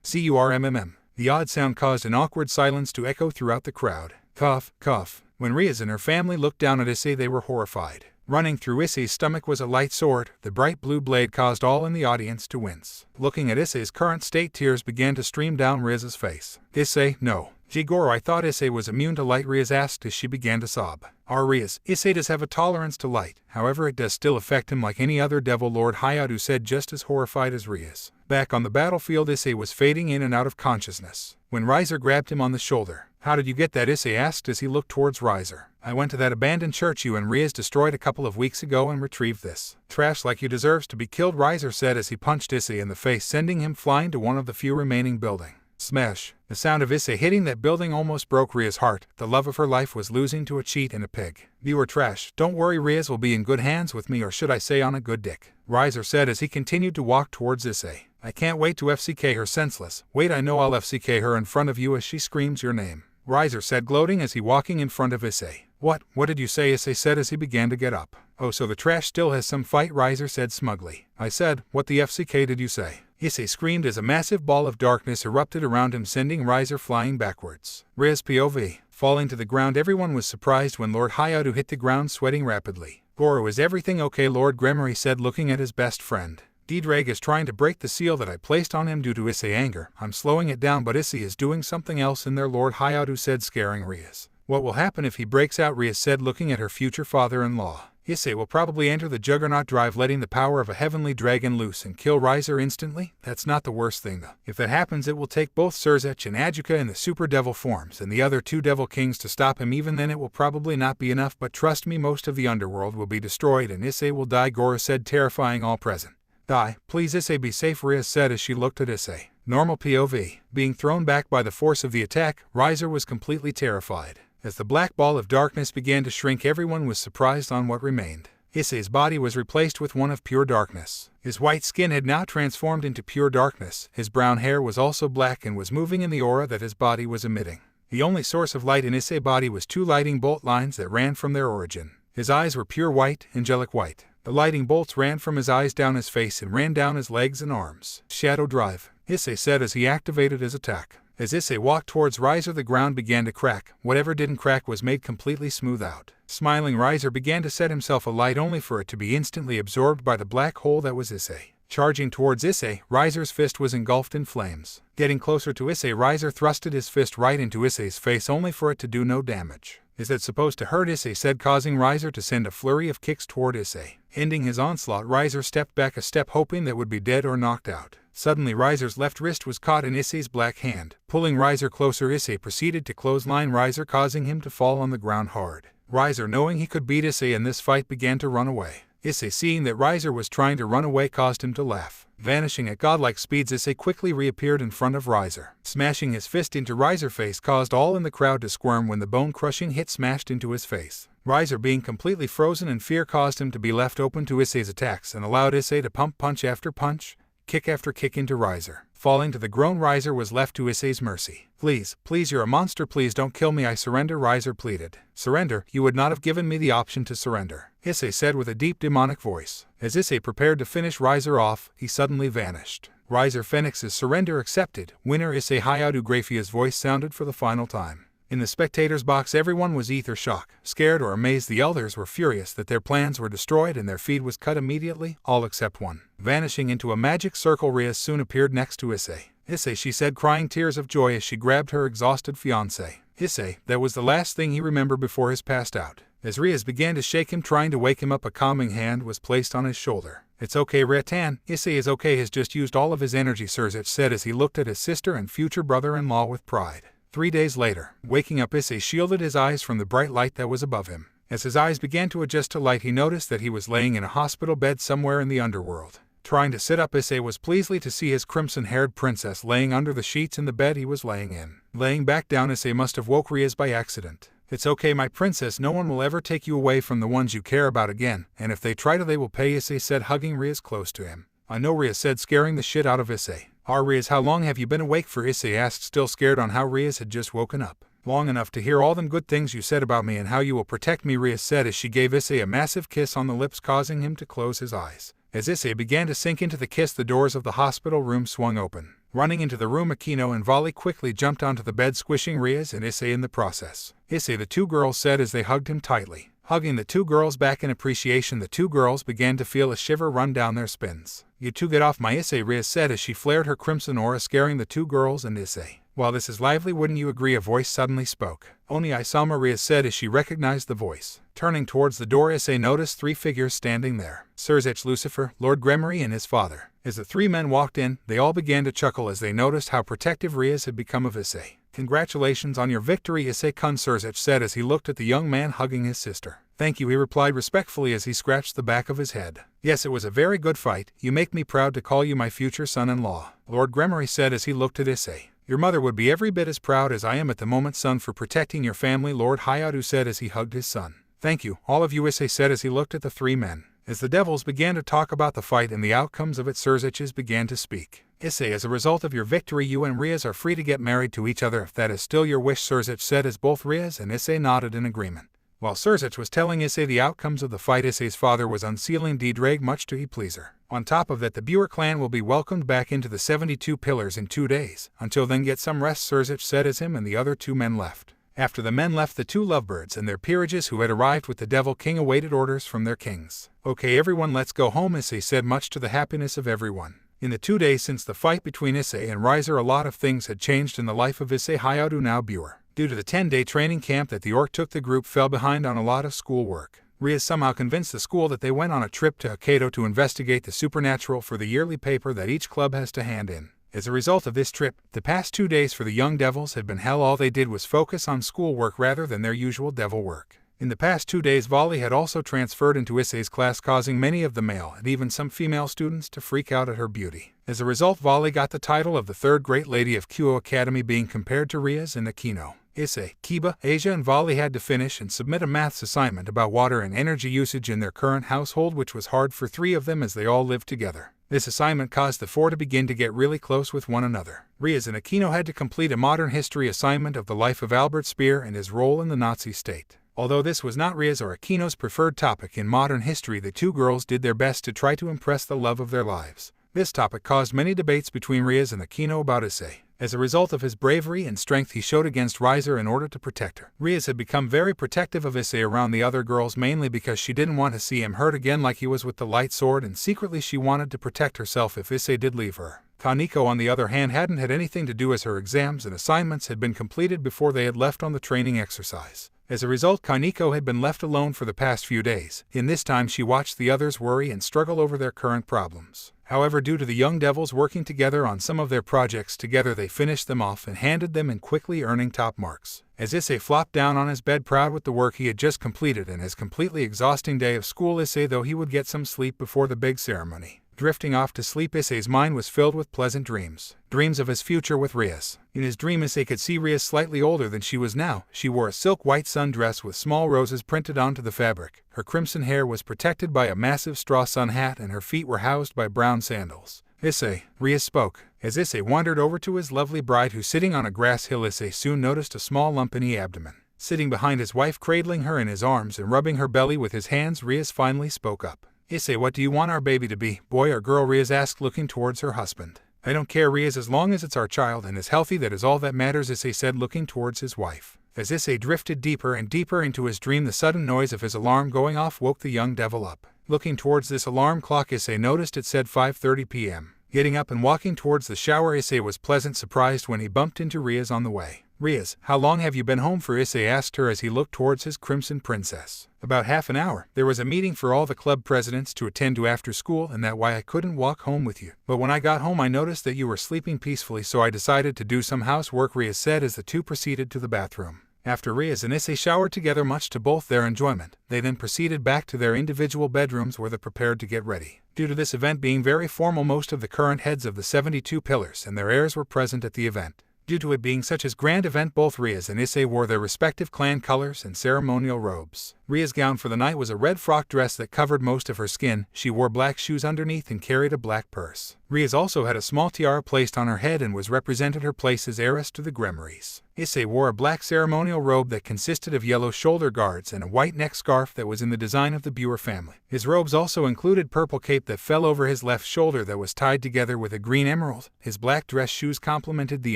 CURMMM. The odd sound caused an awkward silence to echo throughout the crowd. Cough, cough. When Rias and her family looked down at Issei, they were horrified. Running through Issei's stomach was a light sword. The bright blue blade caused all in the audience to wince. Looking at Issei's current state, tears began to stream down Rias's face. Issei, no. Jigoro, I thought Issei was immune to light, Rias asked as she began to sob. Rias, Issei does have a tolerance to light. However, it does still affect him like any other devil lord, Hayatu said, just as horrified as Rias. Back on the battlefield, Issei was fading in and out of consciousness when Riser grabbed him on the shoulder. How did you get that? Issei asked as he looked towards Riser. I went to that abandoned church you and Rias destroyed a couple of weeks ago and retrieved this. Trash like you deserves to be killed, Riser said as he punched Issei in the face, sending him flying to one of the few remaining buildings. Smash! The sound of Issei hitting that building almost broke Ria's heart. The love of her life was losing to a cheat and a pig. You are trash. Don't worry, Rias will be in good hands with me, or should I say on a good dick, Riser said as he continued to walk towards Issei. I can't wait to FCK her senseless. Wait, I know I'll FCK her in front of you as she screams your name, Riser said, gloating as he walking in front of Issei. What did you say? Issei said as he began to get up. Oh, so the trash still has some fight, Riser said smugly. I said, what the FCK did you say? Issei screamed as a massive ball of darkness erupted around him, sending Riser flying backwards. Rias POV. Falling to the ground, everyone was surprised when Lord Hayatu hit the ground, sweating rapidly. Goro, is everything okay? Lord Gremory said, looking at his best friend. D-Drag is trying to break the seal that I placed on him due to Issei anger. I'm slowing it down, but Issei is doing something else in there, Lord Hayatu said, scaring Rias. What will happen if he breaks out? Rias said, looking at her future father-in-law. Issei will probably enter the Juggernaut Drive, letting the power of a heavenly dragon loose and kill Riser instantly. That's not the worst thing though. If that happens, it will take both Surzech and Ajuka in the Super Devil forms and the other two Devil Kings to stop him. Even then it will probably not be enough, but trust me, most of the underworld will be destroyed and Issei will die, Goro said, terrifying all present. Die, please Issei, be safe, Rias said as she looked at Issei. Normal POV. Being thrown back by the force of the attack, Riser was completely terrified. As the black ball of darkness began to shrink, everyone was surprised on what remained. Issei's body was replaced with one of pure darkness. His white skin had now transformed into pure darkness. His brown hair was also black and was moving in the aura that his body was emitting. The only source of light in Issei's body was two lighting bolt lines that ran from their origin. His eyes were pure white, angelic white. The lighting bolts ran from his eyes down his face and ran down his legs and arms. Shadow Drive, Issei said as he activated his attack. As Issei walked towards Riser, the ground began to crack. Whatever didn't crack was made completely smooth out. Smiling, Riser began to set himself alight, only for it to be instantly absorbed by the black hole that was Issei. Charging towards Issei, Riser's fist was engulfed in flames. Getting closer to Issei, Riser thrusted his fist right into Issei's face, only for it to do no damage. Is that supposed to hurt? Issei said, causing Riser to send a flurry of kicks toward Issei. Ending his onslaught, Riser stepped back a step, hoping that would be dead or knocked out. Suddenly, Riser's left wrist was caught in Issei's black hand. Pulling Riser closer, Issei proceeded to clothesline Riser, causing him to fall on the ground hard. Riser, knowing he could beat Issei in this fight, began to run away. Issei, seeing that Riser was trying to run away, caused him to laugh. Vanishing at godlike speeds, Issei quickly reappeared in front of Riser. Smashing his fist into Riser's face caused all in the crowd to squirm when the bone-crushing hit smashed into his face. Riser, being completely frozen in fear, caused him to be left open to Issei's attacks and allowed Issei to pump punch after punch, kick after kick into Riser. Falling to the ground, Riser was left to Issei's mercy. Please, you're a monster, please don't kill me, I surrender, Riser pleaded. Surrender? You would not have given me the option to surrender, Issei said with a deep demonic voice. As Issei prepared to finish Riser off, he suddenly vanished. Riser Phoenix's surrender accepted. Winner Issei Hayao. Graphia's voice sounded for the final time. In the spectators' box, everyone was either shocked, scared, or amazed. The elders were furious that their plans were destroyed and their feed was cut immediately, all except one. Vanishing into a magic circle, Ria soon appeared next to Issei. Issei, she said, crying tears of joy as she grabbed her exhausted fiancé. Issei, that was the last thing he remembered before his passed out. As Rias began to shake him, trying to wake him up, a calming hand was placed on his shoulder. It's okay, Ratan. Issei is okay, has just used all of his energy, Surzich said as he looked at his sister and future brother-in-law with pride. 3 days later, waking up, Issei shielded his eyes from the bright light that was above him. As his eyes began to adjust to light, he noticed that he was laying in a hospital bed somewhere in the underworld. Trying to sit up, Issei was pleased to see his crimson-haired princess laying under the sheets in the bed he was laying in. Laying back down, Issei must have woke Rias by accident. It's okay, my princess, no one will ever take you away from the ones you care about again, and if they try to, they will pay, Issei said, hugging Rias close to him. I know, Rias said, scaring the shit out of Issei. Rias, how long have you been awake for? Issei asked, still scared on how Rias had just woken up. Long enough to hear all them good things you said about me and how you will protect me, Rias said as she gave Issei a massive kiss on the lips, causing him to close his eyes. As Issei began to sink into the kiss, the doors of the hospital room swung open. Running into the room, Akino and Vali quickly jumped onto the bed, squishing Rias and Issei in the process. Issei, the two girls said as they hugged him tightly. Hugging the two girls back in appreciation, the two girls began to feel a shiver run down their spines. You two get off my Issei, Rias said as she flared her crimson aura, scaring the two girls and Issei. While this is lively, wouldn't you agree? A voice suddenly spoke. Oni Isama, Rias said as she recognized the voice. Turning towards the door, Issei noticed 3 figures standing there. Surzich, Lucifer, Lord Gremory, and his father. As the 3 men walked in, they all began to chuckle as they noticed how protective Rias had become of Issei. Congratulations on your victory, Issei-kun, Surzich said as he looked at the young man hugging his sister. Thank you, he replied respectfully as he scratched the back of his head. Yes, it was a very good fight. You make me proud to call you my future son-in-law, Lord Gremory said as he looked at Issei. Your mother would be every bit as proud as I am at the moment, son, for protecting your family, Lord Hayao said as he hugged his son. Thank you, all of you, Issei said as he looked at the 3 men. As the devils began to talk about the fight and the outcomes of it, Surziches began to speak. Issei, as a result of your victory, you and Rias are free to get married to each other if that is still your wish, Surzich said as both Rias and Issei nodded in agreement. While Surzich was telling Issei the outcomes of the fight, Issei's father was unsealing D-Drag, much to his pleasure. On top of that, the Buer clan will be welcomed back into the 72 Pillars in 2 days. Until then, get some rest, Surzich said as him and the other 2 men left. After the men left, the 2 lovebirds and their peerages who had arrived with the Devil King awaited orders from their kings. Okay everyone, let's go home, Issei said, much to the happiness of everyone. In the 2 days since the fight between Issei and Riser, a lot of things had changed in the life of Issei Hayao, now Buer. Due to the 10-day training camp that the orc took, the group fell behind on a lot of schoolwork. Rias somehow convinced the school that they went on a trip to Hokkaido to investigate the supernatural for the yearly paper that each club has to hand in. As a result of this trip, the past 2 days for the young devils had been hell. All they did was focus on schoolwork rather than their usual devil work. In the past 2 days, Vali had also transferred into Issei's class, causing many of the male and even some female students to freak out at her beauty. As a result, Vali got the title of the 3rd Great Lady of Kyo Academy, being compared to Rias and Akino. Issei, Kiba, Asia, and Vali had to finish and submit a maths assignment about water and energy usage in their current household, which was hard for 3 of them as they all lived together. This assignment caused the 4 to begin to get really close with one another. Rias and Akino had to complete a modern history assignment of the life of Albert Speer and his role in the Nazi state. Although this was not Rias or Akino's preferred topic in modern history, the 2 girls did their best to try to impress the love of their lives. This topic caused many debates between Rias and Akino about Issei. As a result of his bravery and strength he showed against Riser in order to protect her. Rias had become very protective of Issei around the other girls, mainly because she didn't want to see him hurt again like he was with the light sword, and secretly she wanted to protect herself if Issei did leave her. Kaneko, on the other hand, hadn't had anything to do as her exams and assignments had been completed before they had left on the training exercise. As a result, Kaneko had been left alone for the past few days. In this time she watched the others worry and struggle over their current problems. However, due to the young devils working together on some of their projects together, they finished them off and handed them in, quickly earning top marks. As Issei flopped down on his bed proud with the work he had just completed and his completely exhausting day of school, Issei thought he would get some sleep before the big ceremony. Drifting off to sleep, Issei's mind was filled with pleasant dreams. Dreams of his future with Rias. In his dream, Issei could see Rias slightly older than she was now. She wore a silk white sundress with small roses printed onto the fabric. Her crimson hair was protected by a massive straw sun hat and her feet were housed by brown sandals. Issei, Rias spoke. As Issei wandered over to his lovely bride who sitting on a grass hill, Issei soon noticed a small lump in the abdomen. Sitting behind his wife, cradling her in his arms and rubbing her belly with his hands, Rias finally spoke up. Issei, what do you want our baby to be, boy or girl? Rias asked, looking towards her husband. I don't care, Rias, as long as it's our child and is healthy, that is all that matters, Issei said, looking towards his wife. As Issei drifted deeper and deeper into his dream, the sudden noise of his alarm going off woke the young devil up. Looking towards this alarm clock, Issei noticed it said 5:30 p.m. Getting up and walking towards the shower, Issei was pleasantly surprised when he bumped into Rias on the way. Rias, how long have you been home for? Issei asked her as he looked towards his crimson princess. About half an hour. There was a meeting for all the club presidents to attend to after school, and that's why I couldn't walk home with you. But when I got home I noticed that you were sleeping peacefully, so I decided to do some housework, Rias said as the two proceeded to the bathroom. After Rias and Issei showered together, much to both their enjoyment, they then proceeded back to their individual bedrooms where they prepared to get ready. Due to this event being very formal, most of the current heads of the 72 pillars and their heirs were present at the event. Due to it being such a grand event, both Rias and Issei wore their respective clan colors and ceremonial robes. Rias' gown for the night was a red frock dress that covered most of her skin. She wore black shoes underneath and carried a black purse. Rias also had a small tiara placed on her head and was represented her place as heiress to the Gremories. Issei wore a black ceremonial robe that consisted of yellow shoulder guards and a white neck scarf that was in the design of the Buer family. His robes also included purple cape that fell over his left shoulder that was tied together with a green emerald. His black dress shoes complemented the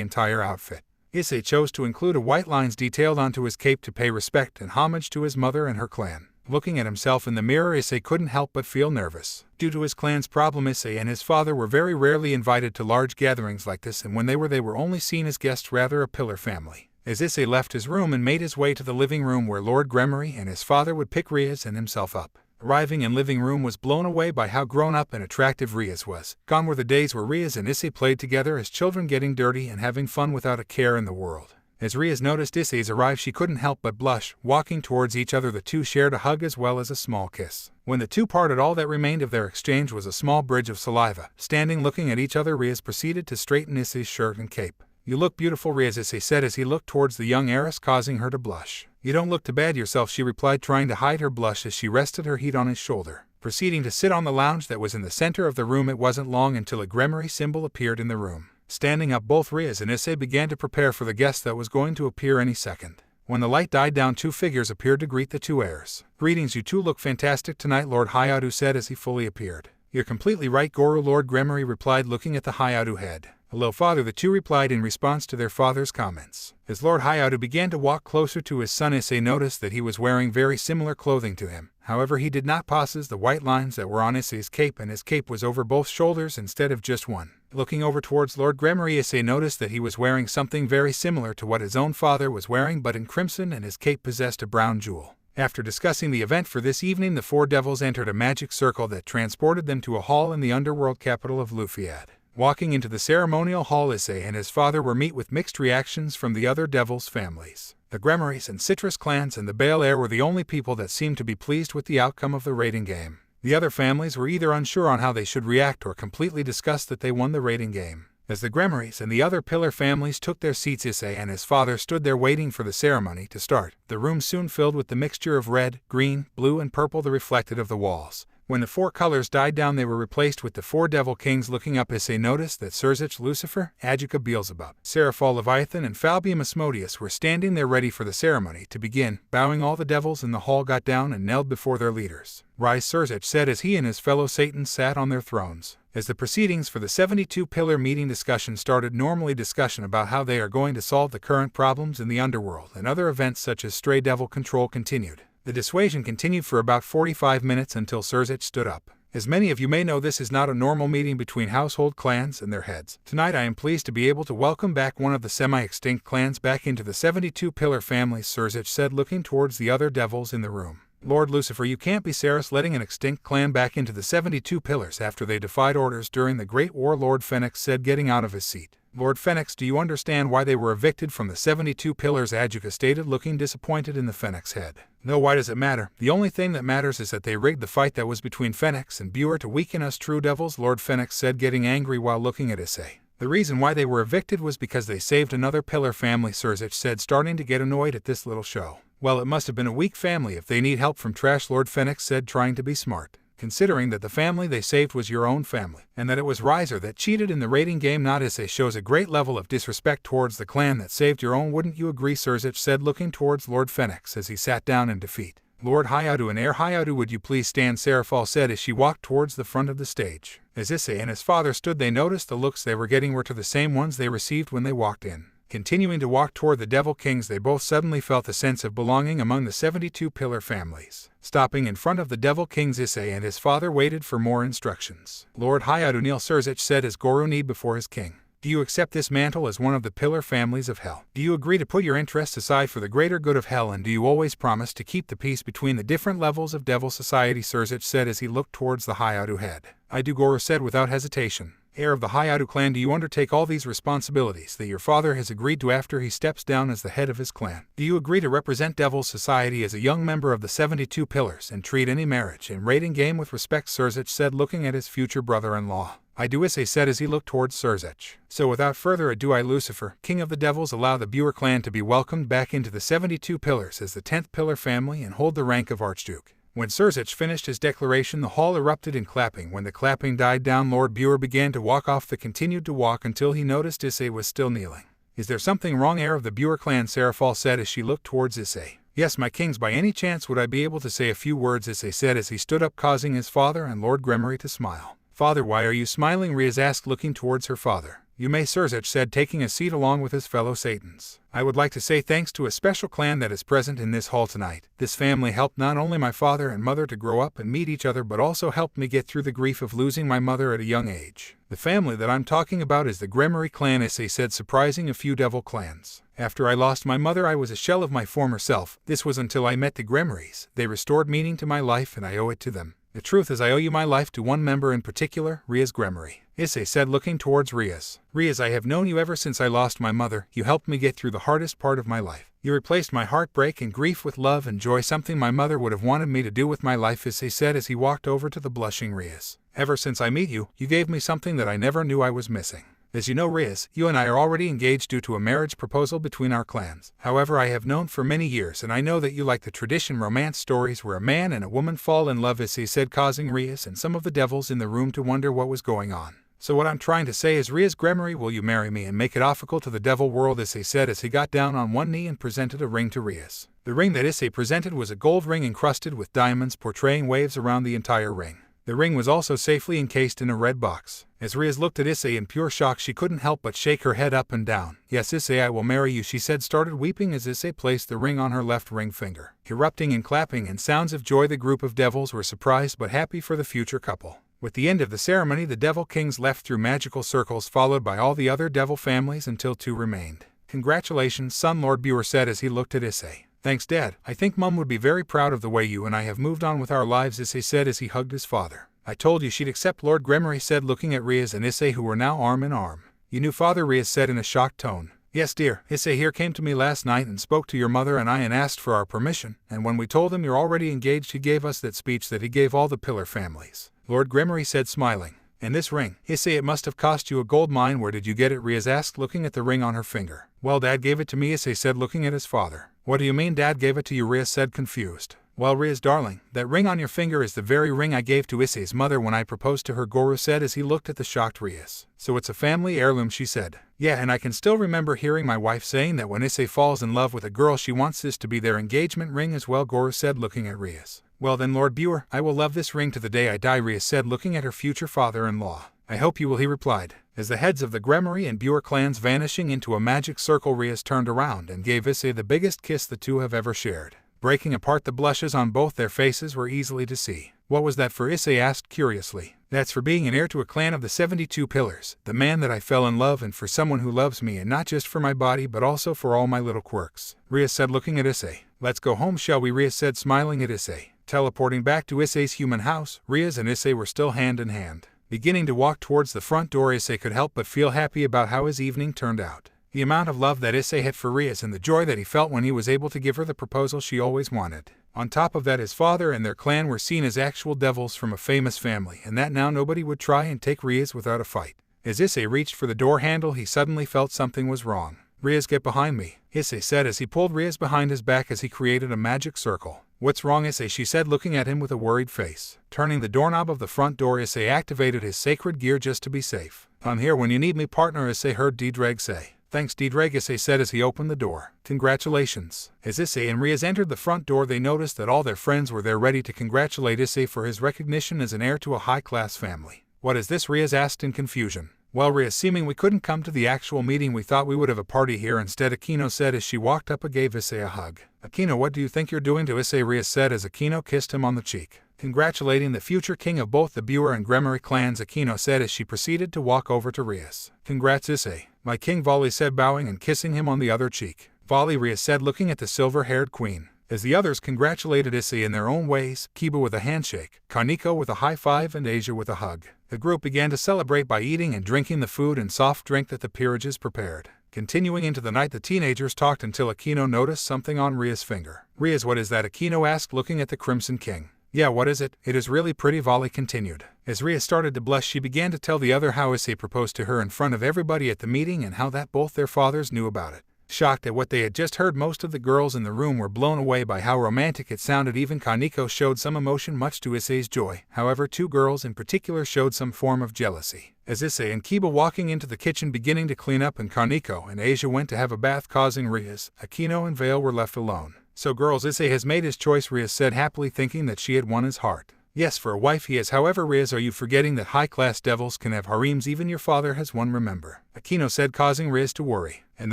entire outfit. Issei chose to include a white lines detailed onto his cape to pay respect and homage to his mother and her clan. Looking at himself in the mirror, Issei couldn't help but feel nervous. Due to his clan's problem, Issei and his father were very rarely invited to large gatherings like this, and when they were only seen as guests, rather a pillar family. As Issei left his room and made his way to the living room where Lord Gremory and his father would pick Rias and himself up. Arriving in living room, was blown away by how grown up and attractive Rias was. Gone were the days where Rias and Issei played together as children, getting dirty and having fun without a care in the world. As Rias noticed Issei's arrival, she couldn't help but blush. Walking towards each other, the two shared a hug as well as a small kiss. When the two parted, all that remained of their exchange was a small bridge of saliva. Standing looking at each other, Rias proceeded to straighten Issei's shirt and cape. You look beautiful, Rias, Issei said as he looked towards the young heiress, causing her to blush. You don't look too bad yourself, she replied, trying to hide her blush as she rested her head on his shoulder. Proceeding to sit on the lounge that was in the center of the room, it wasn't long until a Gremory symbol appeared in the room. Standing up, both Rias and Issei began to prepare for the guest that was going to appear any second. When the light died down, two figures appeared to greet the two heirs. Greetings, you two look fantastic tonight, Lord Hayatu said as he fully appeared. You're completely right, Goro, Lord Gremory replied, looking at the Hayatu head. Hello, father, the two replied in response to their father's comments. As Lord Hayatu began to walk closer to his son, Issei noticed that he was wearing very similar clothing to him. However, he did not possess the white lines that were on Issei's cape, and his cape was over both shoulders instead of just one. Looking over towards Lord Gremory, Issei noticed that he was wearing something very similar to what his own father was wearing, but in crimson, and his cape possessed a brown jewel. After discussing the event for this evening, the four devils entered a magic circle that transported them to a hall in the underworld capital of Lufiad. Walking into the ceremonial hall, Issei and his father were met with mixed reactions from the other devils' families. The Gremories and Citrus clans and the Bale Heir were the only people that seemed to be pleased with the outcome of the rating game. The other families were either unsure on how they should react or completely disgusted that they won the rating game. As the Gremories and the other pillar families took their seats, Issei and his father stood there waiting for the ceremony to start. The room soon filled with the mixture of red, green, blue, and purple that reflected of the walls. When the four colors died down, they were replaced with the four devil kings. Looking up, Issei noticed that Surzich, Lucifer, Adjika, Beelzebub, Seraphol, Leviathan, and Falbium Asmodeus were standing there ready for the ceremony to begin. Bowing, all the devils in the hall got down and knelt before their leaders. Rise, Surzich said as he and his fellow Satans sat on their thrones. As the proceedings for the 72-pillar meeting discussion started, normally discussion about how they are going to solve the current problems in the underworld and other events such as stray devil control continued. The dissuasion continued for about 45 minutes until Surzich stood up. As many of you may know, this is not a normal meeting between household clans and their heads. Tonight I am pleased to be able to welcome back one of the semi-extinct clans back into the 72 pillar family, Surzich said, looking towards the other devils in the room. Lord Lucifer, you can't be serious letting an extinct clan back into the 72 pillars after they defied orders during the Great War, Lord Phoenix said, getting out of his seat. Lord Phoenix, do you understand why they were evicted from the 72 pillars? Adjuka stated, looking disappointed in the Phoenix head. No, why does it matter? The only thing that matters is that they rigged the fight that was between Phoenix and Buer to weaken us true devils, Lord Phoenix said, getting angry while looking at Issei. The reason why they were evicted was because they saved another pillar family, Surzich said, starting to get annoyed at this little show. Well, it must have been a weak family if they need help from trash, Lord Phoenix said, trying to be smart. Considering that the family they saved was your own family, and that it was Riser that cheated in the rating game, not Issei, shows a great level of disrespect towards the clan that saved your own. Wouldn't you agree, Surzich said, looking towards Lord Phoenix as he sat down in defeat. Lord Hayadu and Heir Hayadu, would you please stand, Serafal said as she walked towards the front of the stage. As Issei and his father stood, they noticed the looks they were getting were to the same ones they received when they walked in. Continuing to walk toward the Devil Kings, they both suddenly felt a sense of belonging among the 72 pillar families. Stopping in front of the Devil Kings, Issei and his father waited for more instructions. Lord Hayadu Neil, Surzich said as Goro kneed before his king. Do you accept this mantle as one of the pillar families of hell? Do you agree to put your interests aside for the greater good of hell, and do you always promise to keep the peace between the different levels of Devil Society? Surzich said as he looked towards the Hayadu head. I do, Goro said without hesitation. Heir of the Hayadu clan, do you undertake all these responsibilities that your father has agreed to after he steps down as the head of his clan? Do you agree to represent Devil's Society as a young member of the 72 pillars and treat any marriage and rating game with respect? Surzich said, looking at his future brother-in-law. I do, Issei said as he looked towards Surzich. So without further ado, I, Lucifer, King of the Devils, allow the Buer clan to be welcomed back into the 72 pillars as the 10th pillar family and hold the rank of Archduke. When Surzich finished his declaration, the hall erupted in clapping. When the clapping died down, Lord Buer began to walk off. They continued to walk until he noticed Issei was still kneeling. Is there something wrong, Heir of the Buer clan? Serafal said as she looked towards Issei. Yes, my kings, by any chance would I be able to say a few words? Issei said as he stood up, causing his father and Lord Gremory to smile. Father, why are you smiling? Riaz asked, looking towards her father. You may, Surzich said, taking a seat along with his fellow Satans. I would like to say thanks to a special clan that is present in this hall tonight. This family helped not only my father and mother to grow up and meet each other, but also helped me get through the grief of losing my mother at a young age. The family that I'm talking about is the Gremory clan, Issei said, surprising a few devil clans. After I lost my mother, I was a shell of my former self. This was until I met the Gremorys. They restored meaning to my life, and I owe it to them. The truth is, I owe you my life to one member in particular, Riaz Gremory. Issei said, looking towards Riaz. Riaz, I have known you ever since I lost my mother. You helped me get through the hardest part of my life. You replaced my heartbreak and grief with love and joy, something my mother would have wanted me to do with my life, Issei said as he walked over to the blushing Riaz. Ever since I met you, you gave me something that I never knew I was missing. As you know, Riaz, you and I are already engaged due to a marriage proposal between our clans. However, I have known for many years, and I know that you like the tradition romance stories where a man and a woman fall in love, Issei said, causing Riaz and some of the devils in the room to wonder what was going on. So what I'm trying to say is, Riaz Gremory, will you marry me and make it official to the devil world? Issei said as he got down on one knee and presented a ring to Riaz. The ring that Issei presented was a gold ring encrusted with diamonds, portraying waves around the entire ring. The ring was also safely encased in a red box. As Riaz looked at Issei in pure shock, she couldn't help but shake her head up and down. Yes, Issei, I will marry you, she said, started weeping as Issei placed the ring on her left ring finger. Erupting in clapping and sounds of joy, the group of devils were surprised but happy for the future couple. With the end of the ceremony, the Devil Kings left through magical circles, followed by all the other devil families until 2 remained. Congratulations, son, Lord Buer said as he looked at Issei. Thanks, Dad. I think Mum would be very proud of the way you and I have moved on with our lives, Issei said as he hugged his father. I told you she'd accept, Lord Gremory said, looking at Riaz and Issei, who were now arm in arm. You knew father, Riaz said in a shocked tone. Yes, dear. Issei here came to me last night and spoke to your mother and I and asked for our permission, and when we told him you're already engaged, he gave us that speech that he gave all the pillar families. Lord Gremory said, smiling. And this ring, Issei, it must have cost you a gold mine. Where did you get it? Riaz asked, looking at the ring on her finger. Well, Dad gave it to me, Issei said, looking at his father. What do you mean Dad gave it to you? Riaz said, confused. Well, Riaz, darling, that ring on your finger is the very ring I gave to Issei's mother when I proposed to her, Goro said as he looked at the shocked Riaz. So it's a family heirloom, she said. Yeah, and I can still remember hearing my wife saying that when Issei falls in love with a girl, she wants this to be their engagement ring as well, Goro said, looking at Riaz. Well then, Lord Buer, I will love this ring to the day I die, Riaz said, looking at her future father-in-law. I hope you will, he replied. As the heads of the Gremory and Buer clans vanishing into a magic circle, Riaz turned around and gave Issei the biggest kiss the two have ever shared. breaking apart. The blushes on both their faces were easily to see. What was that for? Issei asked curiously. That's for being an heir to a clan of the 72 pillars, the man that I fell in love, and for someone who loves me, and not just for my body but also for all my little quirks, Ria said, looking at Issei. Let's go home, shall we? Ria said, smiling at Issei. Teleporting back to Issei's human house, Ria and Issei were still hand in hand. Beginning to walk towards the front door, Issei could help but feel happy about how his evening turned out. The amount of love that Issei had for Ria and the joy that he felt when he was able to give her the proposal she always wanted. On top of that, his father and their clan were seen as actual devils from a famous family, and that now nobody would try and take Ria's without a fight. As Issei reached for the door handle, he suddenly felt something was wrong. Ria's, get behind me, Issei said as he pulled Ria's behind his back as he created a magic circle. What's wrong, Issei? She said, looking at him with a worried face. Turning the doorknob of the front door, Issei activated his sacred gear just to be safe. I'm here when you need me, partner, Issei heard Didrag say. Thanks, Didrag, Issei said as he opened the door. Congratulations. As Issei and Riaz entered the front door, they noticed that all their friends were there ready to congratulate Issei for his recognition as an heir to a high-class family. What is this? Riaz asked in confusion. Well, Riaz, seeming we couldn't come to the actual meeting, we thought we would have a party here instead, Aquino said as she walked up and gave Issei a hug. Aquino, what do you think you're doing to Issei? Riaz said as Aquino kissed him on the cheek. Congratulating the future king of both the Buer and Gremory clans, Aquino said as she proceeded to walk over to Riaz. Congrats, Issei. My king, Vali said, bowing and kissing him on the other cheek. Vali, Riaz said, looking at the silver-haired queen. As the others congratulated Issei in their own ways, Kiba with a handshake, Kaneko with a high five, and Asia with a hug. The group began to celebrate by eating and drinking the food and soft drink that the peerages prepared. Continuing into the night, the teenagers talked until Aquino noticed something on Riaz's finger. Riaz, what is that? Aquino asked, looking at the Crimson King. Yeah, what is it? It is really pretty, Vali continued. As Riaz started to blush, she began to tell the other how Issei proposed to her in front of everybody at the meeting and how that both their fathers knew about it. Shocked at what they had just heard, most of the girls in the room were blown away by how romantic it sounded. Even Kaneko showed some emotion, much to Issei's joy. However, two girls in particular showed some form of jealousy. As Issei and Kiba walking into the kitchen beginning to clean up, and Kaneko and Asia went to have a bath, causing Riaz, Aquino and Vale were left alone. So girls, Issei has made his choice, Riaz said happily, thinking that she had won his heart. Yes, for a wife he has. However, Riaz, are you forgetting that high-class devils can have harems? Even your father has one, remember, Aquino said, causing Riaz to worry. And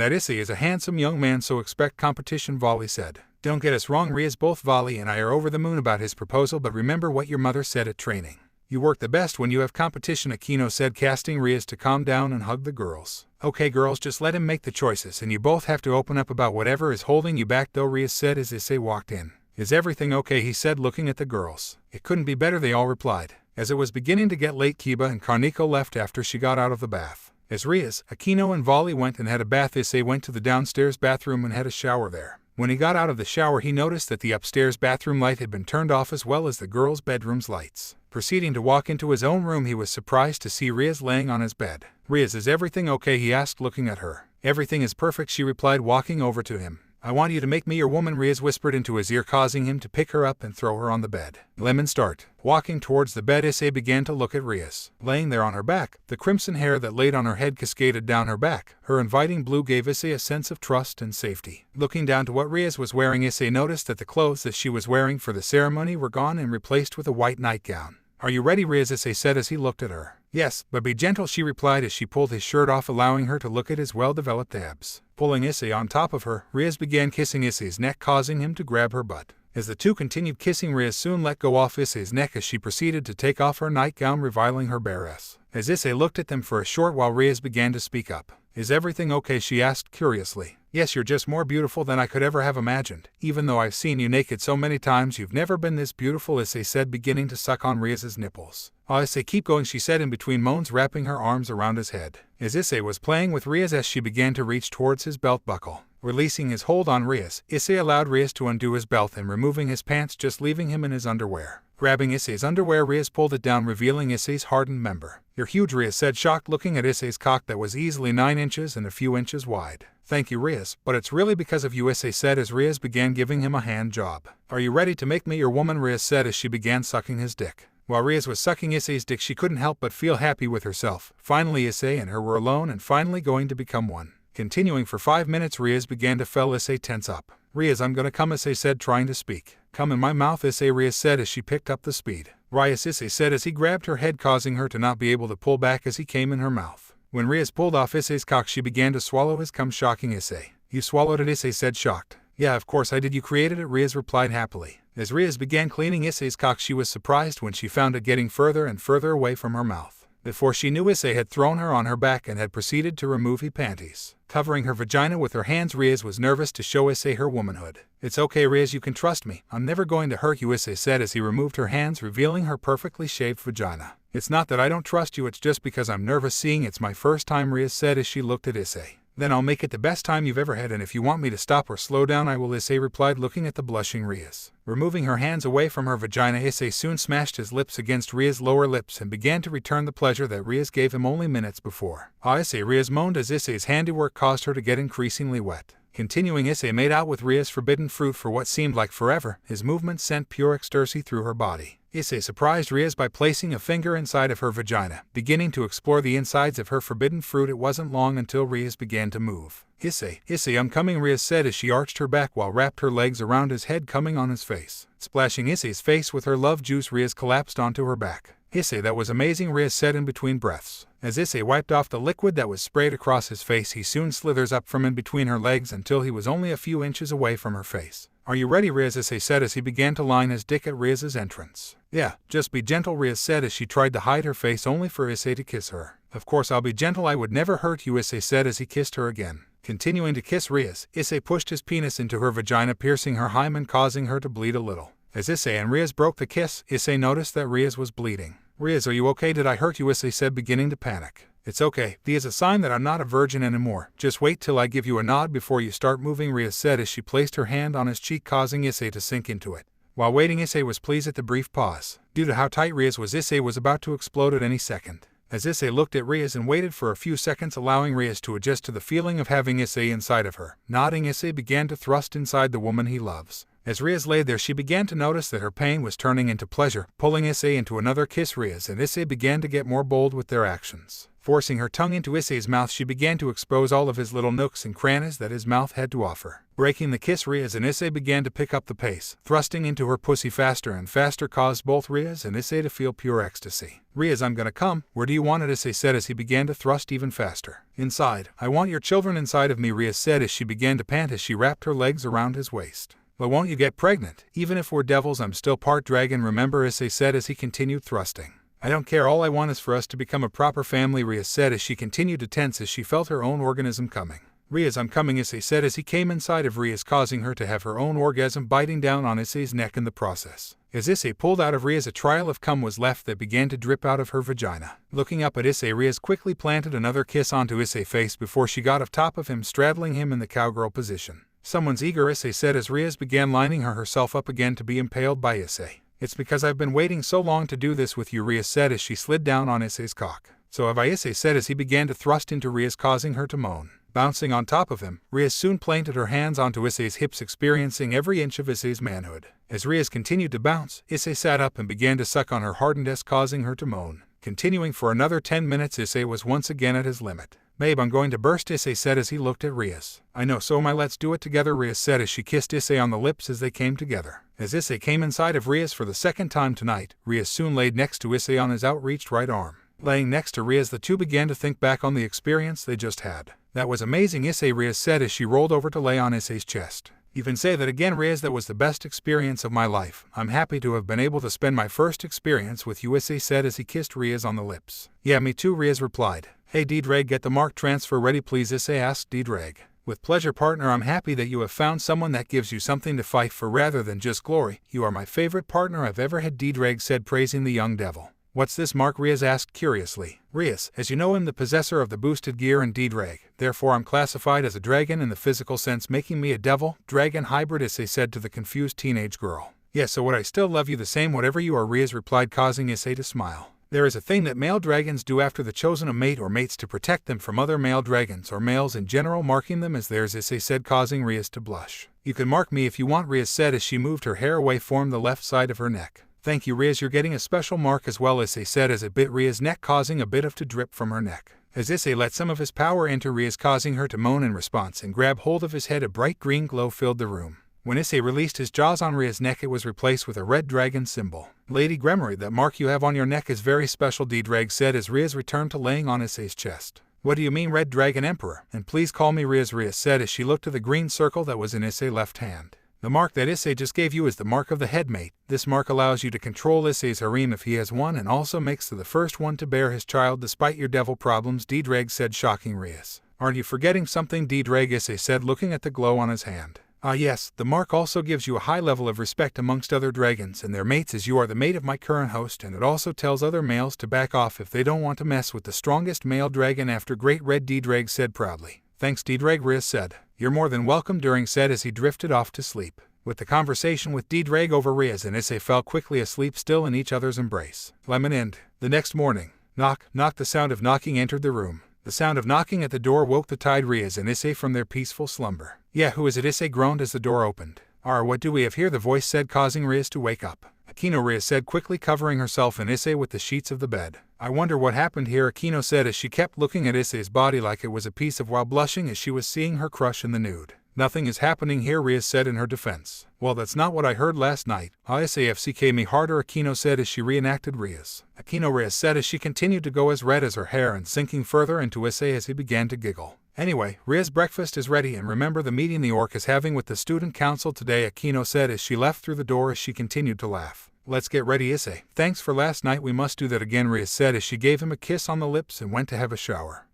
that Issei is a handsome young man, so expect competition, Vali said. Don't get us wrong, Riaz, both Vali and I are over the moon about his proposal, but remember what your mother said at training. You work the best when you have competition, Aquino said, casting Riaz to calm down and hug the girls. Okay girls, just let him make the choices, and you both have to open up about whatever is holding you back though, Riaz said as Issei walked in. Is everything okay? He said, looking at the girls. It couldn't be better, they all replied. As it was beginning to get late, Kiba and Kaneko left after she got out of the bath. As Riaz, Aquino and Vali went and had a bath, Issei went to the downstairs bathroom and had a shower there. When he got out of the shower, he noticed that the upstairs bathroom light had been turned off, as well as the girls' bedroom's lights. Proceeding to walk into his own room, he was surprised to see Riaz laying on his bed. Riaz, is everything okay? He asked, looking at her. Everything is perfect, she replied, walking over to him. I want you to make me your woman, Riaz whispered into his ear, causing him to pick her up and throw her on the bed. Lemon start. Walking towards the bed, Issei began to look at Riaz. Laying there on her back, the crimson hair that laid on her head cascaded down her back. Her inviting blue gave Issei a sense of trust and safety. Looking down to what Riaz was wearing, Issei noticed that the clothes that she was wearing for the ceremony were gone and replaced with a white nightgown. Are you ready, Riaz? Issei said as he looked at her. Yes, but be gentle, she replied as she pulled his shirt off, allowing her to look at his well-developed abs. Pulling Issei on top of her, Riaz began kissing Issei's neck, causing him to grab her butt. As the two continued kissing, Riaz soon let go off Issei's neck as she proceeded to take off her nightgown, revealing her bare ass. As Issei looked at them for a short while, Riaz began to speak up. Is everything okay? She asked curiously. Yes, you're just more beautiful than I could ever have imagined. Even though I've seen you naked so many times, you've never been this beautiful, Issei said, beginning to suck on Riaz's nipples. Oh, Issei, keep going, she said in between moans, wrapping her arms around his head. As Issei was playing with Riaz as she began to reach towards his belt buckle. Releasing his hold on Riaz, Issei allowed Riaz to undo his belt and removing his pants, just leaving him in his underwear. Grabbing Issei's underwear, Riaz pulled it down, revealing Issei's hardened member. You're huge, Riaz said, shocked, looking at Issei's cock that was easily 9 inches and a few inches wide. Thank you, Riaz, but it's really because of you, Issei said as Riaz began giving him a hand job. Are you ready to make me your woman? Riaz said as she began sucking his dick. While Riaz was sucking Issei's dick, she couldn't help but feel happy with herself. Finally, Issei and her were alone and finally going to become one. Continuing for 5 minutes, Riaz began to feel Issei tense up. Riaz, I'm gonna come, Issei said, trying to speak. Come in my mouth, Issei, Riaz said as she picked up the speed. Riaz, Issei said as he grabbed her head, causing her to not be able to pull back as he came in her mouth. When Riaz pulled off Issei's cock, she began to swallow his cum, shocking Issei. You swallowed it, Issei said, shocked. Yeah, of course I did. You created it, Riaz replied happily. As Riaz began cleaning Issei's cock, she was surprised when she found it getting further and further away from her mouth. Before she knew, Issei had thrown her on her back and had proceeded to remove her panties. Covering her vagina with her hands, Riaz was nervous to show Issei her womanhood. It's okay, Riaz, you can trust me. I'm never going to hurt you, Issei said as he removed her hands, revealing her perfectly shaved vagina. It's not that I don't trust you, it's just because I'm nervous seeing it's my first time, Riaz said as she looked at Issei. Then I'll make it the best time you've ever had, and if you want me to stop or slow down I will, Issei replied, looking at the blushing Riaz. Removing her hands away from her vagina, Issei soon smashed his lips against Riaz's lower lips and began to return the pleasure that Riaz gave him only minutes before. Ah, Issei, Riaz moaned as Issei's handiwork caused her to get increasingly wet. Continuing, Issei made out with Riaz's forbidden fruit for what seemed like forever. His movements sent pure ecstasy through her body. Issei surprised Riaz by placing a finger inside of her vagina. Beginning to explore the insides of her forbidden fruit, it wasn't long until Riaz began to move. Issei, I'm coming, Riaz said as she arched her back while wrapped her legs around his head, coming on his face. Splashing Issei's face with her love juice, Riaz collapsed onto her back. Issei, that was amazing, Riaz said in between breaths. As Issei wiped off the liquid that was sprayed across his face, he soon slithers up from in between her legs until he was only a few inches away from her face. Are you ready, Riaz? Issei said as he began to line his dick at Riaz's entrance. Yeah, just be gentle, Riaz said as she tried to hide her face only for Issei to kiss her. Of course I'll be gentle, I would never hurt you, Issei said as he kissed her again. Continuing to kiss Riaz, Issei pushed his penis into her vagina, piercing her hymen, causing her to bleed a little. As Issei and Riaz broke the kiss, Issei noticed that Riaz was bleeding. Riaz, are you okay? Did I hurt you? Issei said, beginning to panic. It's okay. This is a sign that I'm not a virgin anymore. Just wait till I give you a nod before you start moving, Riaz said as she placed her hand on his cheek, causing Issei to sink into it. While waiting, Issei was pleased at the brief pause. Due to how tight Riaz was, Issei was about to explode at any second. As Issei looked at Riaz and waited for a few seconds, allowing Riaz to adjust to the feeling of having Issei inside of her. Nodding, Issei began to thrust inside the woman he loves. As Riaz lay there, she began to notice that her pain was turning into pleasure, pulling Issei into another kiss. Riaz and Issei began to get more bold with their actions. Forcing her tongue into Issei's mouth, she began to expose all of his little nooks and crannies that his mouth had to offer. Breaking the kiss, Riaz and Issei began to pick up the pace. Thrusting into her pussy faster and faster caused both Riaz and Issei to feel pure ecstasy. Riaz, I'm gonna come. Where do you want it? Issei said as he began to thrust even faster. Inside. I want your children inside of me, Riaz said as she began to pant as she wrapped her legs around his waist. But won't you get pregnant? Even if we're devils, I'm still part dragon, remember, Issei said as he continued thrusting. I don't care, all I want is for us to become a proper family, Riaz said as she continued to tense as she felt her own orgasm coming. Riaz, I'm coming, Issei said as he came inside of Riaz, causing her to have her own orgasm, biting down on Issei's neck in the process. As Issei pulled out of Riaz, a trail of cum was left that began to drip out of her vagina. Looking up at Issei, Riaz quickly planted another kiss onto Issei's face before she got off top of him, straddling him in the cowgirl position. Someone's eager, Issei said as Riaz began lining herself up again to be impaled by Issei. It's because I've been waiting so long to do this with you, Riaz said as she slid down on Issei's cock. So have I, Issei said as he began to thrust into Riaz, causing her to moan. Bouncing on top of him, Riaz soon planted her hands onto Issei's hips, experiencing every inch of Issei's manhood. As Riaz continued to bounce, Issei sat up and began to suck on her hardened ass, causing her to moan. Continuing for another 10 minutes, Issei was once again at his limit. Babe, I'm going to burst, Issei said as he looked at Riaz. I know, so am I, let's do it together, Riaz said as she kissed Issei on the lips as they came together. As Issei came inside of Riaz for the second time tonight, Riaz soon laid next to Issei on his outreached right arm. Laying next to Riaz, the two began to think back on the experience they just had. That was amazing, Issei, Riaz said as she rolled over to lay on Issei's chest. You can say that again, Riaz, that was the best experience of my life. I'm happy to have been able to spend my first experience with you, Issei said as he kissed Riaz on the lips. Yeah, me too, Riaz replied. Hey D-Drag, get the mark transfer ready please, Issei asked D-Drag. With pleasure, partner. I'm happy that you have found someone that gives you something to fight for rather than just glory. You are my favorite partner I've ever had, D-Drag said, praising the young devil. What's this mark? Riaz asked curiously. Riaz, as you know, I'm the possessor of the boosted gear in D-Drag. Therefore I'm classified as a dragon in the physical sense, making me a devil-dragon hybrid, Issei said to the confused teenage girl. Yeah, so would I still love you the same whatever you are, Riaz replied, causing Issei to smile. There is a thing that male dragons do after the chosen a mate or mates to protect them from other male dragons or males in general, marking them as theirs, Issei said, causing Riaz to blush. You can mark me if you want, Riaz said as she moved her hair away from the left side of her neck. Thank you, Riaz, you're getting a special mark as well, Issei said as it bit Riaz's neck, causing a bit of to drip from her neck. As Issei let some of his power enter Riaz, causing her to moan in response and grab hold of his head, a bright green glow filled the room. When Issei released his jaws on Riaz's neck, it was replaced with a red dragon symbol. Lady Gremory, that mark you have on your neck is very special, D-Drag said as Riaz returned to laying on Issei's chest. What do you mean Red Dragon Emperor? And please call me Rias, Rias said as she looked to the green circle that was in Issei's left hand. The mark that Issei just gave you is the mark of the headmate. This mark allows you to control Issei's harem if he has one and also makes you the first one to bear his child despite your devil problems, Dreg said, shocking Rias. Aren't you forgetting something, Dreg? Issei said, looking at the glow on his hand. Ah yes, the mark also gives you a high level of respect amongst other dragons and their mates as you are the mate of my current host, and it also tells other males to back off if they don't want to mess with the strongest male dragon after Great Red, Dreg said proudly. Thanks, Dreg, Rias said. You're more than welcome, During said as he drifted off to sleep. With the conversation with Dreg over, Rias and Issei fell quickly asleep, still in each other's embrace. Lemon End. The next morning. Knock, knock. The sound of knocking entered the room. The sound of knocking at the door woke the tired Rias and Issei from their peaceful slumber. Yeah, who is it? Issei groaned as the door opened. What do we have here? The voice said, causing Rias to wake up. Akino, Rias said, quickly covering herself and Issei with the sheets of the bed. I wonder what happened here, Akino said as she kept looking at Issei's body like it was a piece of while blushing as she was seeing her crush in the nude. Nothing is happening here, Rias said in her defense. Well, that's not what I heard last night. Issei FCK me harder, Akino said as she reenacted Rias. Akino, Rias said as she continued to go as red as her hair and sinking further into Issei as he began to giggle. Anyway, Rias' breakfast is ready, and remember the meeting the orc is having with the student council today, Akino said as she left through the door as she continued to laugh. Let's get ready, Issei. Thanks for last night, we must do that again, Rias said as she gave him a kiss on the lips and went to have a shower.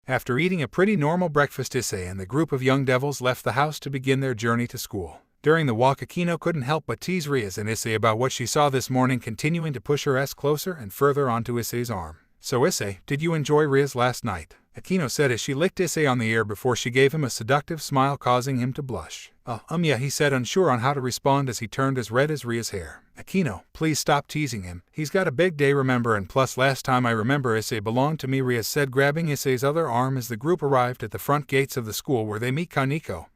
After eating a pretty normal breakfast, Issei and the group of young devils left the house to begin their journey to school. During the walk, Akino couldn't help but tease Rias and Issei about what she saw this morning, continuing to push her closer and further onto Issei's arm. So Issei, did you enjoy Rias last night? Akino said as she licked Issei on the ear before she gave him a seductive smile, causing him to blush. Yeah, he said, unsure on how to respond as he turned as red as Rias' hair. Akino, please stop teasing him. He's got a big day, remember, and plus last time I remember Issei belonged to me, Rias said, grabbing Issei's other arm as the group arrived at the front gates of the school where they meet Kaneko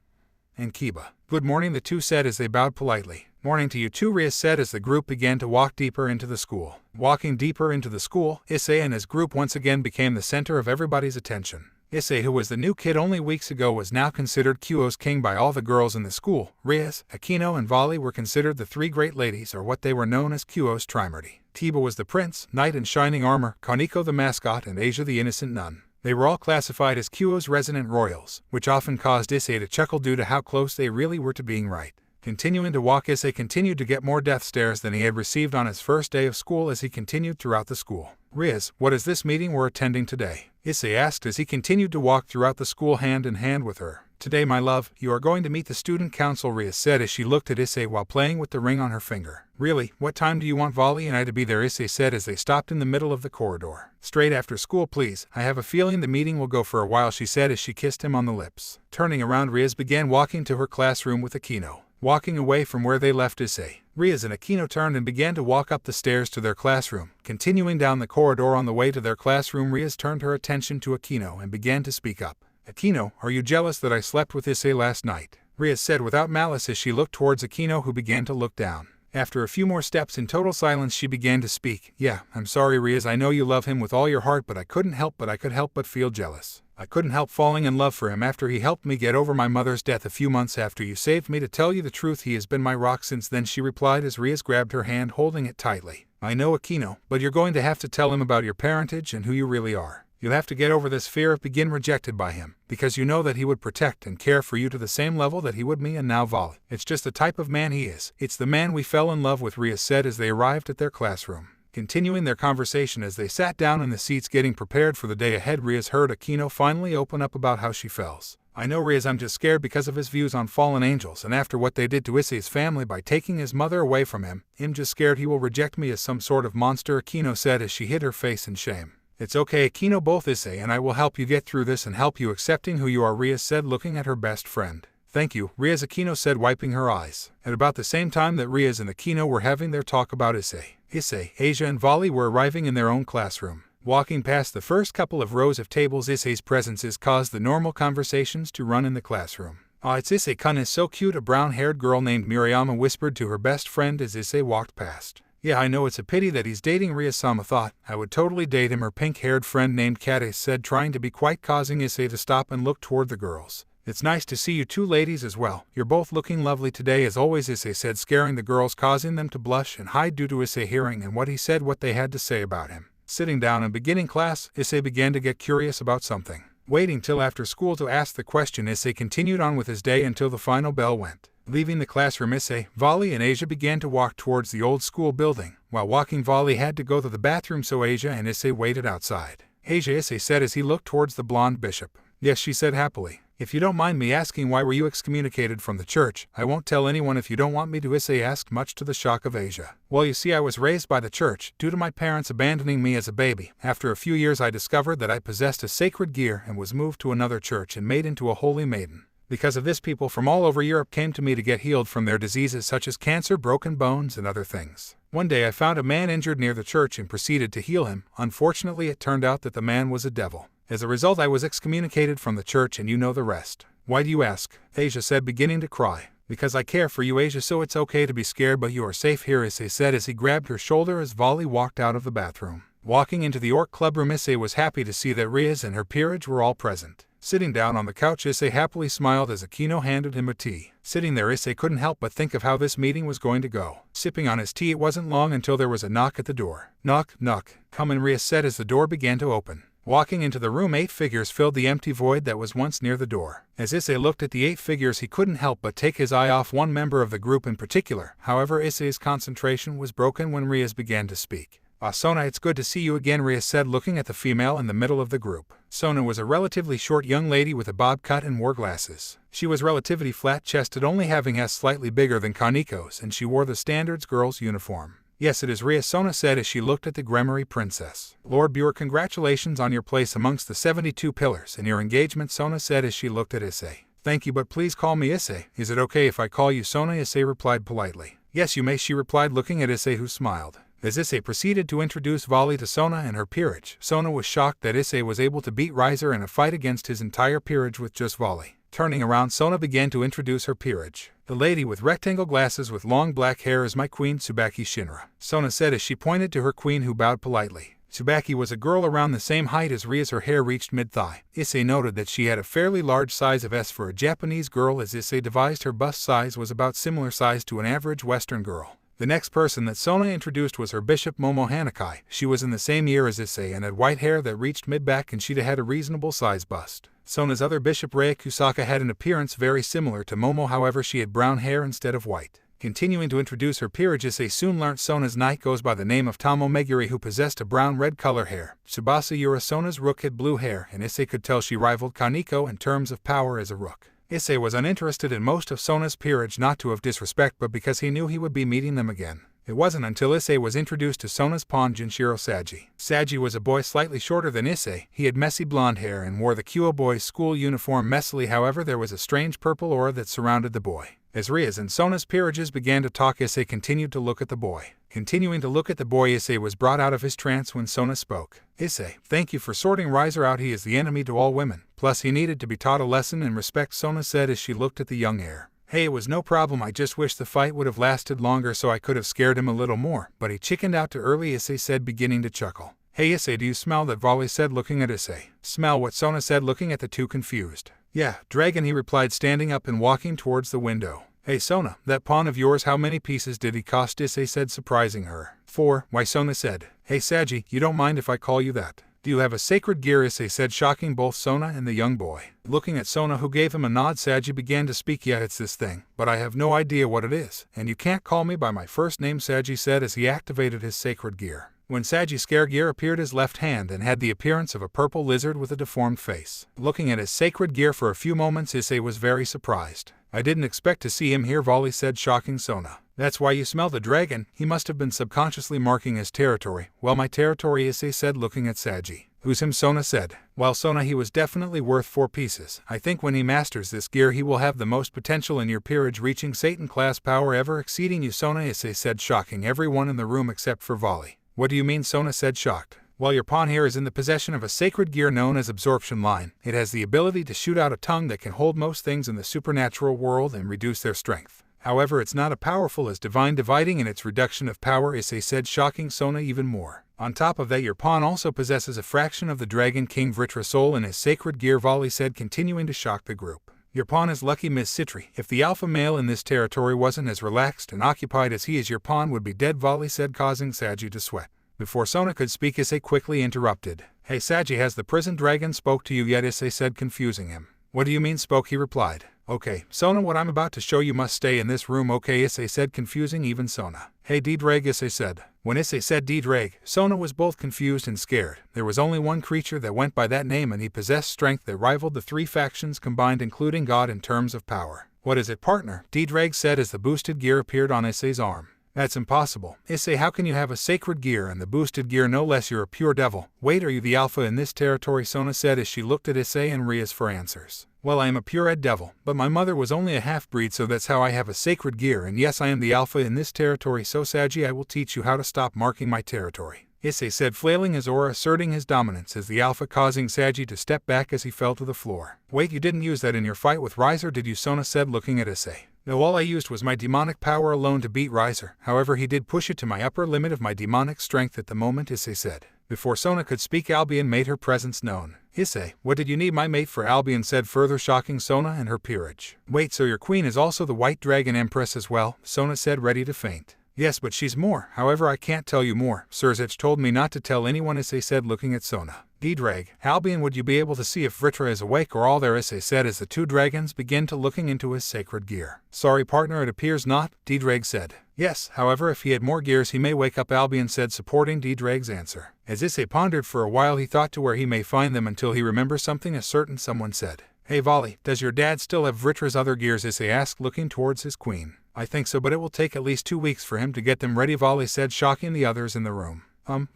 and Kiba. Good morning, the two said as they bowed politely. Morning to you too, Rias said as the group began to walk deeper into the school. Walking deeper into the school, Issei and his group once again became the center of everybody's attention. Issei, who was the new kid only weeks ago, was now considered Kyo's king by all the girls in the school. Rias, Akino, and Vali were considered the three great ladies, or what they were known as Kyo's Trimarty. Tiba was the prince, knight in shining armor, Kaneko the mascot, and Asia the innocent nun. They were all classified as Kyo's resident royals, which often caused Issei to chuckle due to how close they really were to being right. Continuing to walk, Issei continued to get more death stares than he had received on his first day of school as he continued throughout the school. Rias, what is this meeting we're attending today? Issei asked as he continued to walk throughout the school hand in hand with her. Today, my love, you are going to meet the student council, Rias said as she looked at Issei while playing with the ring on her finger. Really, what time do you want Vali and I to be there? Issei said as they stopped in the middle of the corridor. Straight after school, please. I have a feeling the meeting will go for a while, she said as she kissed him on the lips. Turning around, Rias began walking to her classroom with Akino. Walking away from where they left Issei, Rias and Akino turned and began to walk up the stairs to their classroom. Continuing down the corridor on the way to their classroom, Rias turned her attention to Akino and began to speak up. Akino, are you jealous that I slept with Issei last night? Rias said without malice as she looked towards Akino, who began to look down. After a few more steps in total silence, she began to speak. Yeah, I'm sorry, Rias, I know you love him with all your heart, but I couldn't help but feel jealous. I couldn't help falling in love for him after he helped me get over my mother's death a few months after you saved me. To tell you the truth, he has been my rock since then, she replied as Rias grabbed her hand, holding it tightly. I know, Akino, but you're going to have to tell him about your parentage and who you really are. You'll have to get over this fear of being rejected by him, because you know that he would protect and care for you to the same level that he would me and now Vali. It's just the type of man he is. It's the man we fell in love with, Rias said as they arrived at their classroom. Continuing their conversation as they sat down in the seats getting prepared for the day ahead, Rias heard Akino finally open up about how she feels. I know, Rias, I'm just scared because of his views on fallen angels and after what they did to Issei's family by taking his mother away from him. I'm just scared he will reject me as some sort of monster, Akino said as she hid her face in shame. It's okay, Akino, both Issei and I will help you get through this and help you accepting who you are, Rias said, looking at her best friend. Thank you, Rias, Akino said, wiping her eyes. At about the same time that Rias and Akino were having their talk about Issei, Asia and Vali were arriving in their own classroom. Walking past the first couple of rows of tables, Issei's presences caused the normal conversations to run in the classroom. It's Issei-kun is so cute, a brown-haired girl named Miriama whispered to her best friend as Issei walked past. Yeah, I know, it's a pity that he's dating Rias-sama thought. I would totally date him, her pink-haired friend named Kate said, trying to be quite, causing Issei to stop and look toward the girls. It's nice to see you two ladies as well. You're both looking lovely today as always, Issei said, scaring the girls, causing them to blush and hide due to Issei hearing and what he said what they had to say about him. Sitting down and beginning class, Issei began to get curious about something. Waiting till after school to ask the question, Issei continued on with his day until the final bell went. Leaving the classroom, Issei, Vali, and Asia began to walk towards the old school building. While walking, Vali had to go to the bathroom, so Asia and Issei waited outside. Asia, Issei said as he looked towards the blonde bishop. Yes, she said happily. If you don't mind me asking, why were you excommunicated from the church? I won't tell anyone if you don't want me to, Issei asked, much to the shock of Asia. Well, you see, I was raised by the church, due to my parents abandoning me as a baby. After a few years I discovered that I possessed a sacred gear and was moved to another church and made into a holy maiden. Because of this, people from all over Europe came to me to get healed from their diseases such as cancer, broken bones, and other things. One day I found a man injured near the church and proceeded to heal him. Unfortunately, it turned out that the man was a devil. As a result, I was excommunicated from the church, and you know the rest. Why do you ask? Asia said, beginning to cry. Because I care for you, Asia, so it's okay to be scared, but you are safe here, Issei said as he grabbed her shoulder as Vali walked out of the bathroom. Walking into the Orc Club room, Issei was happy to see that Riaz and her peerage were all present. Sitting down on the couch, Issei happily smiled as Aquino handed him a tea. Sitting there, Issei couldn't help but think of how this meeting was going to go. Sipping on his tea, it wasn't long until there was a knock at the door. Knock, knock. Come in, Riaz said as the door began to open. Walking into the room, 8 figures filled the empty void that was once near the door. As Issei looked at the 8 figures, he couldn't help but take his eye off one member of the group in particular. However, Issei's concentration was broken when Riaz began to speak. Sona, it's good to see you again, Riaz said, looking at the female in the middle of the group. Sona was a relatively short young lady with a bob cut and wore glasses. She was relatively flat-chested, only having s slightly bigger than Kaniko's, and she wore the standards girl's uniform. Yes, it is, Riaz, Sona said as she looked at the Gremory princess. Lord Buer, congratulations on your place amongst the 72 pillars and your engagement, Sona said as she looked at Issei. Thank you, but please call me Issei. Is it okay if I call you Sona? Issei replied politely. Yes, you may, she replied, looking at Issei, who smiled. As Issei proceeded to introduce Vali to Sona and her peerage, Sona was shocked that Issei was able to beat Riser in a fight against his entire peerage with just Vali. Turning around, Sona began to introduce her peerage. The lady with rectangle glasses with long black hair is my queen, Tsubaki Shinra, Sona said as she pointed to her queen, who bowed politely. Tsubaki was a girl around the same height as Riaz. Her hair reached mid-thigh. Issei noted that she had a fairly large size of S for a Japanese girl, as Issei devised her bust size was about similar size to an average Western girl. The next person that Sona introduced was her bishop, Momo Hanakai. She was in the same year as Issei and had white hair that reached mid-back, and she'd had a reasonable size bust. Sona's other bishop, Rei Kusaka, had an appearance very similar to Momo, however she had brown hair instead of white. Continuing to introduce her peerage, Issei soon learnt Sona's knight goes by the name of Tomo Meguri, who possessed a brown-red color hair. Tsubasa Yura, Sona's rook, had blue hair, and Issei could tell she rivaled Kaniko in terms of power as a rook. Issei was uninterested in most of Sona's peerage, not to have disrespect, but because he knew he would be meeting them again. It wasn't until Issei was introduced to Sona's pawn, Jinshiro Saji. Saji was a boy slightly shorter than Issei. He had messy blonde hair and wore the Kyo boy's school uniform messily, however there was a strange purple aura that surrounded the boy. As Riaz and Sona's peerages began to talk, Issei continued to look at the boy. Continuing to look at the boy, Issei was brought out of his trance when Sona spoke. Issei, thank you for sorting Riser out. He is the enemy to all women. Plus he needed to be taught a lesson in respect, Sona said as she looked at the young heir. Hey, it was no problem, I just wish the fight would have lasted longer so I could have scared him a little more, but he chickened out too early, Issei said, beginning to chuckle. Hey Issei, do you smell that? Vali said, looking at Issei. Smell what? Sona said, looking at the two, confused. Yeah, dragon, he replied, standing up and walking towards the window. Hey Sona, that pawn of yours, how many pieces did he cost? Issei said, surprising her. 4, why? Sona said. Hey Saji, you don't mind if I call you that? Do you have a sacred gear? Issei said, shocking both Sona and the young boy. Looking at Sona, who gave him a nod, Saji began to speak. Yeah, it's this thing, but I have no idea what it is, and you can't call me by my first name, Saji said as he activated his sacred gear. When Saji's scare gear appeared, his left hand and had the appearance of a purple lizard with a deformed face. Looking at his sacred gear for a few moments, Issei was very surprised. I didn't expect to see him here, Vali said, shocking Sona. That's why you smell the dragon. He must have been subconsciously marking his territory. Well, my territory, Issei said, looking at Saji. Who's him? Sona said. Well, Sona, he was definitely worth 4 pieces. I think when he masters this gear he will have the most potential in your peerage, reaching Satan class power, ever exceeding you, Sona, Issei said, shocking everyone in the room except for Vali. What do you mean? Sona said, shocked. Well, your pawn here is in the possession of a sacred gear known as Absorption Line. It has the ability to shoot out a tongue that can hold most things in the supernatural world and reduce their strength. However, it's not as powerful as Divine Dividing in its reduction of power, Issei said, shocking Sona even more. On top of that, your pawn also possesses a fraction of the Dragon King Vritra soul in his sacred gear, Vali said, continuing to shock the group. Your pawn is lucky, Ms. Citri. If the alpha male in this territory wasn't as relaxed and occupied as he is, your pawn would be dead, Vali said, causing Saji to sweat. Before Sona could speak, Issei quickly interrupted. Hey Saji, has the prison dragon spoke to you yet? Issei said, confusing him. What do you mean spoke? He replied. Okay, Sona, what I'm about to show you must stay in this room. Okay, Issei said, confusing even Sona. Hey D-Drag, Issei said. When Issei said D-Drag, Sona was both confused and scared. There was only one creature that went by that name, and he possessed strength that rivaled the three factions combined, including God, in terms of power. What is it, partner? D-Drag said as the boosted gear appeared on Issei's arm. That's impossible. Issei, how can you have a sacred gear and the boosted gear? No less, you're a pure devil. Wait, are you the alpha in this territory? Sona said as she looked at Issei and Rias for answers. Well, I am a pure-ed devil, but my mother was only a half-breed, so that's how I have a sacred gear, and yes, I am the alpha in this territory. So Saji, I will teach you how to stop marking my territory, Issei said, flailing his aura, asserting his dominance as the alpha, causing Saji to step back as he fell to the floor. Wait, you didn't use that in your fight with Riser, did you? Sona said, looking at Issei. No, all I used was my demonic power alone to beat Riser. However, he did push it to my upper limit of my demonic strength at the moment, Issei said. Before Sona could speak, Albion made her presence known. Issei, what did you need my mate for? Albion said, further shocking Sona and her peerage. Wait, so your queen is also the White Dragon Empress as well? Sona said, ready to faint. Yes, but she's more. However, I can't tell you more. Surzich told me not to tell anyone, Issei said, looking at Sona. D-Drag, Albion, would you be able to see if Vritra is awake or all there? Issei said as the two dragons began to looking into his sacred gear. Sorry partner, it appears not, D-Drag said. Yes, however, if he had more gears he may wake up, Albion said, supporting D-Drag's answer. As Issei pondered for a while, he thought to where he may find them until he remembers something a certain someone said. Hey Volley, does your dad still have Vritra's other gears? Issei asked, looking towards his queen. I think so, but it will take at least 2 weeks for him to get them ready, Volley said, shocking the others in the room.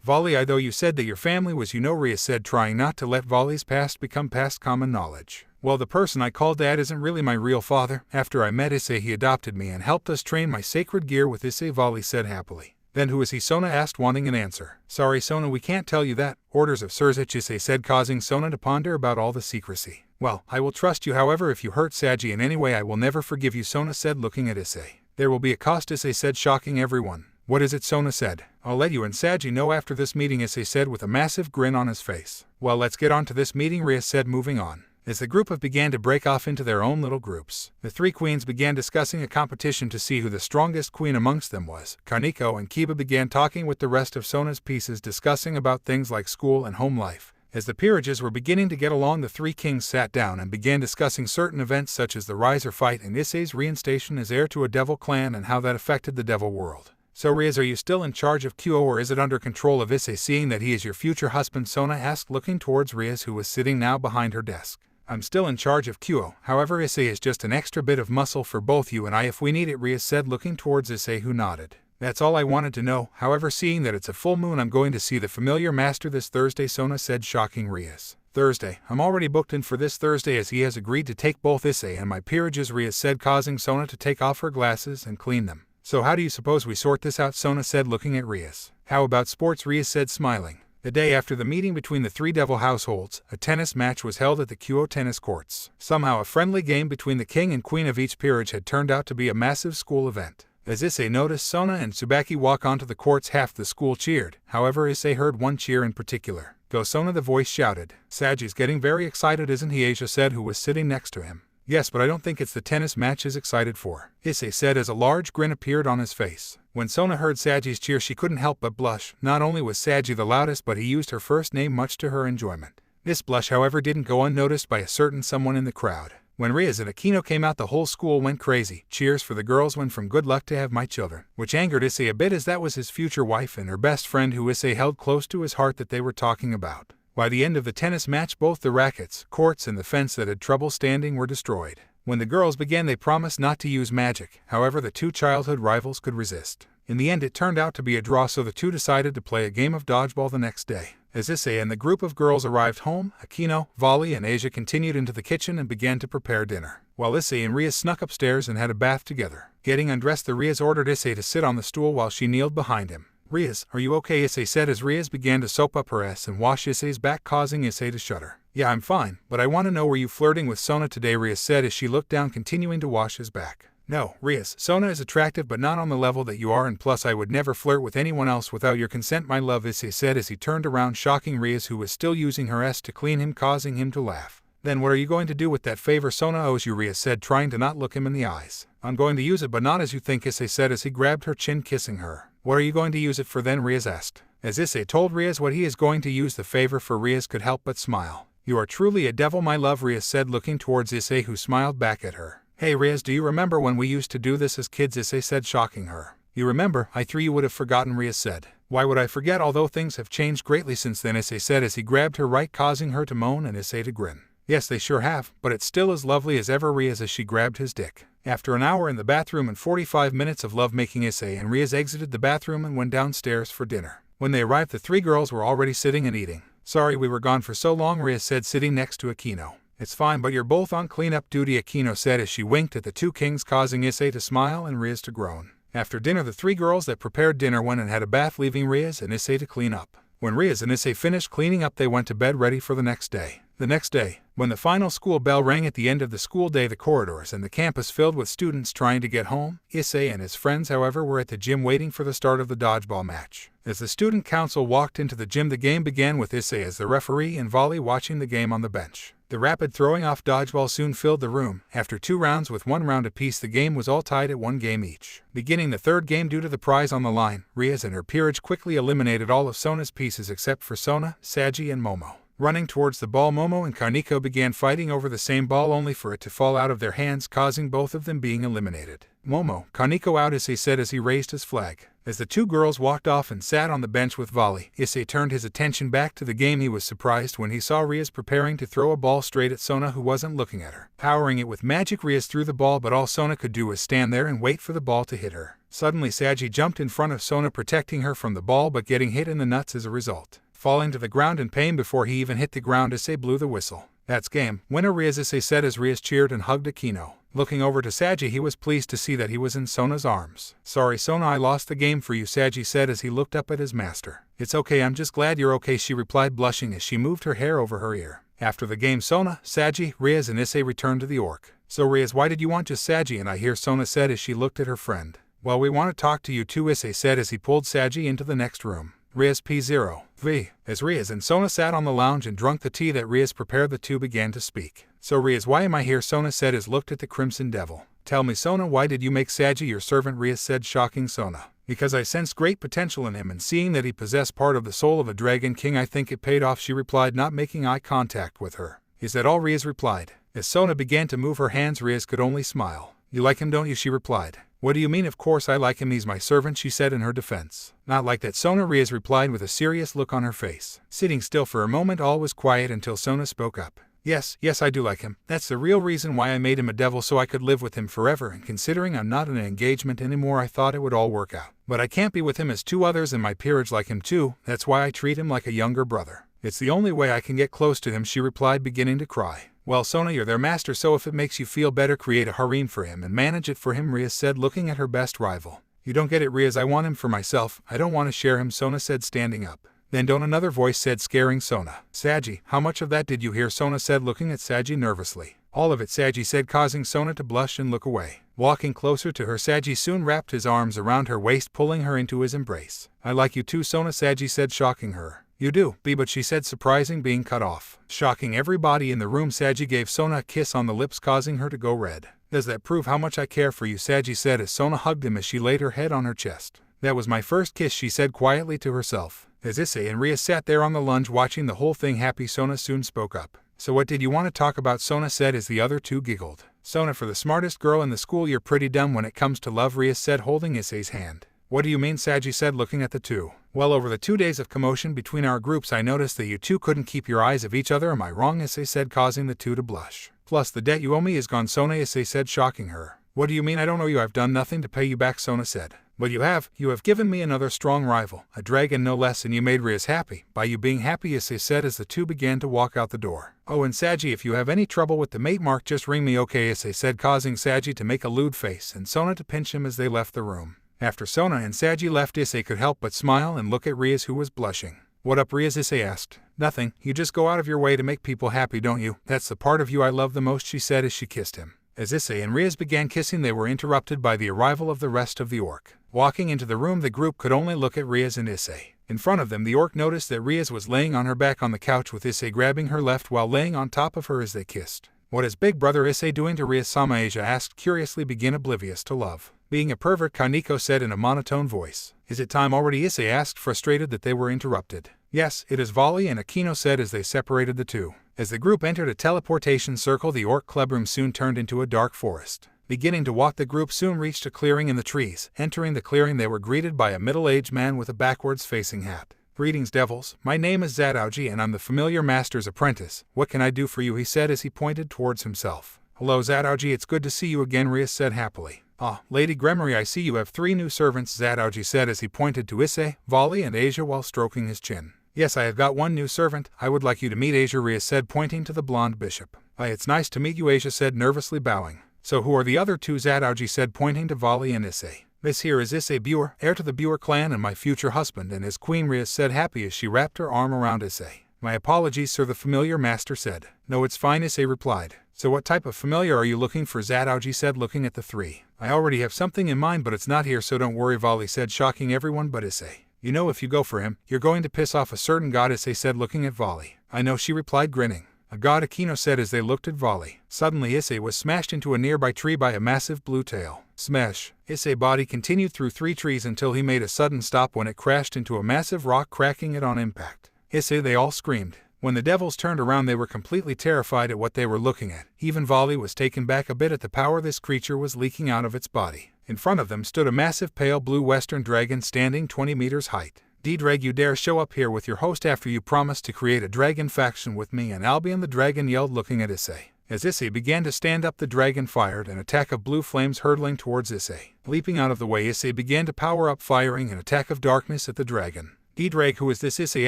Volley, I though you said that your family was Rias said, trying not to let Volley's past become past common knowledge. Well, the person I call dad isn't really my real father. After I met Issei, he adopted me and helped us train my sacred gear with Issei, Volley said happily. Then who is he? Sona asked, wanting an answer. Sorry Sona, we can't tell you that. Orders of Surzich, Issei said, causing Sona to ponder about all the secrecy. Well, I will trust you, however if you hurt Saji in any way I will never forgive you, Sona said, looking at Issei. There will be a cost, Issei said, shocking everyone. What is it? Sona said. I'll let you and Saji know after this meeting, Issei said with a massive grin on his face. Well, let's get on to this meeting, Rias said, moving on. As the group began to break off into their own little groups, the three queens began discussing a competition to see who the strongest queen amongst them was. Kaneko and Kiba began talking with the rest of Sona's pieces, discussing about things like school and home life. As the peerages were beginning to get along, the three kings sat down and began discussing certain events such as the Riser fight and Issei's reinstation as heir to a devil clan and how that affected the devil world. So Rias, are you still in charge of Kyo or is it under control of Issei, seeing that he is your future husband? Sona asked, looking towards Rias, who was sitting now behind her desk. I'm still in charge of Kyo, however Issei is just an extra bit of muscle for both you and I if we need it, Rias said, looking towards Issei, who nodded. That's all I wanted to know. However, seeing that it's a full moon, I'm going to see the familiar master this Thursday, Sona said, shocking Rias. Thursday? I'm already booked in for this Thursday as he has agreed to take both Issei and my peerages, Rias said, causing Sona to take off her glasses and clean them. So how do you suppose we sort this out? Sona said, looking at Rias. How about sports? Rias said, smiling. The day after the meeting between the three devil households, a tennis match was held at the Kyo tennis courts. Somehow a friendly game between the king and queen of each peerage had turned out to be a massive school event. As Issei noticed Sona and Tsubaki walk onto the courts, half the school cheered. However, Issei heard one cheer in particular. Go Sona, the voice shouted. Saji's getting very excited, isn't he? Asia said, who was sitting next to him. Yes, but I don't think it's the tennis match he's excited for, Issei said as a large grin appeared on his face. When Sona heard Saji's cheer, she couldn't help but blush. Not only was Saji the loudest, but he used her first name much to her enjoyment. This blush, however, didn't go unnoticed by a certain someone in the crowd. When Rias and Akino came out, the whole school went crazy. Cheers for the girls went from good luck to have my children, which angered Issei a bit as that was his future wife and her best friend who Issei held close to his heart that they were talking about. By the end of the tennis match, both the rackets, courts, and the fence that had trouble standing were destroyed. When the girls began, they promised not to use magic. However, the two childhood rivals could resist. In the end, it turned out to be a draw, so the two decided to play a game of dodgeball the next day. As Issei and the group of girls arrived home, Akino, Volley, and Asia continued into the kitchen and began to prepare dinner, while Issei and Rias snuck upstairs and had a bath together. Getting undressed, the Rias ordered Issei to sit on the stool while she kneeled behind him. Rias, are you okay? Issei said as Rias began to soap up her ass and wash Issei's back, causing Issei to shudder. Yeah, I'm fine, but I want to know, were you flirting with Sona today? Rias said as she looked down, continuing to wash his back. No, Rias, Sona is attractive but not on the level that you are, and plus I would never flirt with anyone else without your consent, my love, Issei said as he turned around, shocking Rias, who was still using her ass to clean him, causing him to laugh. Then what are you going to do with that favor Sona owes you? Rias said, trying to not look him in the eyes. I'm going to use it, but not as you think, Issei said as he grabbed her chin, kissing her. What are you going to use it for then? Rias asked. As Issei told Rias what he is going to use the favor for, Rias could help but smile. "You are truly a devil, my love," Rias said, looking towards Issei, who smiled back at her. "Hey Rias, do you remember when we used to do this as kids?" Issei said, shocking her. "You remember? I thought you would have forgotten," Rias said. "Why would I forget, although things have changed greatly since then," Issei said as he grabbed her right, causing her to moan and Issei to grin. "Yes, they sure have, but it's still as lovely as ever," Rias as she grabbed his dick. After an hour in the bathroom and 45 minutes of lovemaking, Issei and Rias exited the bathroom and went downstairs for dinner. When they arrived, the three girls were already sitting and eating. "Sorry we were gone for so long," Rias said, sitting next to Akino. "It's fine, but you're both on cleanup duty," Akino said as she winked at the two kings, causing Issei to smile and Rias to groan. After dinner, the three girls that prepared dinner went and had a bath, leaving Rias and Issei to clean up. When Rias and Issei finished cleaning up, they went to bed ready for the next day. The next day, when the final school bell rang at the end of the school day, the corridors and the campus filled with students trying to get home. Issei and his friends, however, were at the gym waiting for the start of the dodgeball match. As the student council walked into the gym, the game began with Issei as the referee and Volley watching the game on the bench. The rapid throwing off dodgeball soon filled the room. After 2 rounds with 1 round apiece, the game was all tied at 1 game each. Beginning the third game, due to the prize on the line, Rias and her peerage quickly eliminated all of Sona's pieces except for Sona, Saji, and Momo. Running towards the ball, Momo and Kaneko began fighting over the same ball, only for it to fall out of their hands, causing both of them being eliminated. "Momo, Kaneko out," Issei said as he raised his flag. As the two girls walked off and sat on the bench with Volley, Issei turned his attention back to the game. He was surprised when he saw Rias preparing to throw a ball straight at Sona, who wasn't looking at her. Powering it with magic, Rias threw the ball, but all Sona could do was stand there and wait for the ball to hit her. Suddenly Saji jumped in front of Sona, protecting her from the ball but getting hit in the nuts as a result. Falling to the ground in pain before he even hit the ground, Issei blew the whistle. "That's game winner, Rias," Issei said as Rias cheered and hugged Akino. Looking over to Saji, he was pleased to see that he was in Sona's arms. "Sorry Sona, I lost the game for you," Saji said as he looked up at his master. "It's okay, I'm just glad you're okay," she replied, blushing as she moved her hair over her ear. After the game, Sona, Saji, Rias, and Issei returned to the orc. "So Rias, why did you want just Saji and I here?" Sona said as she looked at her friend. "Well, we want to talk to you too," Issei said as he pulled Saji into the next room. Rias P0V. As Rias and Sona sat on the lounge and drank the tea that Rias prepared, the two began to speak. "So Rias, why am I here?" Sona said as looked at the Crimson Devil. "Tell me Sona, why did you make Saji your servant?" Rias said, shocking Sona. "Because I sensed great potential in him, and seeing that he possessed part of the soul of a Dragon King, I think it paid off," she replied, not making eye contact with her. "Is that all?" Rias replied. As Sona began to move her hands, Rias could only smile. "You like him, don't you?" she replied. "What do you mean? Of course I like him, he's my servant," she said in her defense. "Not like that, Sona," Rias replied with a serious look on her face. Sitting still for a moment, all was quiet until Sona spoke up. Yes, I do like him. That's the real reason why I made him a devil, so I could live with him forever, and considering I'm not in an engagement anymore, I thought it would all work out. But I can't be with him as 2 others in my peerage like him too, that's why I treat him like a younger brother. It's the only way I can get close to him," she replied, beginning to cry. "Well Sona, you're their master, so if it makes you feel better, create a harem for him and manage it for him," Rias said, looking at her best rival. "You don't get it, Rias, I want him for myself, I don't want to share him," Sona said, standing up. "Then don't," another voice said, scaring Sona. "Saji, how much of that did you hear?" Sona said, looking at Saji nervously. "All of it," Saji said, causing Sona to blush and look away. Walking closer to her, Saji soon wrapped his arms around her waist, pulling her into his embrace. "I like you too, Sona," Saji said, shocking her. "You do, but," she said, surprising being cut off. Shocking everybody in the room, Saji gave Sona a kiss on the lips, causing her to go red. "Does that prove how much I care for you?" Saji said as Sona hugged him as she laid her head on her chest. "That was my first kiss," she said quietly to herself. As Issei and Rias sat there on the lounge watching the whole thing happy, Sona soon spoke up. "So what did you want to talk about?" Sona said as the other two giggled. "Sona, for the smartest girl in the school, you're pretty dumb when it comes to love," Rias said, holding Issei's hand. "What do you mean?" Saji said, looking at the two. "Well, over the 2 days of commotion between our groups, I noticed that you two couldn't keep your eyes off each other. Am I wrong?" Issei said, causing the two to blush. "Plus, the debt you owe me is gone," Sona, Issei said, shocking her. "What do you mean? I don't owe you. I've done nothing to pay you back," Sona said. "But you have given me another strong rival, a dragon no less, and you made Rias happy by you being happy," Issei said as the two began to walk out the door. "Oh, and Saji, if you have any trouble with the mate mark, just ring me, okay?" Issei said, causing Saji to make a lewd face and Sona to pinch him as they left the room. After Sona and Saji left, Issei could help but smile and look at Rias, who was blushing. "What up, Rias?" Issei asked. "Nothing, you just go out of your way to make people happy, don't you? That's the part of you I love the most," she said as she kissed him. As Issei and Rias began kissing, they were interrupted by the arrival of the rest of the orc. Walking into the room, the group could only look at Rias and Issei. In front of them, the orc noticed that Rias was laying on her back on the couch, with Issei grabbing her left while laying on top of her as they kissed. "What is big brother Issei doing to Rias?" Sama Asia asked curiously, begin oblivious to love. Being a pervert, Kaneko said in a monotone voice. Is it time already? Issei asked, frustrated that they were interrupted. Yes, it is, Volley and Akino said as they separated the two. As the group entered a teleportation circle, the orc clubroom soon turned into a dark forest. Beginning to walk, the group soon reached a clearing in the trees. Entering the clearing, they were greeted by a middle-aged man with a backwards-facing hat. Greetings, devils. My name is Zadaoji and I'm the familiar master's apprentice. What can I do for you? He said as he pointed towards himself. Hello, Zadaoji, it's good to see you again, Rias said happily. Ah, Lady Gremory, I see you have 3 new servants, Zadaoji said as he pointed to Issei, Volley and Asia while stroking his chin. Yes, I have got 1 new servant. I would like you to meet Asia, Rias said, pointing to the blonde bishop. It's nice to meet you, Asia said, nervously bowing. So who are the other 2, Zadaoji said, pointing to Volley and Issei. This here is Issei Buer, heir to the Buer clan and my future husband, and his queen, Rias said, happy as she wrapped her arm around Issei. My apologies, sir, the familiar master said. No, it's fine, Issei replied. So what type of familiar are you looking for? Zadaoji said, looking at the 3. I already have something in mind, but it's not here, so don't worry, Volley said, shocking everyone but Issei. You know, if you go for him, you're going to piss off a certain god, Issei said, looking at Volley. I know, she replied, grinning. A god, Akino said as they looked at Volley. Suddenly Issei was smashed into a nearby tree by a massive blue tail. Smash. Issei's body continued through 3 trees until he made a sudden stop when it crashed into a massive rock, cracking it on impact. Issei, they all screamed. When the devils turned around, they were completely terrified at what they were looking at. Even Volley was taken back a bit at the power this creature was leaking out of its body. In front of them stood a massive pale blue western dragon standing 20 meters height. D-Drag, you dare show up here with your host after you promised to create a dragon faction with me and Albion, the dragon yelled, looking at Issei. As Issei began to stand up, the dragon fired an attack of blue flames hurtling towards Issei. Leaping out of the way, Issei began to power up, firing an attack of darkness at the dragon. D-Drag, who is this? Issei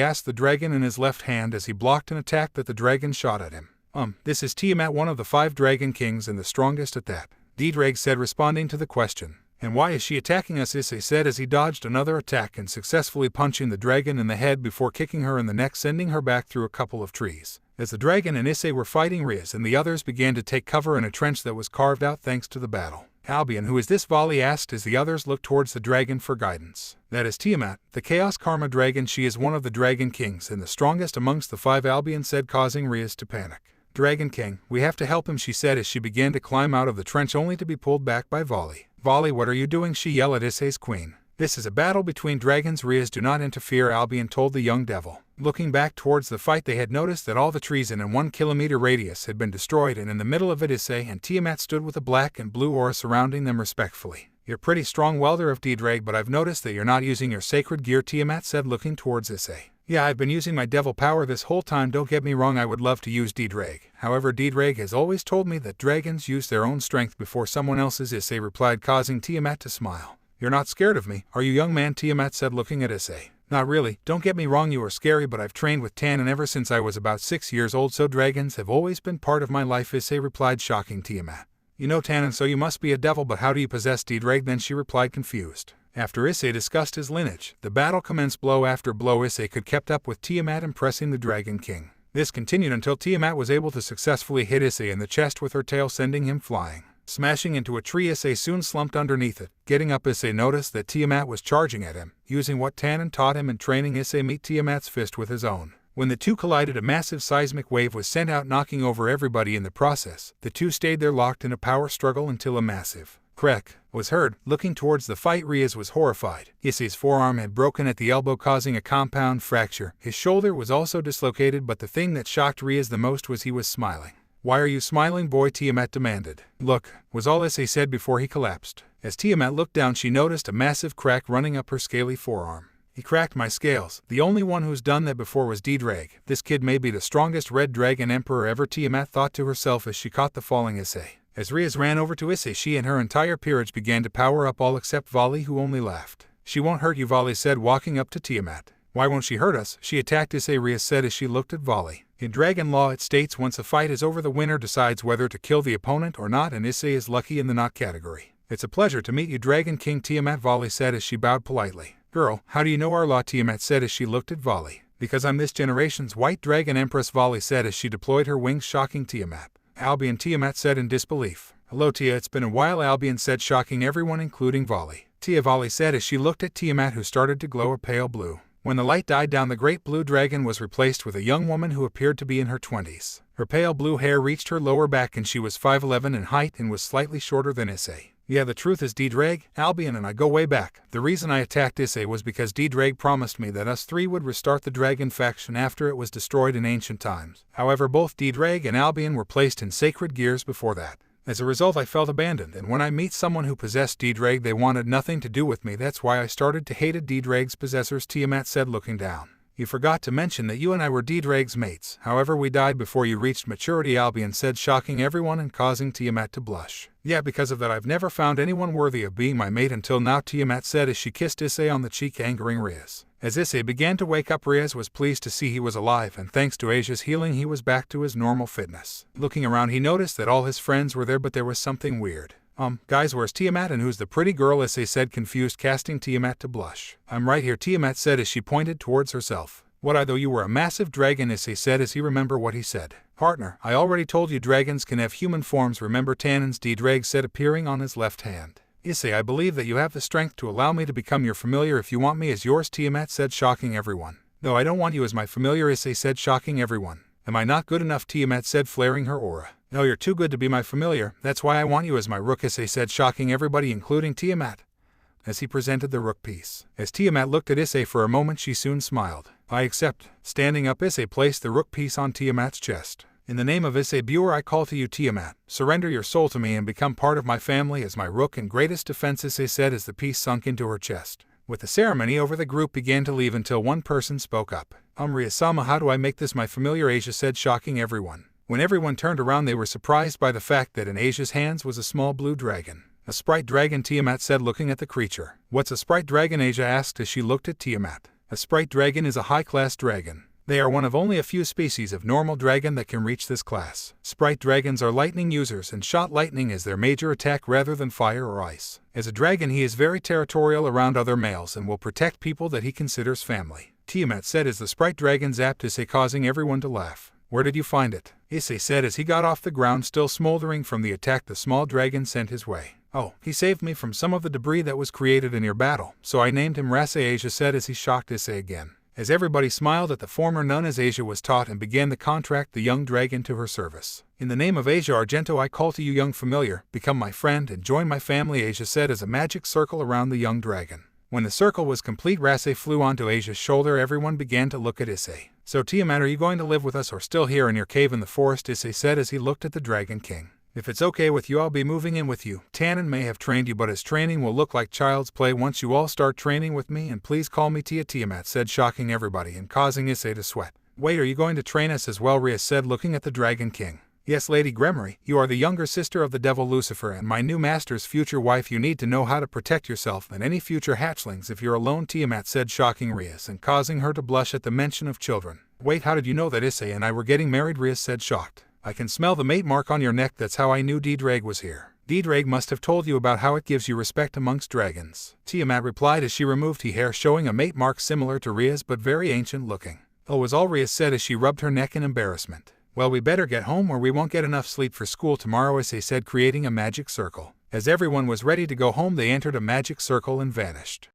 asked the dragon in his left hand as he blocked an attack that the dragon shot at him. This is Tiamat, one of the 5 dragon kings and the strongest at that. D-Drag said, responding to the question. And why is she attacking us? Issei said as he dodged another attack and successfully punching the dragon in the head before kicking her in the neck, sending her back through a couple of trees. As the dragon and Issei were fighting, Rias and the others began to take cover in a trench that was carved out thanks to the battle. Albion, who is this? Volley asked as the others looked towards the dragon for guidance. That is Tiamat, the Chaos Karma dragon. She is one of the dragon kings and the strongest amongst the 5, Albion said, causing Rias to panic. Dragon King, we have to help him, she said as she began to climb out of the trench only to be pulled back by Volley. Volley, what are you doing? She yelled at Issei's queen. This is a battle between dragons, Rias, do not interfere, Albion told the young devil. Looking back towards the fight, they had noticed that all the trees in a 1 kilometer radius had been destroyed, and in the middle of it Issei and Tiamat stood with a black and blue aura surrounding them respectfully. You're pretty strong welder of D-Drag, but I've noticed that you're not using your sacred gear, Tiamat said, looking towards Issei. Yeah, I've been using my devil power this whole time, don't get me wrong, I would love to use D-Drag. However, D-Drag has always told me that dragons use their own strength before someone else's, Issei replied, causing Tiamat to smile. You're not scared of me, are you, young man? Tiamat said, looking at Issei. Not really, don't get me wrong, you are scary, but I've trained with Tannen ever since I was about 6 years old, so dragons have always been part of my life, Issei replied, shocking Tiamat. You know, Tannen, so you must be a devil, but how do you possess D-Drag then? She replied, confused. After Issei discussed his lineage, the battle commenced. Blow after blow, Issei could kept up with Tiamat, impressing the Dragon King. This continued until Tiamat was able to successfully hit Issei in the chest with her tail, sending him flying. Smashing into a tree, Issei soon slumped underneath it. Getting up, Issei noticed that Tiamat was charging at him, using what Tannen taught him in training. Issei met Tiamat's fist with his own. When the two collided, a massive seismic wave was sent out, knocking over everybody in the process. The two stayed there locked in a power struggle until a massive crack was heard. Looking towards the fight, Rias was horrified. Issei's forearm had broken at the elbow, causing a compound fracture. His shoulder was also dislocated, but the thing that shocked Rias the most was he was smiling. Why are you smiling, boy? Tiamat demanded. Look, was all Issei said before he collapsed. As Tiamat looked down, she noticed a massive crack running up her scaly forearm. He cracked my scales. The only one who's done that before was D-Drag. This kid may be the strongest red dragon emperor ever, Tiamat thought to herself as she caught the falling Issei. As Rias ran over to Issei, she and her entire peerage began to power up, all except Volley, who only laughed. She won't hurt you, Volley said, walking up to Tiamat. Why won't she hurt us? She attacked Issei, Rias said as she looked at Volley. In dragon law it states once a fight is over, the winner decides whether to kill the opponent or not, and Issei is lucky in the not category. It's a pleasure to meet you, Dragon King Tiamat, Volley said as she bowed politely. Girl, how do you know our law? Tiamat said as she looked at Volley. Because I'm this generation's white dragon empress, Volley said as she deployed her wings, shocking Tiamat. Albion, Tiamat said in disbelief. Hello Tia, it's been a while, Albion said, shocking everyone including Volley. Tia, Volley said as she looked at Tiamat, who started to glow a pale blue. When the light died down, the great blue dragon was replaced with a young woman who appeared to be in her 20s. Her pale blue hair reached her lower back and she was 5'11" in height and was slightly shorter than Issei. Yeah, the truth is D-Drag, Albion and I go way back. The reason I attacked Issei was because D-Drag promised me that us three would restart the dragon faction after it was destroyed in ancient times. However, both D-Drag and Albion were placed in sacred gears before that. As a result, I felt abandoned, and when I meet someone who possessed D-Drag, they wanted nothing to do with me. That's why I started to hate D-Drag's possessors, Tiamat said, looking down. You forgot to mention that you and I were D-Drag's mates. However, we died before you reached maturity, Albion said, shocking everyone and causing Tiamat to blush. Yeah, because of that I've never found anyone worthy of being my mate until now, Tiamat said as she kissed Issei on the cheek, angering Riaz. As Issei began to wake up, Riaz was pleased to see he was alive, and thanks to Asia's healing he was back to his normal fitness. Looking around, he noticed that all his friends were there, but there was something weird. Guys, where's Tiamat and who's the pretty girl? Issei said, confused, casting Tiamat to blush. I'm right here, Tiamat said as she pointed towards herself. What, I thought you were a massive dragon, Issei said as he remembered what he said. Partner, I already told you dragons can have human forms, remember Tannins? D-Drag said, appearing on his left hand. Issei, I believe that you have the strength to allow me to become your familiar if you want me as yours, Tiamat said, shocking everyone. No, I don't want you as my familiar, Issei said, shocking everyone. Am I not good enough? Tiamat said, flaring her aura. No, you're too good to be my familiar, that's why I want you as my rook, Issei said, shocking everybody including Tiamat. As he presented the rook piece. As Tiamat looked at Issei for a moment, she soon smiled. I accept. Standing up, Issei placed the rook piece on Tiamat's chest. In the name of Issei Buer, I call to you, Tiamat. Surrender your soul to me and become part of my family as my rook and greatest defense, Issei said as the piece sunk into her chest. With the ceremony over, the group began to leave until one person spoke up. Riasama, how do I make this my familiar? Asia said, shocking everyone. When everyone turned around, they were surprised by the fact that in Asia's hands was a small blue dragon. A sprite dragon, Tiamat said, looking at the creature. What's a sprite dragon? Asia asked as she looked at Tiamat. A sprite dragon is a high-class dragon. They are one of only a few species of normal dragon that can reach this class. Sprite dragons are lightning users and shot lightning as their major attack rather than fire or ice. As a dragon, he is very territorial around other males and will protect people that he considers family. Tiamat said as the sprite dragon zapped Issei, causing everyone to laugh. Where did you find it? Issei said as he got off the ground, still smoldering from the attack the small dragon sent his way. Oh, he saved me from some of the debris that was created in your battle, so I named him Rasei, Asia said as he shocked Issei again. As everybody smiled at the former nun as Asia was taught and began to contract the young dragon to her service. In the name of Asia Argento, I call to you, young familiar, become my friend and join my family, Asia said as a magic circle around the young dragon. When the circle was complete, Rasei flew onto Asia's shoulder. Everyone began to look at Issei. So Tiamat, are you going to live with us or still here in your cave in the forest? Issei said as he looked at the Dragon King. If it's okay with you, I'll be moving in with you. Tannen may have trained you, but his training will look like child's play once you all start training with me, and please call me Tia, Tiamat said, shocking everybody and causing Issei to sweat. Wait, are you going to train us as well? Rias said, looking at the Dragon King. Yes, Lady Gremory, you are the younger sister of the devil Lucifer and my new master's future wife. You need to know how to protect yourself and any future hatchlings if you're alone, Tiamat said, shocking Rias and causing her to blush at the mention of children. Wait, how did you know that Issei and I were getting married? Rias said, shocked. I can smell the mate mark on your neck. That's how I knew D-Drag was here. D-Drag must have told you about how it gives you respect amongst dragons. Tiamat replied as she removed her hair, showing a mate mark similar to Ria's but very ancient looking. Oh, was all Rias said as she rubbed her neck in embarrassment. Well, we better get home or we won't get enough sleep for school tomorrow, Issei said, creating a magic circle. As everyone was ready to go home, they entered a magic circle and vanished.